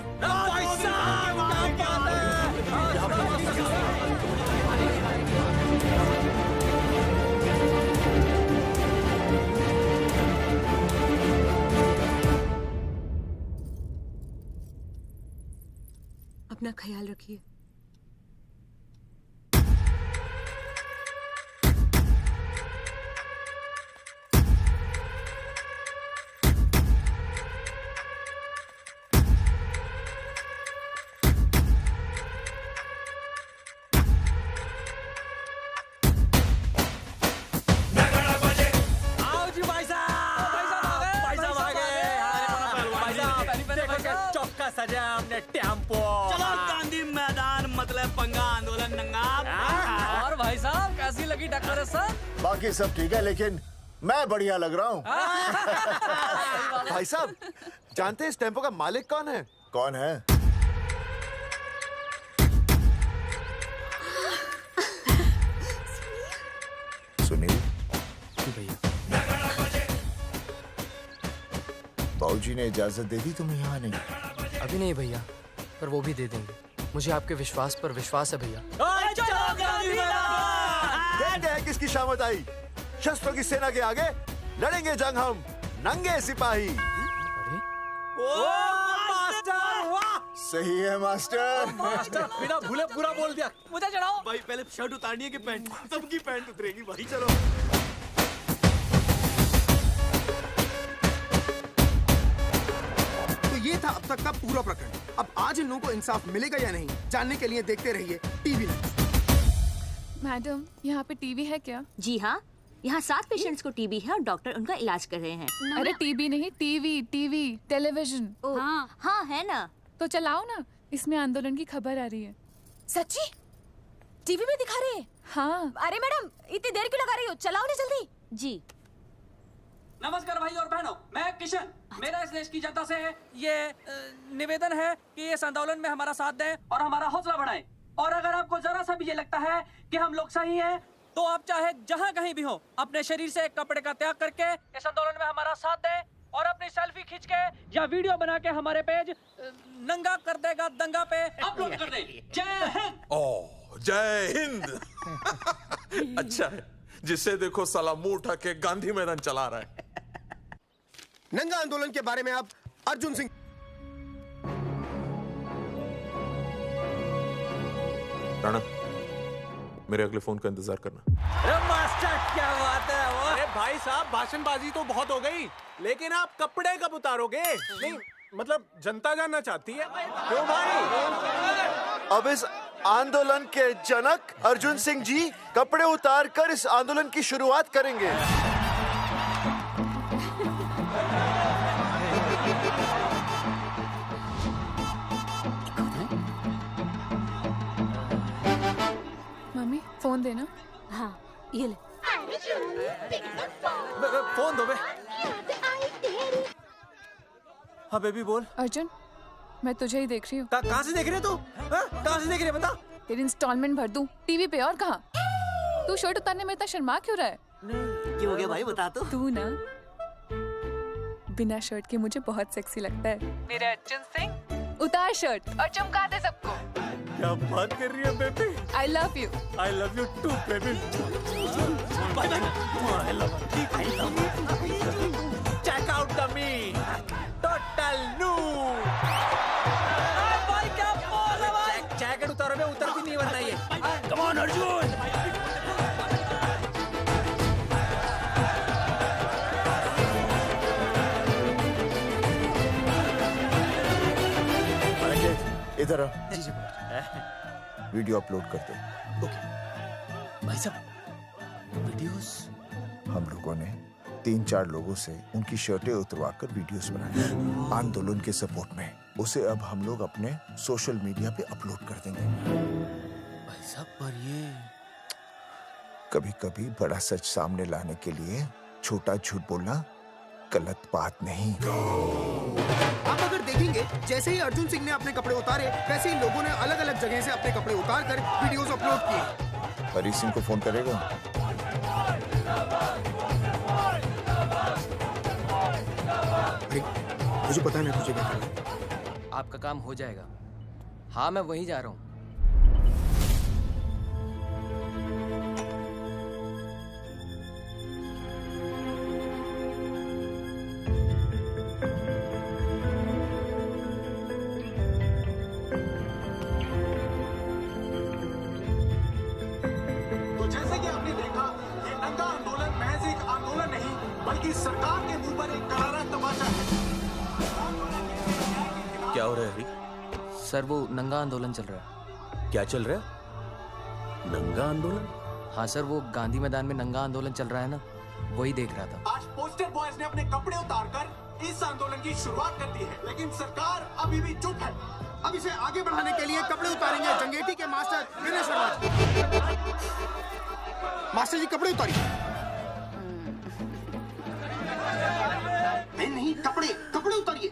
N: अपना ख्याल रखिए।
C: सजा हमने टेम्पो।
G: चलो गांधी मैदान, मतलब पंगा आंदोलन नंगा।
Q: और भाई साहब कैसी लगी टक्कर सर?
S: बाकी सब ठीक है, लेकिन मैं बढ़िया लग रहा हूँ।
B: भाई साहब, जानते हैं इस टेम्पो का मालिक कौन है?
S: कौन है? सुनील।
U: भैया।
S: बाबूजी ने इजाजत दे दी तुम्हें यहाँ आने की?
U: अभी नहीं भैया, पर वो भी दे देंगे। मुझे आपके विश्वास पर विश्वास है भैया।
B: देखते हैं किसकी शामत आई। शस्त्रों की सेना के आगे लड़ेंगे जंग हम, नंगे सिपाही।
S: सही है मास्टर।
C: मास्टर बिना भूले पूरा बोल दिया।
Q: मुझे चढ़ाओ
G: भाई, पहले शर्ट उतारनी है कि पैंट? सबकी पैंट उतरेगी भाई।
S: चलो।
W: ये था अब तक का पूरा प्रकरण। अब आज इन लोगों को इंसाफ मिलेगा या नहीं, जानने के लिए देखते रहिए टीवी न्यूज़।
F: मैडम, यहाँ पे टीवी है क्या?
J: जी हाँ, यहाँ 7 पेशेंट्स को टीबी है और डॉक्टर उनका इलाज कर रहे हैं।
F: अरे टीबी नहीं, टीवी, टेलीविजन।
J: हाँ हाँ है ना।
F: तो चलाओ ना, इसमें आंदोलन की खबर आ रही है।
J: सच्ची? टीवी में दिखा रहे हैं?
F: हाँ।
J: अरे मैडम, इतनी देर क्यों लगा रही हो? चलाओ ना जल्दी। जी।
Q: नमस्कार भाई और बहनों, मैं किशन। मेरा इस देश की जनता से ये निवेदन है कि इस आंदोलन में हमारा साथ दें और हमारा हौसला बढ़ाएं। और अगर आपको जरा सा भी ये लगता है कि हम लोग सही हैं, तो आप चाहे जहां कहीं भी हो अपने शरीर से कपड़े का त्याग करके इस आंदोलन में हमारा साथ दें और अपनी सेल्फी खींच के या वीडियो बना के हमारे पेज नंगा कर देगा दंगा पे अपलोड कर दें। जय हिंद।
H: ओह जय हिंद। अच्छा है, जिसे देखो साला मुंह उठा के गांधी मैदान चला रहा है।
P: नंगा आंदोलन के बारे में आप अर्जुन सिंह।
H: राणा, मेरे अगले फोन का इंतजार करना।
G: अरे मास्टर क्या बात है वो?
R: अरे भाई साहब, भाषणबाजी तो बहुत हो गई, लेकिन आप कपड़े कब उतारोगे? नहीं मतलब जनता जानना चाहती है। क्यों भाई?
B: अब इस आंदोलन के जनक अर्जुन सिंह जी कपड़े उतार कर इस आंदोलन की शुरुआत करेंगे।
F: मम्मी फोन देना।
J: हाँ ये ले।
I: फोन दो बे। हाँ बेबी बोल।
F: अर्जुन मैं तुझे ही देख रही हूँ।
I: कहाँ से देख रही है तू? कहाँ से देख रही है बता?
F: तेरी इंस्टॉलमेंट भर दूं टीवी पे और कहाँ? तू शर्ट उतारने में इतना शर्मा क्यों रहा है?
G: क्यों हो गया भाई, बता तो।
F: तू ना बिना शर्ट के मुझे बहुत सेक्सी लगता है। मेरे अर्जुन सिंह उतार शर्ट और चमका दे सबको।
I: क्या बात कर रही है baby?
F: I love you.
I: I love you too baby.
G: Check out the me total new. भाई क्या बोल है भाई?
I: जैकेट उतारो बे, उतर भी नहीं बनना ये।
G: Come on Arjun.
S: इधर आ। वीडियो अपलोड कर दो।
I: भाई साहब वीडियोस?
S: हम लोगों ने 3-4 लोगों से उनकी शर्टें उतरवाकर वीडियोस बनाए आंदोलन के सपोर्ट में। उसे अब हम लोग अपने सोशल मीडिया पे अपलोड कर देंगे।
I: भाई साहब पर ये
S: कभी कभी बड़ा सच सामने लाने के लिए छोटा झूठ बोलना गलत बात नहीं।
W: आप अगर देखेंगे जैसे ही अर्जुन सिंह ने अपने कपड़े उतारे, वैसे ही लोगों ने अलग अलग जगह से अपने कपड़े उतार कर वीडियोस अपलोड किए।
S: हरी सिंह को फोन करेगा?
W: मुझे पता नहीं तुझे क्या करना है।
U: आपका काम हो जाएगा। हाँ मैं वहीं जा रहा हूँ।
L: तो जैसे कि आपने देखा, ये नंगा आंदोलन महज एक आंदोलन नहीं, बल्कि सरकार के मुंह पर एक करारा तमाचा है।
I: क्या हो रहा है हरी?
U: सर वो नंगा आंदोलन चल रहा है।
I: क्या चल रहा है? नंगा आंदोलन?
U: हाँ सर वो गांधी मैदान में नंगा आंदोलन चल रहा है ना, वही देख रहा था।
L: आज पोस्टर बॉयज ने अपने कपड़े उतारकर इस आंदोलन की शुरुआत कर दी है, लेकिन सरकार अभी भी चुप है।
W: अब इसे आगे बढ़ाने के लिए कपड़े उतारेंगे जंगेटी के मास्टर विनय शर्मा जी। मास्टर जी कपड़े उतारिए। नहीं कपड़े कपड़े उतारिए।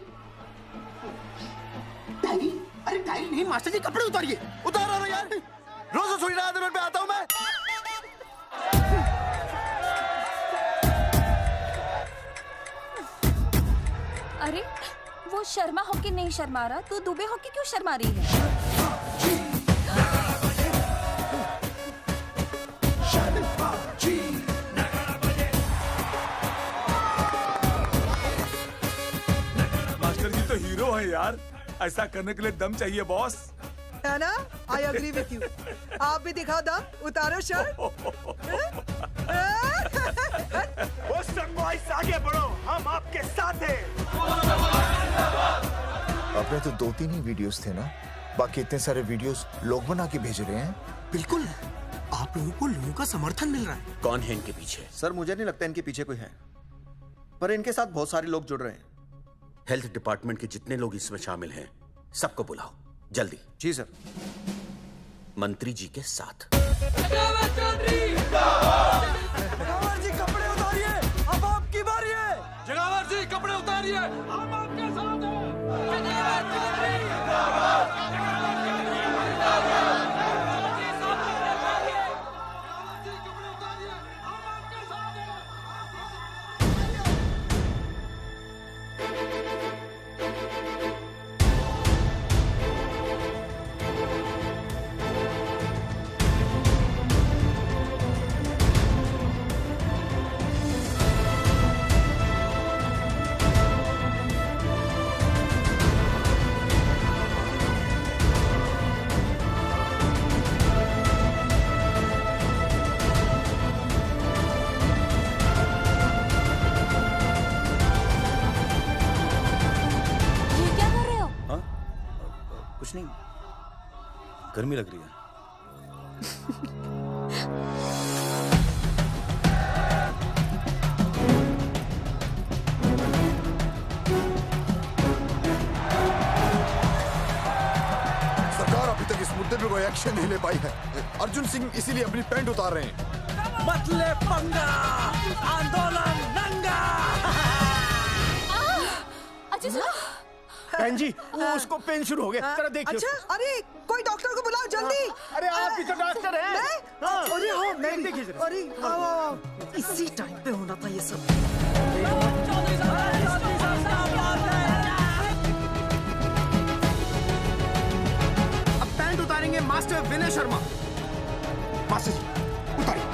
W: डायरी? अरे डायरी नहीं मास्टर जी, कपड़े उतारिए।
B: उतारो ना यार, रोज थोड़ी ना आंदोलन पे आता हूँ मैं।
J: अरे वो शर्मा हो के नहीं शर्मा रहा, तू दुबे हो के क्यों शर्मा रही है?
I: मास्टर जी तो हीरो है यार, ऐसा करने के लिए दम चाहिए बॉस।
V: है ना? I agree with you. आप भी दिखा दम, उतारो शर्ट।
L: बॉयज आगे बढ़ो, हम आपके साथ हैं।
S: अपने तो 2-3 ही वीडियोस थे ना, बाकी इतने सारे वीडियोस लोग बना के भेज रहे हैं।
W: बिल्कुल, आप लोगों को लोगों का समर्थन मिल रहा है।
L: कौन है इनके पीछे?
T: सर मुझे नहीं लगता इनके पीछे कोई है, पर इनके साथ बहुत सारे लोग जुड़ रहे हैं।
L: हेल्थ डिपार्टमेंट के जितने लोग इसमें शामिल हैं, सबको बुलाओ जल्दी।
T: जी सर।
L: मंत्री जी के साथ।
I: जगावर जी कपड़े उतारिए, अब आपकी बारी है। जगावर जी कपड़े उतारिए, हम आपके साथ हैं। कुछ नहीं, गर्मी लग रही है।
K: सरकार अभी तक इस मुद्दे पे कोई एक्शन नहीं ले पाई है। अर्जुन सिंह इसीलिए अपनी पैंट उतार रहे हैं।
Q: मत ले पंगा, आंदोलन नंगा।
S: बहन जी, वो उसको पेन शुरू हो गया, जरा देखिए।
V: अच्छा, अरे कोई डॉक्टर को बुलाओ जल्दी।
S: अरे आप ही तो डॉक्टर हैं।
V: अरे हाँ, मैं
S: देखिए जरा।
V: अरे इसी टाइम पे होना था ये सब।
W: अब पैंट उतारेंगे मास्टर विनय शर्मा। मास्टर जी उतारिए।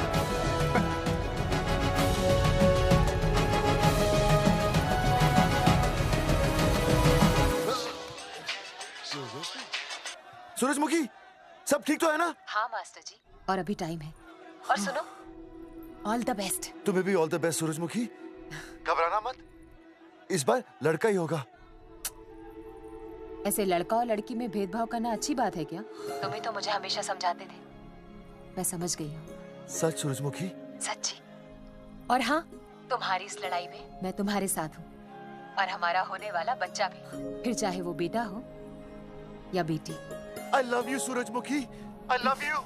B: सूरजमुखी, सब ठीक तो है ना?
J: हाँ मास्टर जी, और अभी टाइम है। और सुनो, ऑल द बेस्ट।
B: तुम्हें भी ऑल द बेस्ट सूरजमुखी। घबराना मत, इस बार लड़का ही होगा।
J: ऐसे लड़का और लड़की में भेदभाव करना अच्छी बात है क्या? तुम ही तो मुझे हमेशा समझाते थे। मैं समझ गई हूँ।
B: सच सूरजमुखी?
J: सच्ची। और हाँ, तुम्हारी इस लड़ाई में मैं तुम्हारे साथ हूँ, और हमारा होने वाला बच्चा भी, फिर चाहे वो बेटा हो या बेटी।
B: I love you, सूरजमुखी। I love you.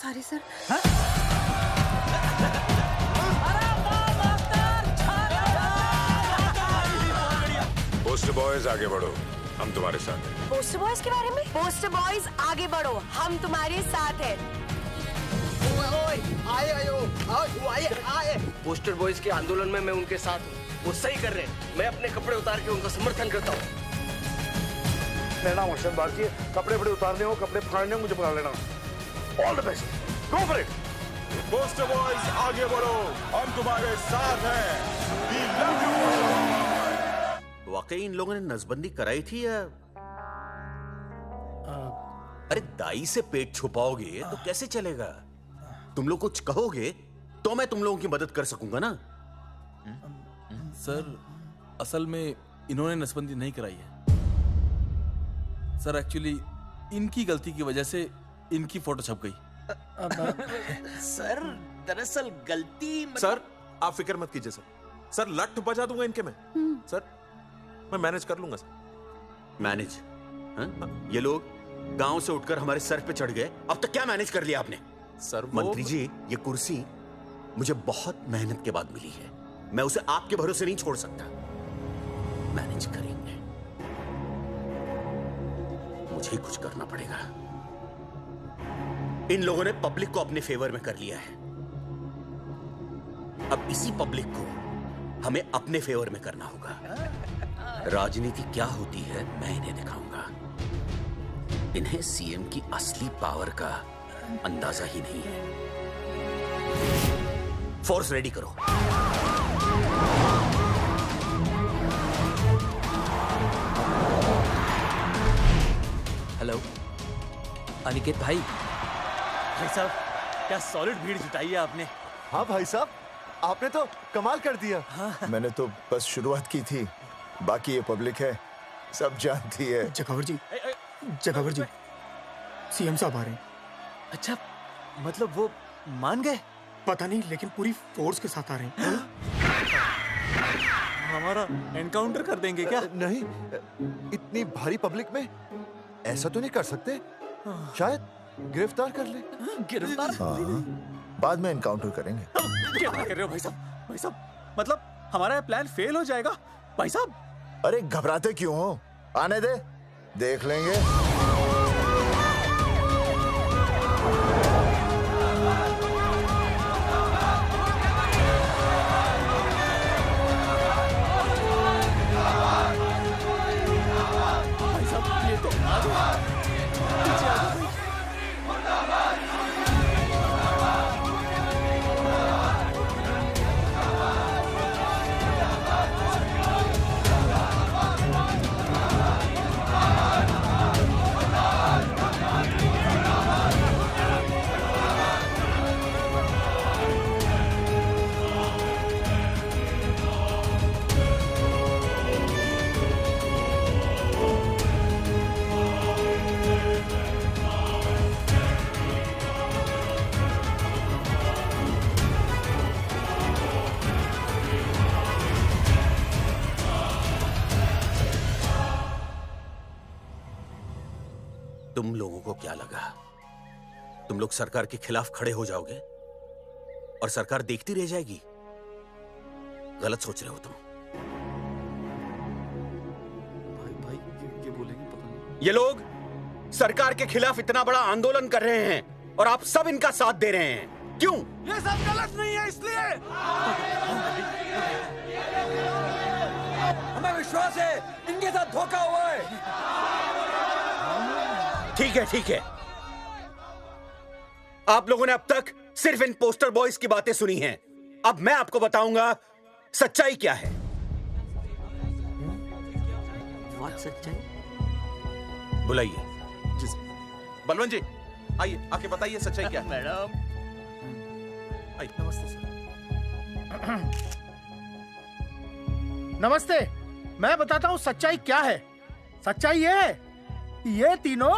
J: Sorry sir.
E: Post boys आगे बढ़ो, हम तुम्हारे साथ हैं।
J: पोस्टर बॉयज के बारे में? पोस्टर बॉयज आगे बढ़ो, हम तुम्हारे साथ हैं।
U: आए। पोस्टर बॉयज के आंदोलन में मैं उनके साथ हूँ, वो सही कर रहे हैं। मैं अपने कपड़े उतार के उनका समर्थन करता हूँ।
M: मेरा नाम अर्शद बागची है। कपड़े बड़े उतारने हो, कपड़े फाड़ने हो, मुझे पकड़ लेना। All the best, go for it.
H: Poster boys आगे बढ़ो, हम तुम्हारे साथ हैं। We love you.
L: वाकई इन लोगों ने नसबंदी कराई थी या? अरे दाई से पेट छुपाओगे तो कैसे चलेगा? तुम लोग कुछ कहोगे तो मैं तुम लोगों की मदद कर सकूंगा ना।
I: सर, असल में इन्होंने नसबंदी नहीं कराई है सर। एक्चुअली इनकी गलती की वजह से इनकी फोटो छप गई।
G: सर, दरअसल गलती
H: सर, आप फिक्र मत कीजिए सर। सर, लट बजा दूंगा इनके में। सर, मैं मैनेज कर लूंगा सर।
L: मैनेज? ये लोग गांव से उठकर हमारे सर पे चढ़ गए, अब तक क्या मैनेज कर लिया आपने?
H: सर
L: मंत्री जी, ये कुर्सी मुझे बहुत मेहनत के बाद मिली है, मैं उसे आपके भरोसे नहीं छोड़ सकता। मैनेज करेंगे, मुझे ही कुछ करना पड़ेगा। इन लोगों ने पब्लिक को अपने फेवर में कर लिया है, अब इसी पब्लिक को हमें अपने फेवर में करना होगा। राजनीति क्या होती है मैं इन्हें दिखाऊंगा। इन्हें सीएम की असली पावर का अंदाजा ही नहीं है। फोर्स रेडी करो।
U: हेलो अनिकेत भाई।
C: भाई साहब, क्या सॉलिड भीड़ जुटाई है आपने।
B: हाँ भाई साहब, आपने तो कमाल कर दिया।
S: मैंने तो बस शुरुआत की थी, बाकी ये पब्लिक है, सब जानती है।
W: जगावर जी, जगावर जी, सीएम साहब आ रहे हैं।
C: अच्छा, मतलब वो मान गए?
W: पता नहीं, लेकिन पूरी फोर्स के साथ आ रहे हैं।
C: हमारा एनकाउंटर कर देंगे क्या?
B: नहीं, इतनी भारी पब्लिक में ऐसा तो नहीं कर सकते। शायद गिरफ्तार कर ले।
C: गिरफ्तार?
S: हाँ, बाद में एनकाउंटर करेंगे।
C: क्या कर रहे हो भाई साहब? भाई साहब, मतलब हमारा प्लान फेल हो जाएगा भाई साहब?
S: अरे घबराते क्यों हो, आने दे, देख लेंगे।
C: भाई साहब, ये तो पीछे आ जाओ।
L: तुम लोगों को क्या लगा तुम लोग सरकार के खिलाफ खड़े हो जाओगे और सरकार देखती रह जाएगी? गलत सोच रहे हो तुम।
G: भाई ये बोलेंगे पता नहीं।
L: ये लोग सरकार के खिलाफ इतना बड़ा आंदोलन कर रहे हैं और आप सब इनका साथ दे रहे हैं, क्यों?
R: ये सब गलत नहीं है इसलिए।
G: हमें विश्वास है इनके साथ धोखा हुआ है।
L: ठीक है। आप लोगों ने अब तक सिर्फ इन पोस्टर बॉयज की बातें सुनी हैं। अब मैं आपको बताऊंगा सच्चाई क्या है।
G: सच्चाई?
L: बुलाइए।
H: बलवंत जी आइए, आके बताइए सच्चाई क्या है।
G: मैडम
H: आइए। नमस्ते सर।
A: नमस्ते, मैं बताता हूँ सच्चाई क्या है। सच्चाई ये है कि ये तीनों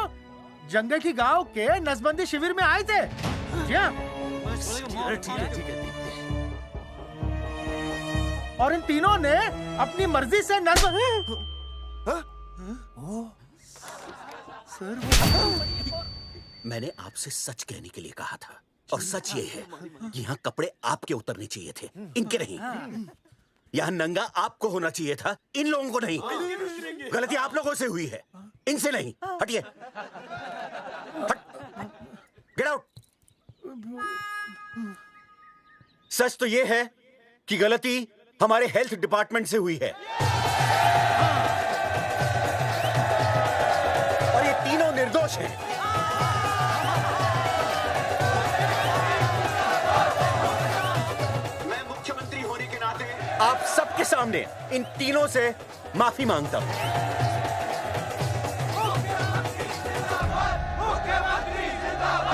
A: जंगे की गांव के नसबंदी शिविर में आए थे। जी हाँ।
G: ठीक है।
A: और इन तीनों ने अपनी मर्जी से
L: मैंने आपसे सच कहने के लिए कहा था और सच ये है कि यहाँ कपड़े आपके उतरने चाहिए थे, इनके नहीं। यहाँ नंगा आपको होना चाहिए था, इन लोगों को नहीं। गलती आप लोगों से हुई है, इनसे नहीं। हटिए, गेट आउट। सच तो ये है कि गलती हमारे हेल्थ डिपार्टमेंट से हुई है और ये तीनों निर्दोष हैं। मैं मुख्यमंत्री होने के नाते आप सबके सामने इन तीनों से माफी मांगता हूं।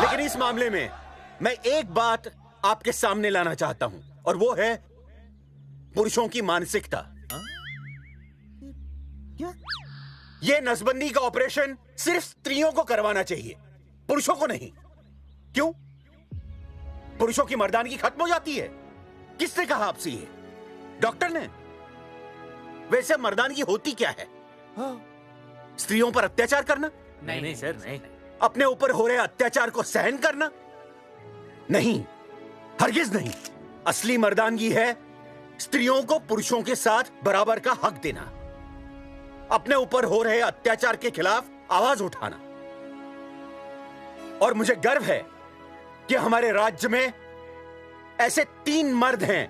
L: लेकिन इस मामले में मैं एक बात आपके सामने लाना चाहता हूं और वो है पुरुषों की मानसिकता। ये नसबंदी का ऑपरेशन सिर्फ स्त्रियों को करवाना चाहिए, पुरुषों को नहीं। क्यों? पुरुषों की मर्दानगी खत्म हो जाती है? किसने कहा आपसे ये? डॉक्टर ने? वैसे मर्दानगी होती क्या है? स्त्रियों पर अत्याचार करना?
C: नहीं सर, नहीं।
L: अपने ऊपर हो रहे अत्याचार को सहन करना? नहीं, हरगिज नहीं। असली मर्दानगी है स्त्रियों को पुरुषों के साथ बराबर का हक देना, अपने ऊपर हो रहे अत्याचार के खिलाफ आवाज उठाना। और मुझे गर्व है कि हमारे राज्य में ऐसे 3 मर्द हैं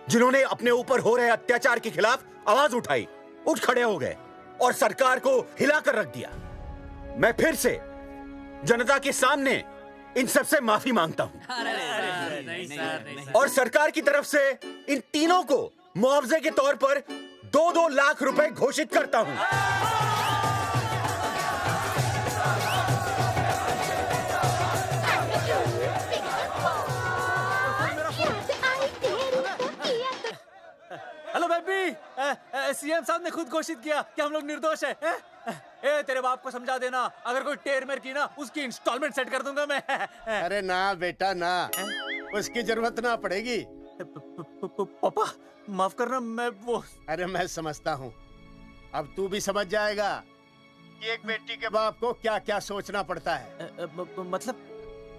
L: जिन्होंने अपने ऊपर हो रहे अत्याचार के खिलाफ आवाज उठाई, उठ खड़े हो गए और सरकार को हिलाकर रख दिया। मैं फिर से जनता के सामने इन सबसे माफी मांगता हूं और सरकार की तरफ से इन तीनों को मुआवजे के तौर पर 2-2 लाख रुपए घोषित करता हूं।
C: हेलो बेबी, सीएम साहब ने खुद घोषित किया कि हम लोग निर्दोष हैं। ए, तेरे बाप को समझा देना, अगर कोई टेर मेर की ना उसकी इंस्टॉलमेंट सेट कर दूंगा मैं।
D: अरे ना बेटा ना, उसकी जरूरत ना पड़ेगी।
C: पापा माफ करना, मैं वो।
D: अरे मैं समझता हूँ, अब तू भी समझ जाएगा कि एक बेटी के बाप को क्या क्या सोचना पड़ता है।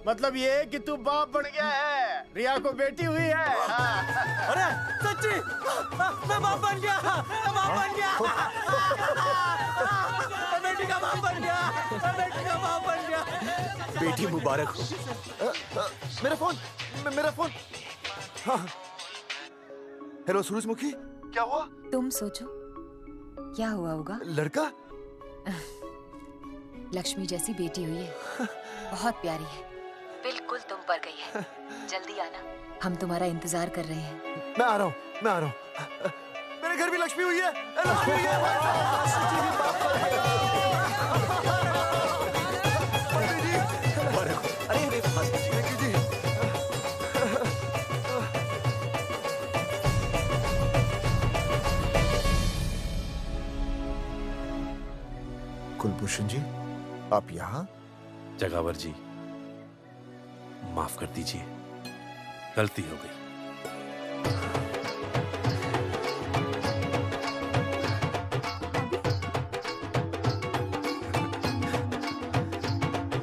D: मतलब ये कि तू बाप बन गया है, रिया को बेटी हुई है।
C: अरे सच्ची, मैं बाप बन गया, मैं बाप बन गया, मैं बेटी का बाप बन गया, मैं बेटी का बाप बन गया।
L: बेटी मुबारक हो।
B: मेरा फोन। हाँ। हेलो सूरजमुखी, क्या हुआ?
J: तुम सोचो क्या हुआ होगा।
B: लड़का?
J: लक्ष्मी जैसी बेटी हुई है, बहुत प्यारी है, बिल्कुल तुम पर गई है। जल्दी आना, हम तुम्हारा इंतजार कर रहे हैं।
B: मैं आ रहा हूँ। मेरे घर भी लक्ष्मी हुई है। लक्ष्मी हुई है। कुलभूषण जी, आप यहाँ?
L: जगावर जी, माफ कर दीजिए, गलती हो गई।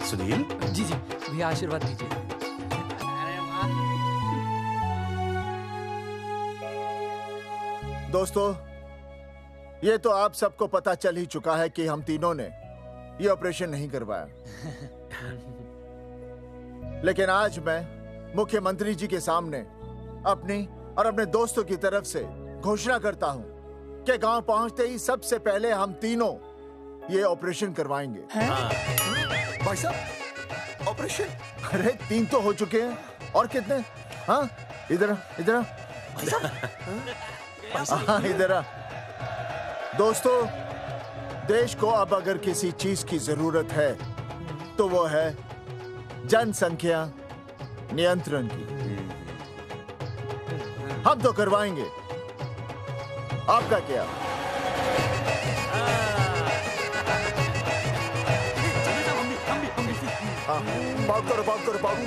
L: सुनील
Q: जी जी भैया आशीर्वाद दीजिए।
S: दोस्तों, ये तो आप सबको पता चल ही चुका है कि हम तीनों ने ये ऑपरेशन नहीं करवाया। लेकिन आज मैं मुख्यमंत्री जी के सामने अपनी और अपने दोस्तों की तरफ से घोषणा करता हूं कि गांव पहुंचते ही सबसे पहले हम तीनों ये ऑपरेशन करवाएंगे।
B: भाई साहब, ऑपरेशन?
S: अरे 3 तो हो चुके हैं, और कितने? हाँ, इधर इधर हाँ, इधर। दोस्तों, देश को अब अगर किसी चीज की जरूरत है तो वो है जनसंख्या नियंत्रण की। हम तो करवाएंगे, आपका क्या? हाँ, बात करो, बात करो, बात।